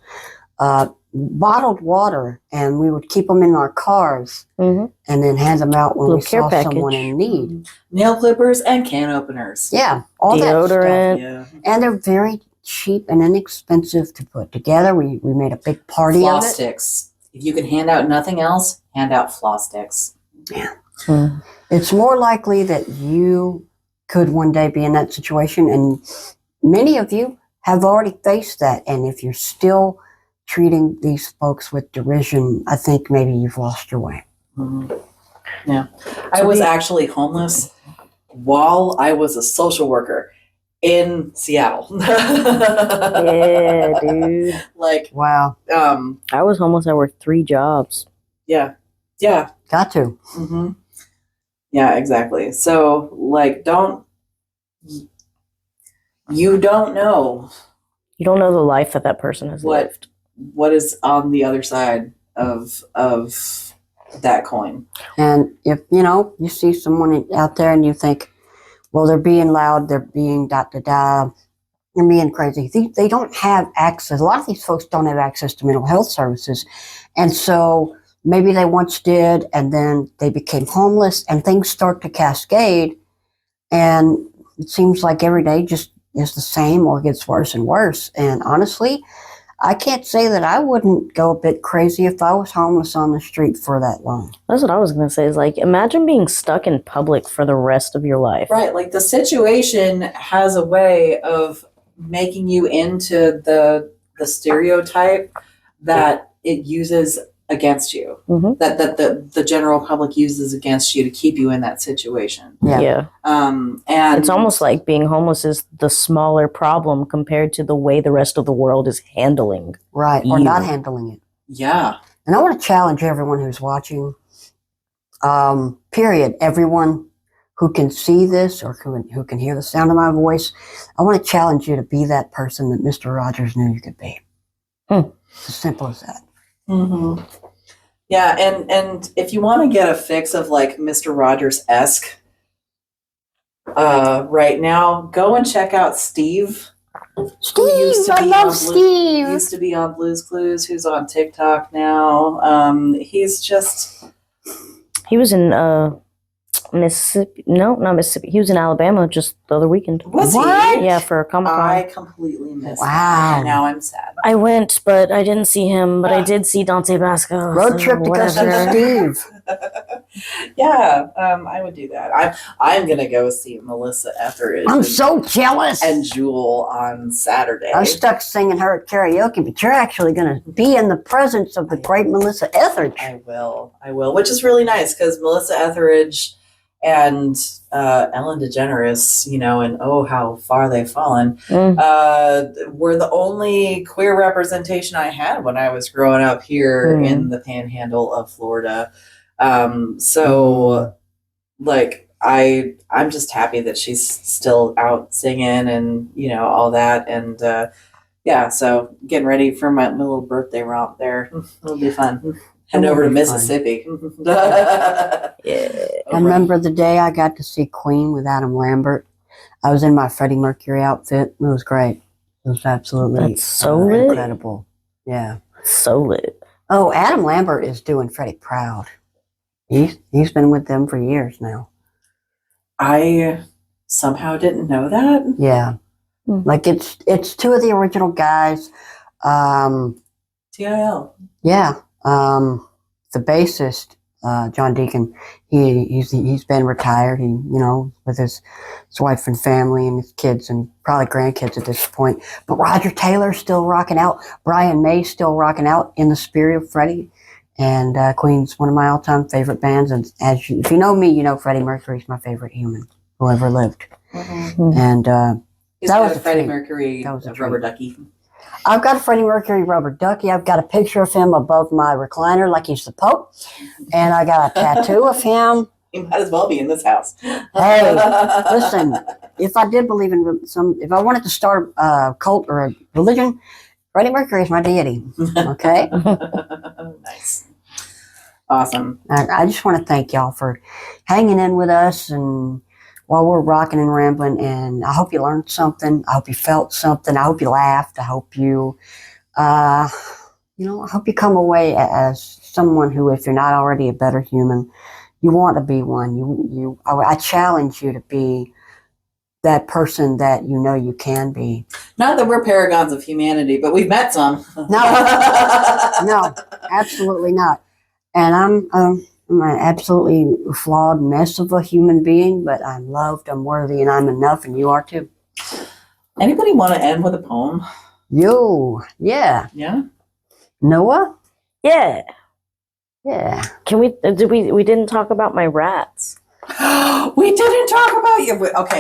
bottled water, and we would keep them in our cars and then hand them out when Little we care saw someone package. in need. Nail clippers and can openers. Yeah, all Deodorant. Yeah. that stuff. And they're very cheap and inexpensive to put together. We made a big party Floss of it. sticks. If you can hand out nothing else, hand out floss sticks. Yeah. Mm. It's more likely that you could one day be in that situation, and many of you have already faced that. And if you're still treating these folks with derision, I think maybe you've lost your way. Mm-hmm. Yeah. I was actually homeless while I was a social worker in Seattle. Yeah, dude. Like, Wow. I was homeless. I worked 3 jobs. Yeah. Yeah. Got to. Mm-hmm. Yeah, exactly. So, like, you don't know You don't know the life that person has lived. what is on the other side of that coin. And if, you see someone out there and you think, well, they're being loud, they're being da-da-da, they're being crazy. They don't have access. A lot of these folks don't have access to mental health services. And so maybe they once did, and then they became homeless, and things start to cascade. And it seems like every day just is the same or gets worse and worse. And honestly, I can't say that I wouldn't go a bit crazy if I was homeless on the street for that long. That's what I was going to say. Is like, imagine being stuck in public for the rest of your life. Right. Like, the situation has a way of making you into the stereotype that it uses against you, that the general public uses against you to keep you in that situation. Yeah. And it's almost like being homeless is the smaller problem compared to the way the rest of the world is handling. Right. Or not handling it. Yeah. And I want to challenge everyone who's watching, period, everyone who can see this or who can hear the sound of my voice. I want to challenge you to be that person that Mr. Rogers knew you could be. It's as simple as that. Mm-hmm. Yeah, and if you want to get a fix of like Mr. Rogers-esque right now, go and check out Steve. Steve, I love Steve. He used to be on Blue's Clues, who's on TikTok now. He's just... He was in Mississippi. No, not Mississippi. He was in Alabama just the other weekend. Was he? Yeah, for a Comic-Con. I completely missed Wow. him. Now I'm sad. I went, but I didn't see him. But I did see Dante Basco. Road trip to go see Steve. Yeah, I would do that. I'm gonna go see Melissa Etheridge. I'm so jealous. And Jewel on Saturday. I was stuck singing her at karaoke, but you're actually going to be in the presence of the great Melissa Etheridge. I will, which is really nice because Melissa Etheridge and Ellen DeGeneres, and Oh, How Far They've Fallen, were the only queer representation I had when I was growing up here in the panhandle of Florida. So, like, I'm just happy that she's still out singing and, all that. And, yeah, so getting ready for my little birthday romp there. It'll be fun. Head over to Mississippi. Yeah. I remember the day I got to see Queen with Adam Lambert. I was in my Freddie Mercury outfit. It was great. It was absolutely That's so lit. incredible. Yeah. So lit. Oh, Adam Lambert is doing Freddie proud. He's been with them for years now. I somehow didn't know that. Yeah. Like it's 2 of the original guys. TIL. Yeah. The bassist, John Deacon, he's been retired. He, with his wife and family and his kids and probably grandkids at this point. But Roger Taylor's still rocking out. Brian May's still rocking out in the spirit of Freddie. And Queen's one of my all-time favorite bands. And if you know me, you know Freddie Mercury's my favorite human who ever lived. And He's that got was a a Freddie treat. Mercury That was a rubber treat. ducky. I've got a Freddie Mercury rubber ducky. I've got a picture of him above my recliner like he's the Pope. And I got a tattoo of him. He might as well be in this house. Hey, listen, if I did believe in if I wanted to start a cult or a religion, Freddie Mercury is my deity. Okay? Nice. Awesome. I just want to thank y'all for hanging in with us and while we're rocking and rambling, and I hope you learned something. I hope you felt something. I hope you laughed. I hope you, I hope you come away as someone who, if you're not already a better human, you want to be one. I challenge you to be that person that you know you can be. Not that we're paragons of humanity, but we've met some. No, absolutely not. And I'm an absolutely flawed mess of a human being, but I'm loved, I'm worthy, and I'm enough, and you are too. Anybody want to end with a poem? Yo, yeah. Yeah? Noah? Yeah. Yeah. Can we didn't talk about my rats. We didn't talk about you. Okay,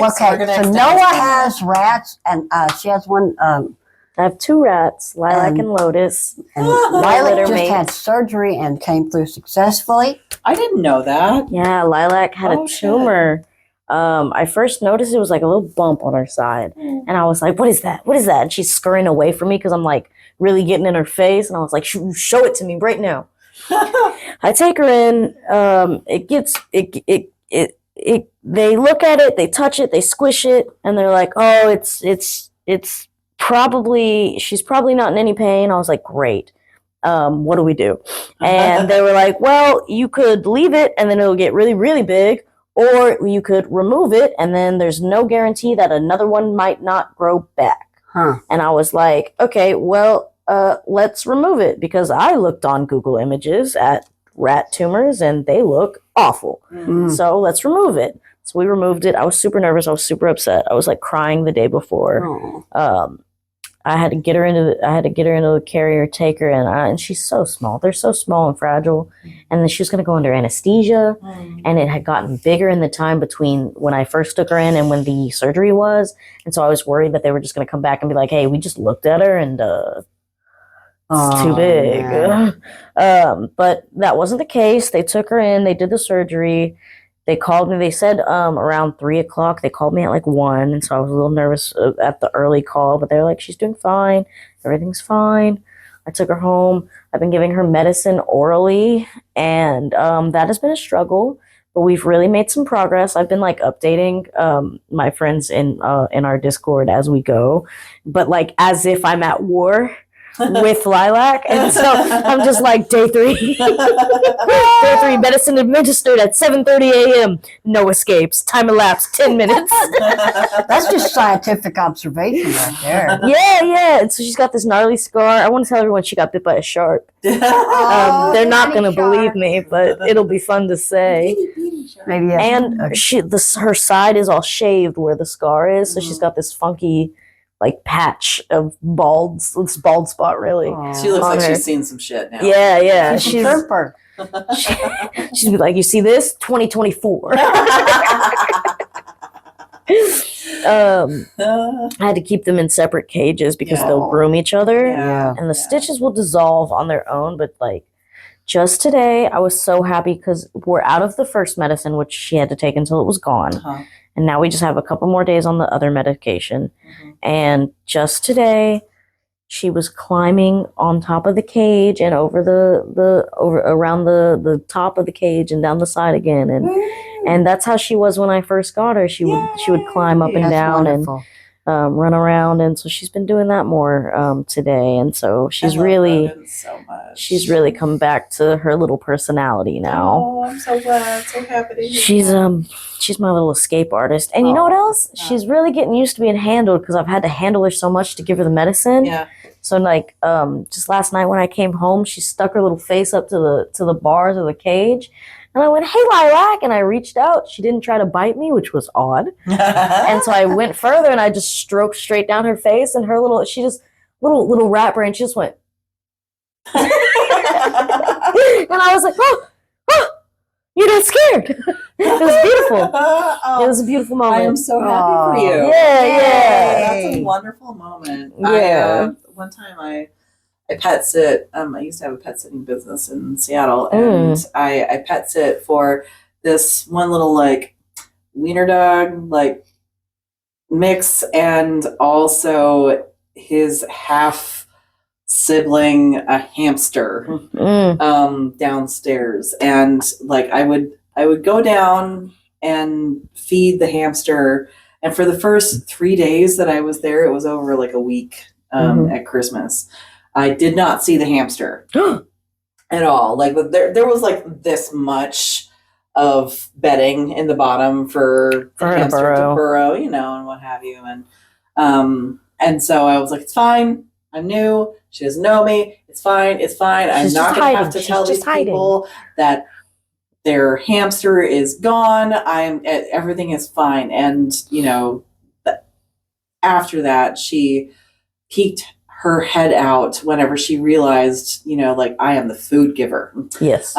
So Noah has rats, and she has one. I have 2 rats, Lilac and Lotus. And Lilac Lilac just mates. had surgery and came through successfully. I didn't know that. Yeah, Lilac had a tumor. I first noticed it was like a little bump on her side. And I was like, what is that? What is that? And she's scurrying away from me because I'm like really getting in her face. And I was like, show it to me right now. I take her in. They look at it, they touch it, they squish it, and they're like, oh, she's probably not in any pain. I was like, great. What do we do? And they were like, well, you could leave it and then it'll get really, really big, or you could remove it and then there's no guarantee that another one might not grow back. And I was like, okay, well, let's remove it, because I looked on Google Images at rat tumors and they look awful. So let's remove it. So we removed it. I was super nervous. I was super upset. I was like crying the day before. I had to get her into the carrier, take her, and she's so small. They're so small and fragile. And then she was going to go under anesthesia, and it had gotten bigger in the time between when I first took her in and when the surgery was. And so I was worried that they were just going to come back and be like, hey, we just looked at her and it's too big. But that wasn't the case. They took her in. They did the surgery. They called me. They said around 3:00. They called me at like 1, and so I was a little nervous at the early call. But they're like, "She's doing fine. Everything's fine." I took her home. I've been giving her medicine orally, and that has been a struggle. But we've really made some progress. I've been like updating my friends in our Discord as we go, but like as if I'm at war with Lilac, and so I'm just like, day 3 day 3, medicine administered at 7:30 a.m. no escapes, time elapsed 10 minutes. That's just scientific observation right there. Yeah, and so she's got this gnarly scar. I want to tell everyone she got bit by a shark. They're not going to believe me, but it'll be fun to say. Maybe and her side is all shaved where the scar is, so she's got this funky like patch of bald spot, really. She looks like she's seen some shit now. Yeah. She's a trooper. She's like, you see this? 2024. I had to keep them in separate cages because they'll groom each other. And the stitches will dissolve on their own, but like just today, I was so happy because we're out of the first medicine, which she had to take until it was gone. And now we just have a couple more days on the other medication. And just today, she was climbing on top of the cage and over around the top of the cage and down the side again. And that's how she was when I first got her. She would climb up and down wonderful. and run around. And so she's been doing that more today. And so she's really come back to her little personality now. Oh, I'm so glad. So happy to hear She's my little escape artist. And you know what else? She's really getting used to being handled because I've had to handle her so much to give her the medicine. So like just last night when I came home, she stuck her little face up to the bars of the cage. And I went, "Hey, Lilac," and I reached out. She didn't try to bite me, which was odd. And so I went further and I just stroked straight down her face, and little rat brain, she just went. And I was like, oh, you're not scared. It was beautiful. It was a beauuful moment. I am so happy for you. Yeah. That's a wonderful moment. Yeah. One time I pet sit. I used to have a pet sitting business in Seattle, and I pet sit for this one little like wiener dog like mix, and also his half sibling, a hamster, downstairs. And like I would go down and feed the hamster. And for the first 3 days that I was there, it was over like a week at Christmas. I did not see the hamster at all. Like there was like this much of bedding in the bottom for the hamster to burrow, you know, and what have you. And so I was like, it's fine. I'm new. She doesn't know me. It's fine. It's fine. I'm not going to have to tell these people that their hamster is gone. Everything is fine. And, you know, after that, she peeked her head out whenever she realized, you know, like, I am the food giver. Yes.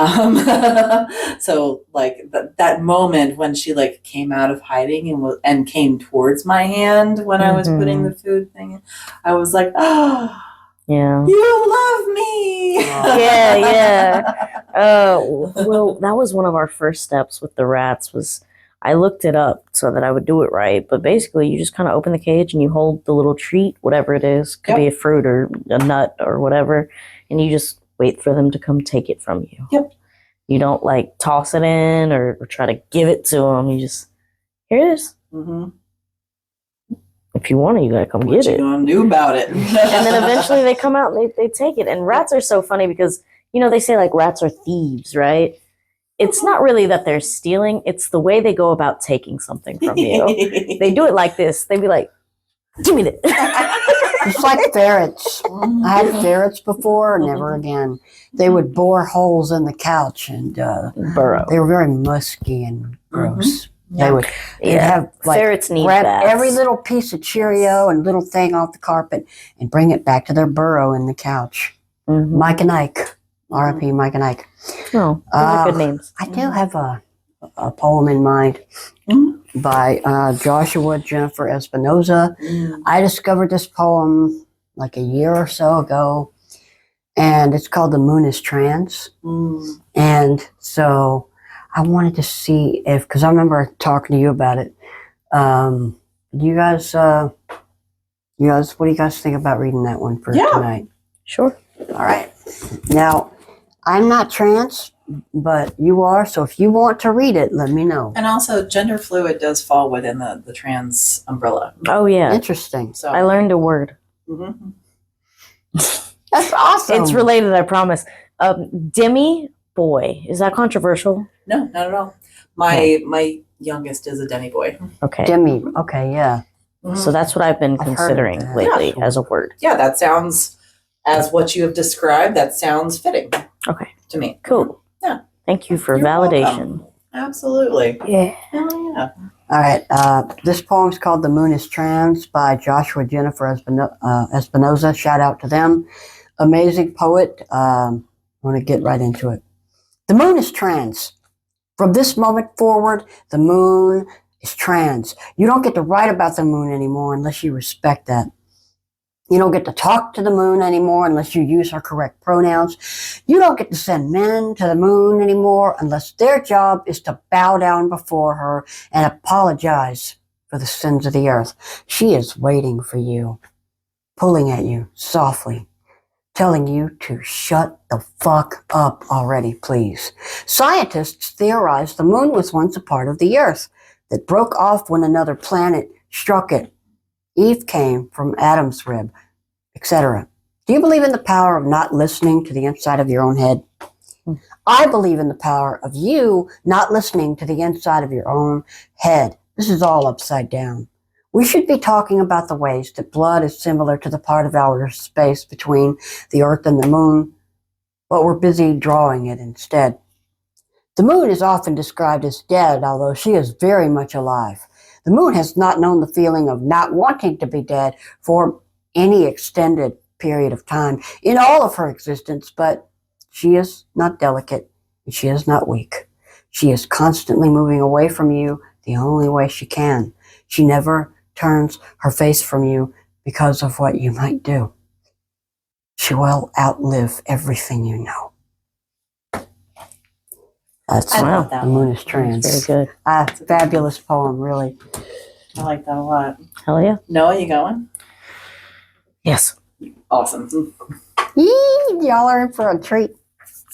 So like that moment when she like came out of hiding and came towards my hand when I was putting the food thing in, I was like, oh, yeah, you love me. Yeah. Well, that was one of our first steps with the rats. Was I looked it up so that I would do it right. But basically, you just kind of open the cage and you hold the little treat, whatever it is. Could be a fruit or a nut or whatever. And you just wait for them to come take it from you. Yep. You don't like toss it in or try to give it to them. You just, here it is. Mm-hmm. If you want it, you gotta come get it. What you gonna do about it? And then eventually they come out and they take it. And rats are so funny because, you know, they say like rats are thieves, right? It's not really that they're stealing. It's the way they go about taking something from you. They do it like this. They'd be like, give me that. It's like ferrets. I had ferrets before, never again. They would bore holes in the couch and burrow. They were very musky and gross. Yeah. They'd have like ferrets need grab baths. every little piece of Cheerio and little thing off the carpet and bring it back to their burrow in the couch. Mike and Ike. R.I.P. Mike and Ike. Oh, those are good names. I do have a poem in mind by Joshua Jennifer Espinoza. I discovered this poem like a year or so ago, and it's called The Moon is Trans. And so I wanted to see if, because I remember talking to you about it. You guys, what do you guys think about reading that one for tonight? Sure. All right. Now, I'm not trans, but you are, so if you want to read it, let me know. And also, gender fluid does fall within the trans umbrella. Oh, yeah. Interesting. So I learned a word. That's awesome. It's related, I promise. Demi boy. Is that controversial? No, not at all. My youngest is a demi boy. Okay. Demi. Okay, yeah. So that's what I've been considering lately as a word. Yeah, that sounds, as what you have described, that sounds fitting. Okay. To me. Cool. Yeah. Thank you for You're validation. welcome. Absolutely. Yeah. Hell yeah. All right. This poem's called The Moon is Trans by Joshua Jennifer Espinoza. Shout out to them. Amazing poet. I want to get right into it. The moon is trans. From this moment forward, the moon is trans. You don't get to write about the moon anymore unless you respect that. You don't get to talk to the moon anymore unless you use her correct pronouns. You don't get to send men to the moon anymore unless their job is to bow down before her and apologize for the sins of the earth. She is waiting for you, pulling at you softly, telling you to shut the fuck up already, please. Scientists theorize the moon was once a part of the earth that broke off when another planet struck it. Eve came from Adam's rib, etc. Do you believe in the power of not listening to the inside of your own head? I believe in the power of you not listening to the inside of your own head. This is all upside down. We should be talking about the ways that blood is similar to the part of outer space between the earth and the moon, but we're busy drawing it instead. The moon is often described as dead, although she is very much alive. The moon has not known the feeling of not wanting to be dead for any extended period of time in all of her existence, but she is not delicate and she is not weak. She is constantly moving away from you the only way she can. She never turns her face from you because of what you might do. She will outlive everything you know. That's I love that The Moon is Trans. That's very good. Fabulous poem, really. I like that a lot. Hell yeah. Noah, you going? Yes. Awesome. Yee, y'all are in for a treat.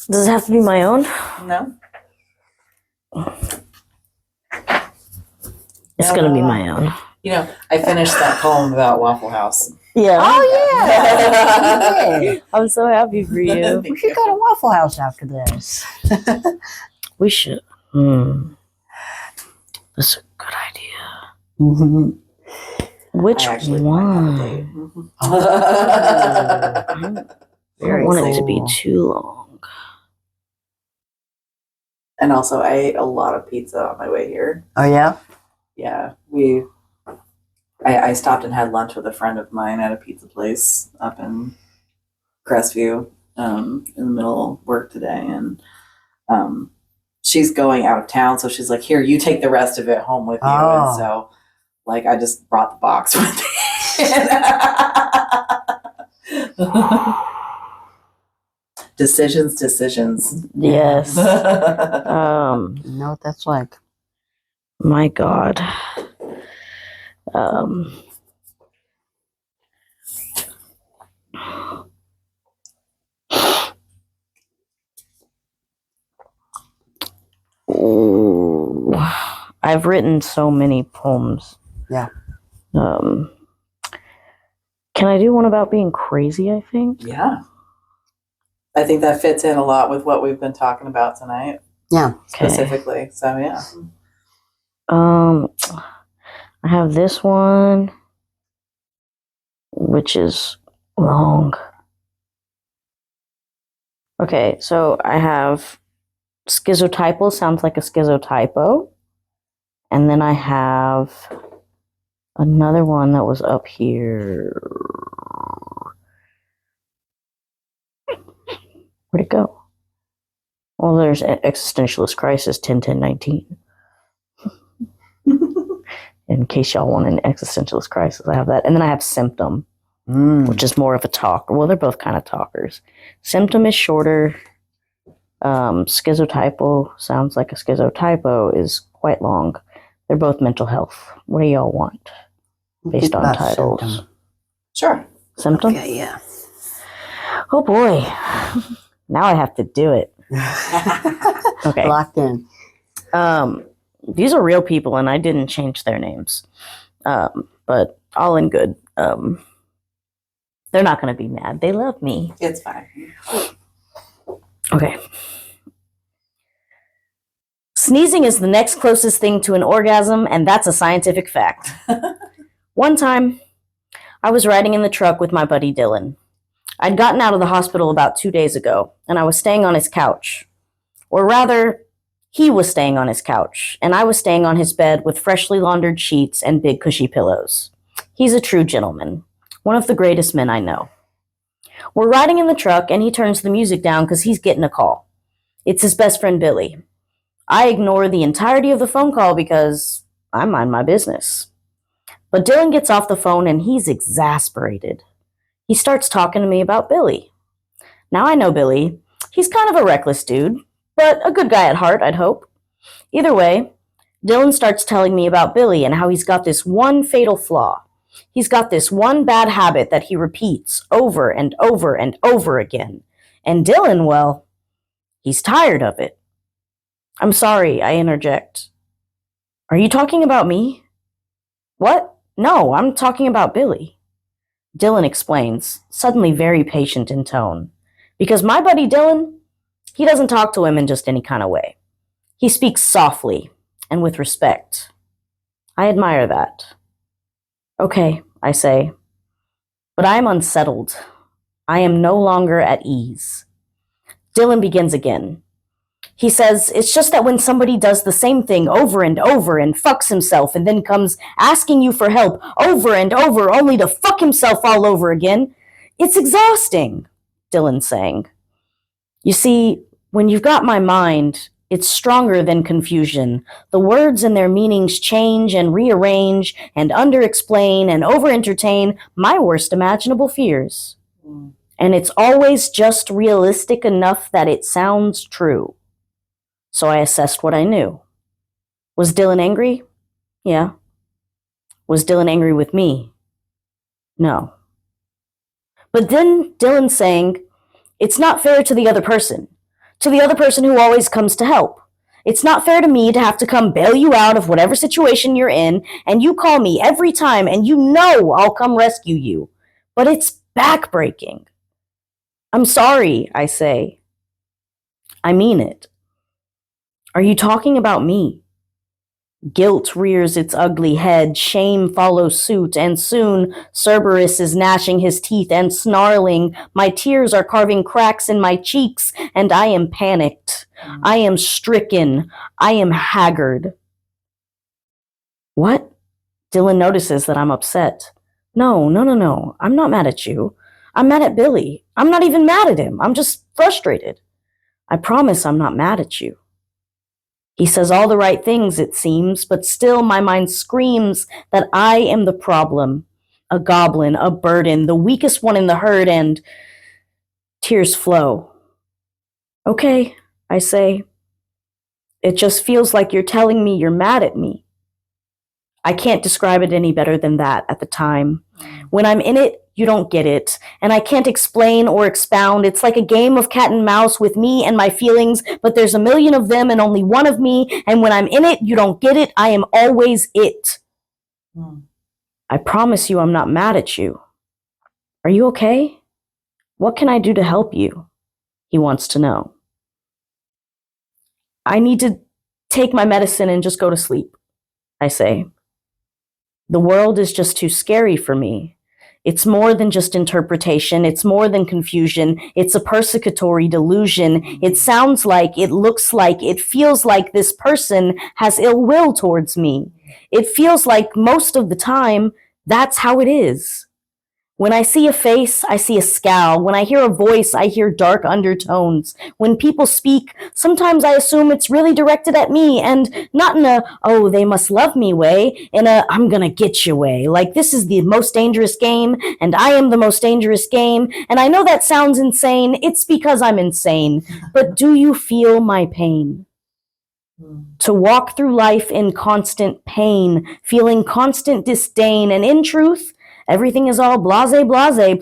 Does it have to be my own? No? It's gonna be my own. You know, I finished that poem about Waffle House. Yeah. Oh yeah. I'm so happy for you. We should go to Waffle House after this. We should. That's a good idea. Mm-hmm. Which I actually one? might have a date. I don't Very want it to be cool. too long. And also, I ate a lot of pizza on my way here. Oh yeah. Yeah, I stopped and had lunch with a friend of mine at a pizza place up in Crestview in the middle of work today, and she's going out of town, so she's like, "Here, you take the rest of it home with you." Oh. And so, like, I just brought the box with me. Decisions. Yes. You know what that's like. My God. Ooh, I've written so many poems. Yeah. Can I do one about being crazy, I think? Yeah. I think that fits in a lot with what we've been talking about tonight. Yeah. Specifically. So yeah. I have this one, which is long. Okay, so I have schizotypal, sounds like a schizotypo. And then I have another one that was up here. Where'd it go? Well, there's Existentialist Crisis 10-10-19. In case y'all want an existentialist crisis, I have that. And then I have Symptom, which is more of a talker. Well, they're both kind of talkers. Symptom is shorter. Schizotypo sounds like a schizotypo is quite long. They're both mental health. What do y'all want based on titles? Symptom. Sure. Symptom? Okay, yeah. Oh boy. Now I have to do it. Okay. Locked in. These are real people, and I didn't change their names. But all in good. They're not going to be mad. They love me. It's fine. Okay. Sneezing is the next closest thing to an orgasm, and that's a scientific fact. One time, I was riding in the truck with my buddy Dylan. I'd gotten out of the hospital about 2 days ago, and I was staying on his couch. Or rather, he was staying on his couch, and I was staying on his bed with freshly laundered sheets and big cushy pillows. He's a true gentleman, one of the greatest men I know. We're riding in the truck, and he turns the music down because he's getting a call. It's his best friend, Billy. I ignore the entirety of the phone call because I mind my business. But Dylan gets off the phone, and he's exasperated. He starts talking to me about Billy. Now I know Billy. He's kind of a reckless dude, but a good guy at heart, I'd hope. Either way, Dylan starts telling me about Billy and how he's got this one fatal flaw. He's got this one bad habit that he repeats over and over and over again. And Dylan, well, he's tired of it. I'm sorry, I interject. Are you talking about me? What? No, I'm talking about Billy. Dylan explains, suddenly very patient in tone. Because my buddy Dylan, he doesn't talk to women just any kind of way. He speaks softly and with respect. I admire that. Okay, I say. But I am unsettled. I am no longer at ease. Dylan begins again. He says, it's just that when somebody does the same thing over and over and fucks himself and then comes asking you for help over and over only to fuck himself all over again, it's exhausting, Dylan's saying. You see, when you've got my mind, it's stronger than confusion. The words and their meanings change and rearrange and under-explain and over-entertain my worst imaginable fears. And it's always just realistic enough that it sounds true. So I assessed what I knew. Was Dylan angry? Yeah. Was Dylan angry with me? No. But then Dylan's saying, it's not fair to the other person who always comes to help. It's not fair to me to have to come bail you out of whatever situation you're in, and you call me every time, and you know I'll come rescue you. But it's backbreaking. I'm sorry, I say. I mean it. Are you talking about me? Guilt rears its ugly head, shame follows suit, and soon Cerberus is gnashing his teeth and snarling. My tears are carving cracks in my cheeks, and I am panicked. I am stricken. I am haggard. What? Dylan notices that I'm upset. No. I'm not mad at you. I'm mad at Billy. I'm not even mad at him. I'm just frustrated. I promise I'm not mad at you. He says all the right things, it seems, but still my mind screams that I am the problem, a goblin, a burden, the weakest one in the herd, and tears flow. Okay, I say. It just feels like you're telling me you're mad at me. I can't describe it any better than that at the time. When I'm in it, you don't get it, and I can't explain or expound. It's like a game of cat and mouse with me and my feelings, but there's a million of them and only one of me, and when I'm in it, you don't get it. I am always it. I promise you I'm not mad at you. Are you okay? What can I do to help you? He wants to know. I need to take my medicine and just go to sleep, I say. The world is just too scary for me. It's more than just interpretation. It's more than confusion. It's a persecutory delusion. It sounds like, it looks like, it feels like this person has ill will towards me. It feels like most of the time, that's how it is. When I see a face, I see a scowl. When I hear a voice, I hear dark undertones. When people speak, sometimes I assume it's really directed at me, and not in a, oh, they must love me way, in a, I'm gonna get you way. Like, this is the most dangerous game, and I am the most dangerous game, and I know that sounds insane. It's because I'm insane. But do you feel my pain? To walk through life in constant pain, feeling constant disdain, and in truth, everything is all blase,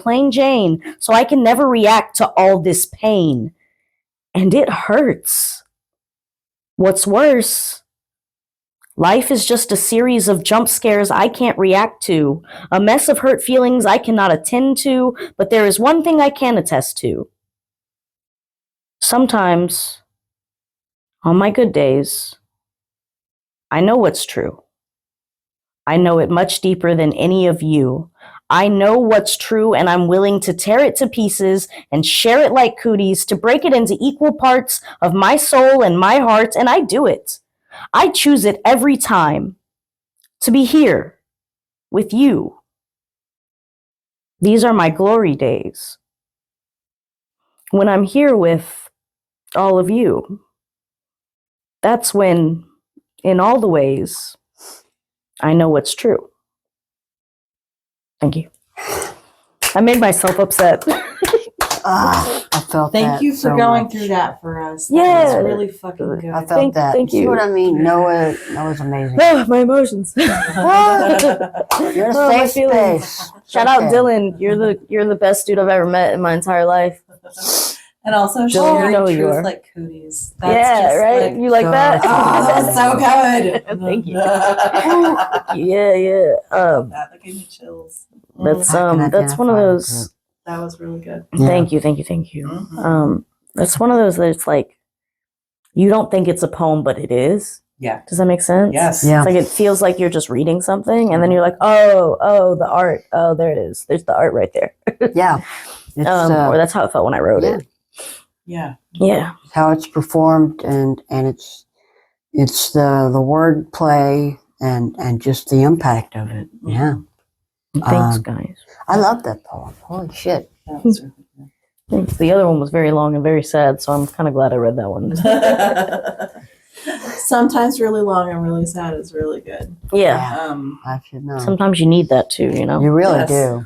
plain Jane, so I can never react to all this pain. And it hurts. What's worse, life is just a series of jump scares I can't react to, a mess of hurt feelings I cannot attend to, but there is one thing I can attest to. Sometimes, on my good days, I know what's true. I know it much deeper than any of you. I know what's true, and I'm willing to tear it to pieces and share it like cooties, to break it into equal parts of my soul and my heart, and I do it. I choose it every time. To be here with you. These are my glory days. When I'm here with all of you, that's when, in all the ways, I know what's true. Thank you. I made myself upset. I felt that. Thank you for so going much. through that for us. Yeah. That was really fucking good. I felt that. Thank you. See what I mean? Noah's amazing. My emotions. You're in a my safe feelings. space. Shout out Dylan. You're the best dude I've ever met in my entire life. And also Dylan, sharing you know who you truth are. like cooties. That's Yeah, just right? Like, You like that? oh, that's so good. Thank you. Yeah. That gave me chills. That's I can that's one of identify those. That was really good. Yeah. Thank you. Mhm. That's one of those that it's like, you don't think it's a poem, but it is. Yeah. Does that make sense? Yes. Yeah. It's like it feels like you're just reading something, and then you're like, oh, the art. Oh, there it is. There's the art right there. Yeah. It's Or that's how it felt when I wrote yeah. it. Yeah. Yeah. how it's performed, and it's the word play and just the impact of it. Yeah. Thanks, guys. I love that poem. Holy shit. That was really Thanks. The other one was very long and very sad, so I'm kind of glad I read that one. good. Sometimes really long and really sad is really good. Yeah. I should know. Sometimes you need that too, you know? You really Yes. do.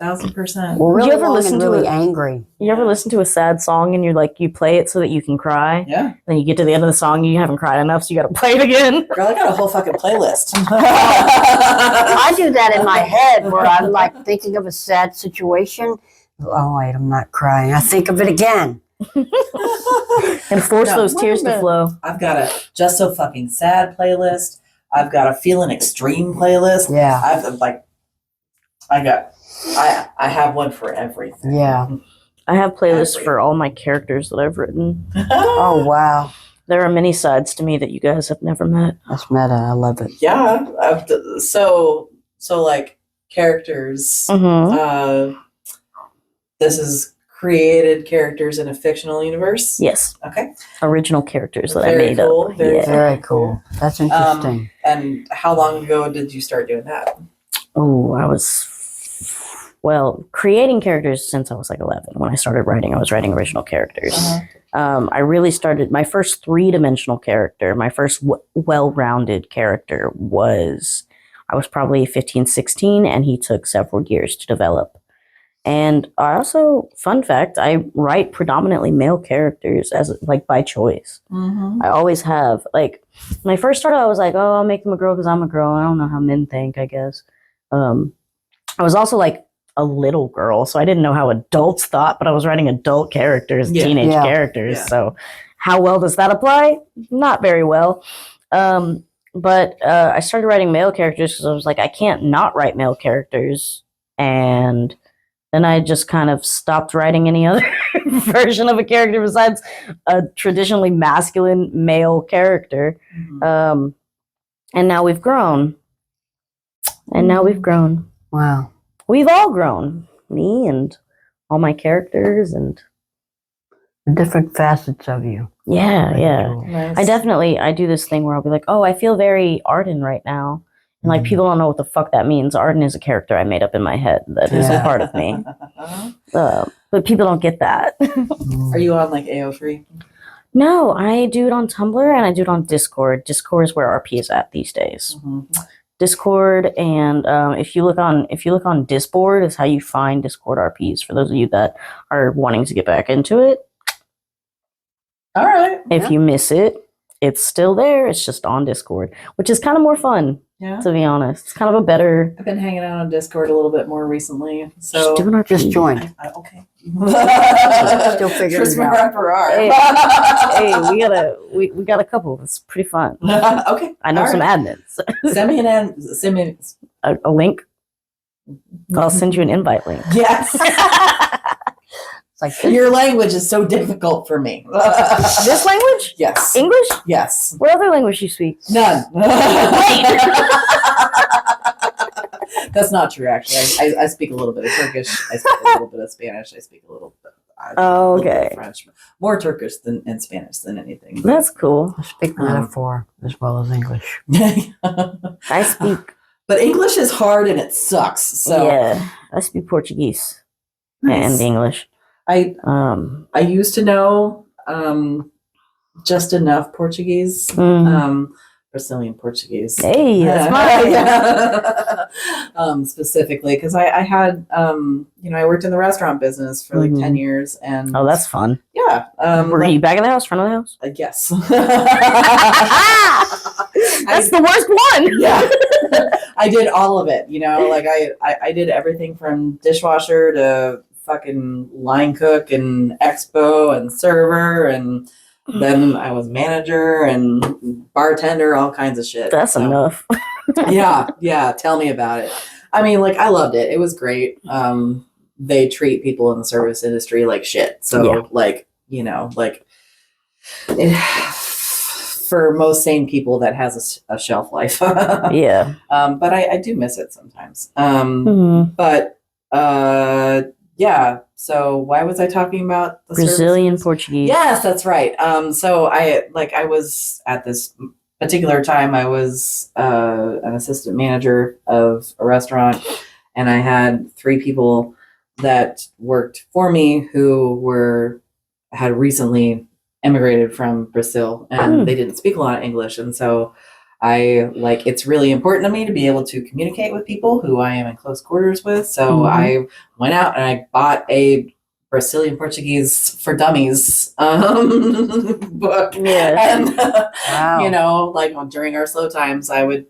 1000%. Well, Would you really ever long listen and to really it? angry. You ever listen to a sad song and you're like, you play it so that you can cry? Yeah. Then you get to the end of the song and you haven't cried enough, so you gotta play it again. Girl, I got a whole fucking playlist. I do that in my head where I'm like thinking of a sad situation. Oh wait, I'm not crying. I think of it again. And force No, those tears to flow. I've got a Just So Fucking Sad playlist. I've got a Feeling Extreme playlist. Yeah. I have one for everything. Yeah. I have playlists for all my characters that I've written. Oh, wow. There are many sides to me that you guys have never met. That's meta. I love it. Yeah. So like characters. Mm-hmm. This is created characters in a fictional universe. Yes. Okay. Original characters that Very I made cool. up. Very Yeah. Very cool. That's interesting. And how long ago did you start doing that? Oh, creating characters since I was like 11. When I started writing, I was writing original characters. I really started my first 3-dimensional character, my first well-rounded character I was probably 15, 16, and he took several years to develop. And I also, fun fact, I write predominantly male characters as like by choice. Mm-hmm. I always have. Like, when I first started, I was like, oh, I'll make them a girl because I'm a girl. I don't know how men think, I guess. I was also like a little girl, so I didn't know how adults thought, but I was writing adult characters, teenage characters. Yeah. So how well does that apply? Not very well. But I started writing male characters because I was like, I can't not write male characters. And then I just kind of stopped writing any other version of a character besides a traditionally masculine male character. Mm-hmm. And now we've grown. Wow. We've all grown. Me and all my characters and different facets of you. Yeah, yeah. Cool. Nice. I do this thing where I'll be like, oh, I feel very Arden right now. And like, people don't know what the fuck that means. Arden is a character I made up in my head that is a part of me. But people don't get that. Are you on like AO3? No, I do it on Tumblr and I do it on Discord. Discord is where RP is at these days. Mm-hmm. Discord, and if you look on Discord is how you find Discord RPs for those of you that are wanting to get back into it. All right. If you miss it, it's still there. It's just on Discord, which is kind of more fun. Yeah. To be honest, it's kind of a better. I've been hanging out on Discord a little bit more recently, so just joined. Okay. Still figuring it out. Hey, we got a couple. It's pretty fun. Okay. I know some admins. Send me a link. I'll send you an invite link. Yes. Like your language is so difficult for me. This language? Yes. English? Yes. What other language do you speak? None. That's not true, actually. I speak a little bit of Turkish. I speak a little bit of Spanish. I speak a little bit. Okay. French. More Turkish and Spanish than anything. That's cool. I speak metaphor as well as English. I speak. But English is hard and it sucks. So yeah, I speak Portuguese and English. I used to know just enough Portuguese, Brazilian Portuguese. Hey, that's mine. Specifically, because I had I worked in the restaurant business for like 10 years, and oh, that's fun. Yeah. Were you back of the house, front of the house? I guess. That's the worst one. Yeah. I did all of it. Like I did everything from dishwasher to fucking line cook and expo and server, and then I was manager and bartender, all kinds of shit. That's enough. Yeah. Tell me about it. I mean, like, I loved it. It was great. They treat people in the service industry like shit. So, for most sane people, that has a shelf life. Yeah. But I do miss it sometimes. But yeah. So why was I talking about the Brazilian services? Portuguese? Yes, that's right. So I was at this particular time, I was an assistant manager of a restaurant, and I had 3 people that worked for me who had recently immigrated from Brazil, and they didn't speak a lot of English, and so it's really important to me to be able to communicate with people who I am in close quarters with. So I went out and I bought a Brazilian Portuguese for Dummies book. Yeah. And, Wow. during our slow times, we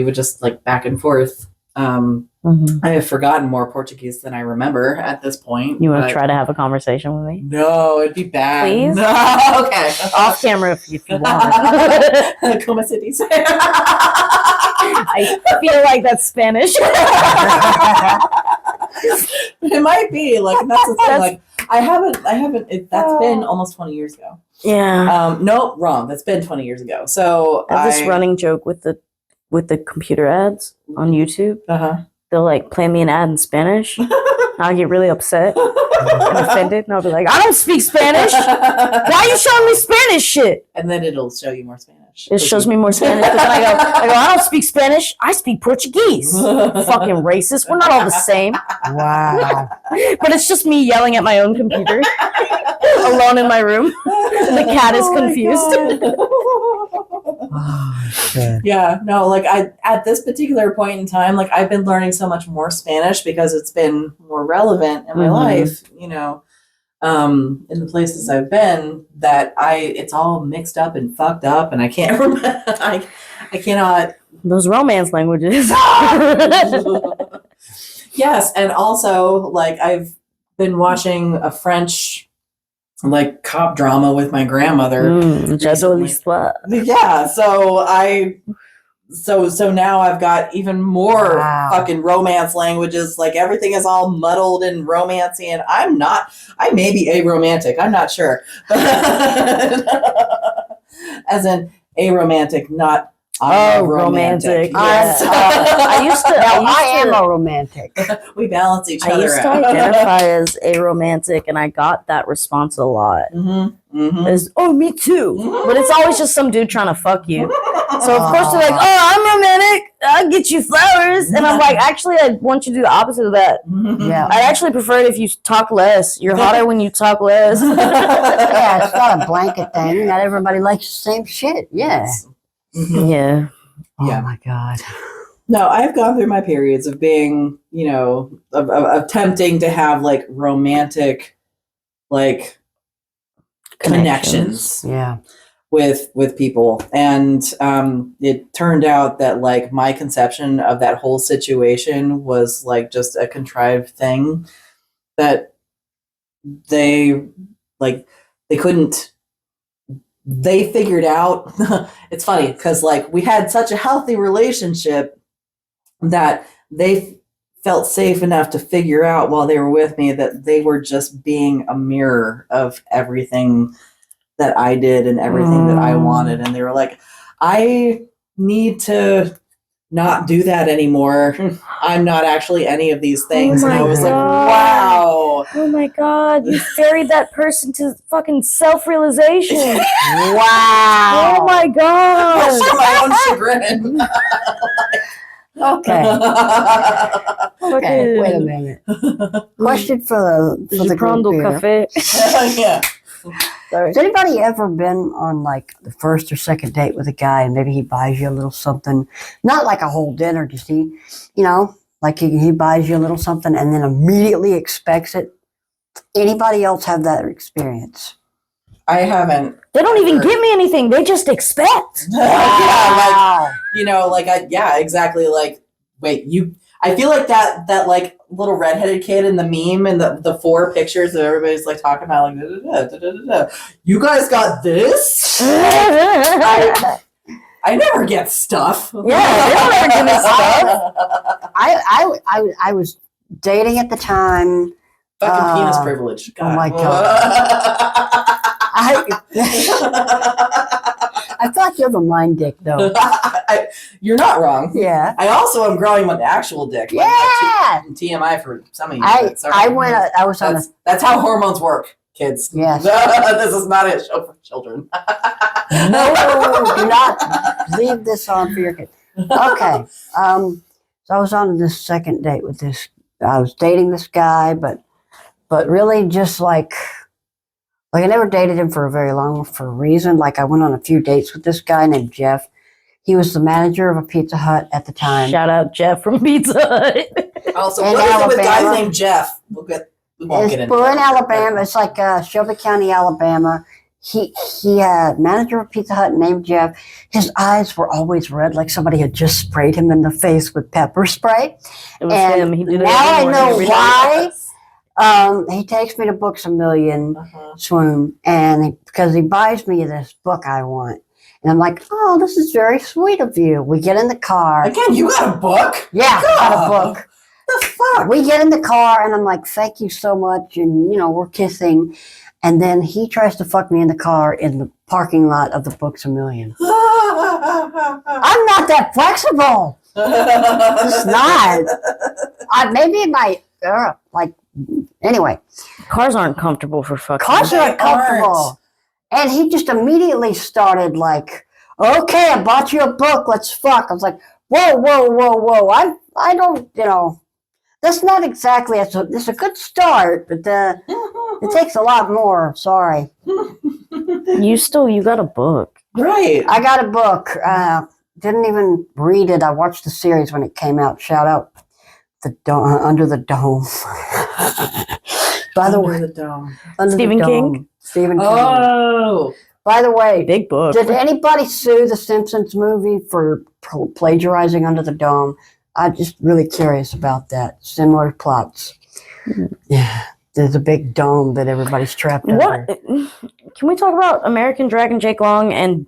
would just back and forth Mm-hmm. I have forgotten more Portuguese than I remember at this point. You want but- to try to have a conveation with me? No, it'd be bad. Please? No, okay. Off camera if you want. Como se dice? I feel like that's Spanish. It might be like that's the thing. Like I haven't. That's been almost 20 years ago. Yeah. No, wrong. That's been 20 years ago. So I have this running joke with the computer ads on YouTube. They'll like play me an ad in Spanish. I'll get really upset and offended, and I'll be like, "I don't speak Spanish. Why are you showing me Spanish shit?" And then it'll show you more Spanish. It shows me more Spanish. But then I go, I don't speak Spanish. I speak Portuguese. Fucking racist. We're not all the same. Wow. But it's just me yelling at my own computer, alone in my room. And the cat is confused. Oh, shit. Yeah, no, like at this particular point in time, like I've been learning so much more Spanish because it's been more relevant in my life, in the places I've been that it's all mixed up and fucked up and I can't remember, I cannot. Those romance languages. Yes, and also like I've been watching a French like cop drama with my grandmother. J'adore l'histoire. Yeah, so now I've got even more fucking romance languages. Like everything is all muddled and romancy, and I may be aromantic. I'm not sure. As in aromantic, not romantic. Yes. I am a romantic. We balance each I other used to out. identify as aromantic, and I got that response a lot. Is me too. But it's always just some dude trying to fuck you. So of course they're like, I'm romantic. I'll get you flowers. And I'm like, actually, I want you to do the opposite of that. Yeah. I'd actually prefer it if you talk less. You're hotter when you talk less. Yeah, it's not a blanket thing. Not everybody likes the same shit. Yeah. Yeah. Oh Yeah. my God. No, I've gone through my periods of being, of attempting to have like romantic, like connections Yeah. with people, and it turned out that like my conception of that whole situation was like just a contrived thing that they couldn't. They figured out. It's funny because like we had such a healthy relationship that they felt safe enough to figure out while they were with me that they were just being a mirror of everything that I did and everything that I wanted. And they were like, I need to not do that anymore. I'm not actually any of these things. Oh and I my was like, God. wow. Oh my God, you ferried that person to fucking self-realization. Wow. Oh my God. To my own chagrin. Okay. Okay. Fucking- Wait a minute. Question for the Je prends group du here. café. Yeah. Sorry. Has anybody ever been on like the first or second date with a guy and maybe he buys you a little something, not like a whole dinner, just like he buys you a little something and then immediately expects it? Anybody else have that experience? I haven't. They don't even give me anything. They just expect. Yeah, exactly. Like, wait, I feel like that like little redheaded kid in the meme and the four pictures that everybody's like talking about, like, you guys got this? I never get stuff. Yeah, they don't ever give me stuff. I was dating at the time. Fucking penis privilege. Oh my God. I feel like you have a mind dick, though. You're not wrong. Yeah. I also am growing an actual dick. Like, Yeah. TMI for some of you. I was on a. That's how hormones work, kids. Yes. This is not a show for children. No, do not leave this on for your kid. Okay. So I was on this second date with this. I was dating this guy, but really just like I never dated him for very long for a reason. Like I went on a few dates with this guy named Jeff. He was the manager of a Pizza Hut at the time. Shout out Jeff from Pizza Hut. Also, In what is it with guys Alabama. named Jeff? We won't get into We're in that. Alabama. It's like Shelby County, Alabama. he had manager of Pizza Hut named Jeff. His eyes were always red, like somebody had just sprayed him in the face with pepper spray. It was And him. He did it now I every morning, know every why. night. He takes me to Books a Million, Swoon, and because he buys me this book I want. And I'm like, oh, this is very sweet of you. We get in the car. Again, you got a book? Yeah, I got a book. The fuck? We get in the car, and I'm like, thank you so much. And, we're kissing. And then he tries to fuck me in the car in the parking lot of the Books a Million. I'm not that flexible. It's not. Maybe my, anyway. Cars aren't comfortable for fucking. Cars aren't comfortable. And he just immediately started like, okay, I bought you a book, let's fuck. I was like, whoa. I don't, that's not exactly, it's a good start, but it takes a lot more, sorry. You got a book. Right. I got a book. Didn't even read it. I watched the series when it came out. Shout out Under the Dome. By the way, Stephen King? Stephen King. Oh. By the way, Big book. did anybody sue the Simpsons movie for plagiarizing Under the Dome? I'm just really curious about that. Similar plots. Yeah. There's a big dome that everybody's trapped under. Can we talk about American Dragon Jake Long and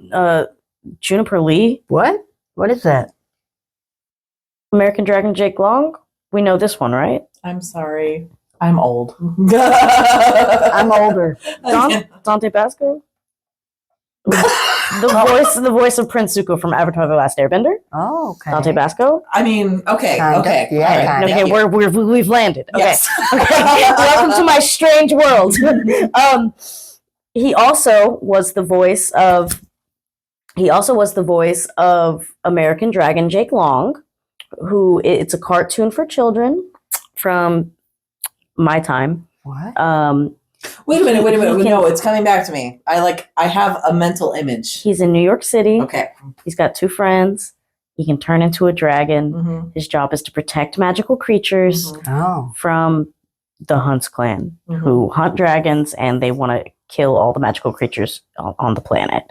Juniper Lee? What? What is that? American Dragon Jake Long? We know this one, right? I'm sorry. I'm old. I'm older. Dante Basco? The voice of Prince Zuko from Avatar: The Last Airbender. Oh, okay. Dante Basco. I mean, okay. Kinda. Okay. Yeah, all right. kinda. Okay, we've landed. Okay. Yes. Okay. Welcome to my strange world. He also was the voice of American Dragon Jake Long, who it's a cartoon for children from my time. What? Wait a minute. No, it's coming back to me. I have a mental image. He's in New York City. Okay. He's got 2 friends. He can turn into a dragon. Mm-hmm. His job is to protect magical creatures Oh. from the Hunts clan, who hunt dragons, and they want to kill all the magical creatures on the planet.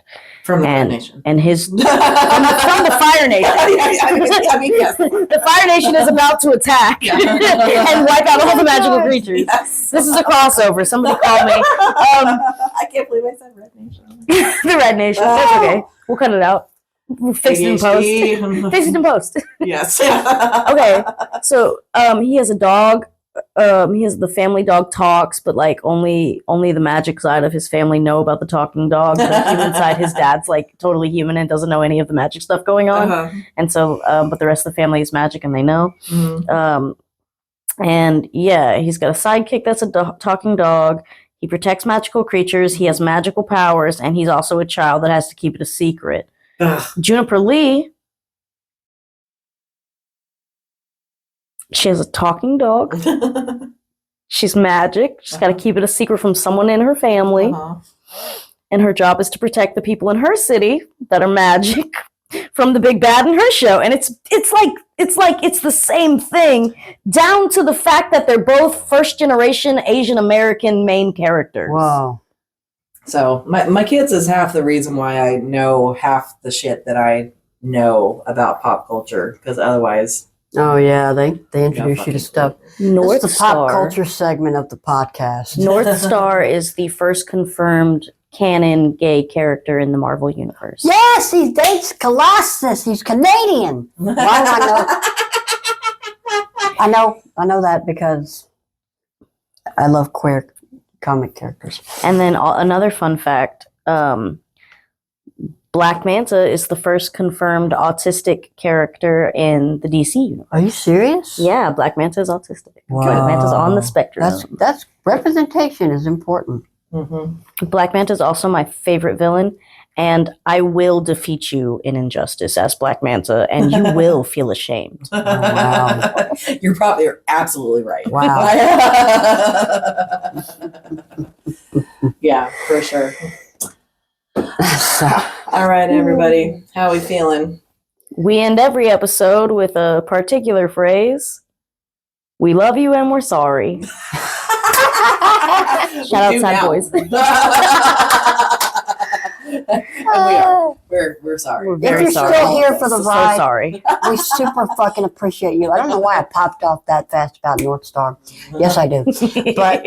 From the Fire Nation. And his from the Fire Nation. I mean, yes. The Fire Nation is about to attack and wipe out all the magical creatures. Yes. This is a crossover. Somebody called me. I can't believe I said Red Nation. The Red Nation. That's okay. We'll cut it out. We'll fix it in post. Fix it in post. Yes. Okay. So he has a dog. He has the family dog talks, but only the magic side of his family know about the talking dog. The human side, his dad's totally human and doesn't know any of the magic stuff going on. And so, but the rest of the family is magic and they know. And yeah, he's got a sidekick that's a talking dog. He protects magical creatures. He has magical powers, and he's also a child that has to keep it a secret. Juniper Lee. She has a talking dog. She's magic. She's got to keep it a secret from someone in her family. And her job is to protect the people in her city that are magic from the big bad in her show. And it's the same thing, down to the fact that they're both first generation Asian American main characters. Wow. So my kids is half the reason why I know half the shit that I know about pop culture, because otherwise. Oh yeah, they introduce you to stuff. North It's the pop culture segment of the podcast. North Star is the first confirmed canon gay character in the Marvel universe. Yes, he dates Colossus. He's Canadian. Why do I know? I know that because I love queer comic characters. And then another fun fact, Black Manta is the first confirmed autistic character in the DC universe. Are you serious? Yeah, Black Manta is autistic. Wow. Black Manta's on the spectrum. That's representation is important. Black Manta is also my favorite villain, and I will defeat you in Injustice as Black Manta, and you will feel ashamed. Wow. You're absolutely right. Wow. Yeah, for sure. All right, everybody. How are we feeling? We end every episode with a particular phrase. We love you and we're sorry. Shout out, Sad Boys. And we're sorry. We're If very you're sorry. still here for the So ride, sorry. we super fucking appreciate you. I don't know why I popped off that fast about North Star. Yes, I do. But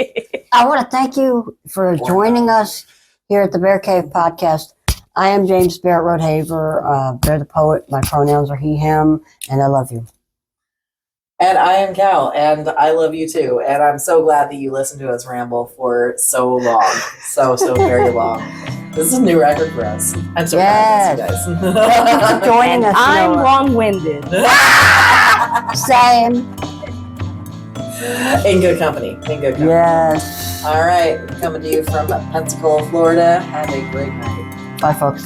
I want to thank you for joining us here at the Bear Cave Podcast. I am James Barrett Rodehaver, Bear the Poet. My pronouns are he, him, and I love you. And I am Cal, and I love you too. And I'm so glad that you listened to us ramble for so long. So very long. This is a new record for us. I'm so proud of you Thank you guys. for joining us. I'm Noah. long-winded. Same. In good company. In good company. Yes. All right. Coming to you from Pensacola, Florida. Have a great night. Bye, folks.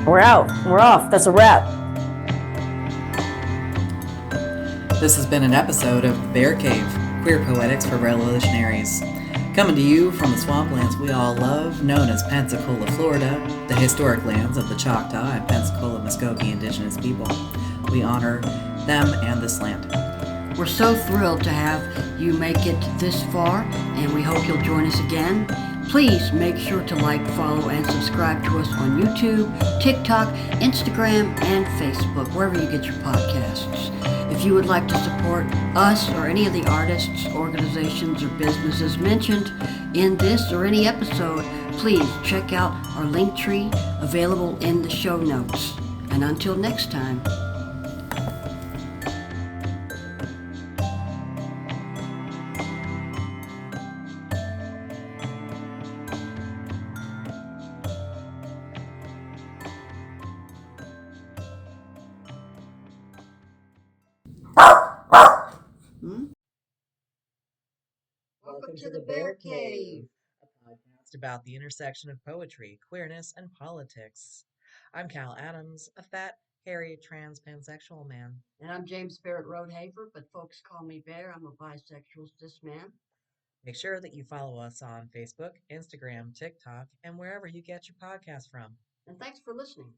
We're out. We're off. That's a wrap. This has been an episode of The Bear Cave, Queer Poetics for Revolutionaries. Coming to you from the swamplands we all love, known as Pensacola, Florida, the historic lands of the Choctaw and Pensacola Muskogee indigenous people. We honor them and this land. We're so thrilled to have you make it this far, and we hope you'll join us again. Please make sure to like, follow, and subscribe to us on YouTube, TikTok, Instagram, and Facebook, wherever you get your podcasts. If you would like to support us or any of the artists, organizations, or businesses mentioned in this or any episode, please check out our link tree available in the show notes. And until next time. Welcome to the Bear Cave, a podcast about the intersection of poetry, queerness, and politics. I'm Cal Adams, a fat, hairy, trans, pansexual man. And I'm James Barrett Rodehaver, but folks call me Bear. I'm a bisexual cis man. Make sure that you follow us on Facebook, Instagram, TikTok, and wherever you get your podcast from. And thanks for listening.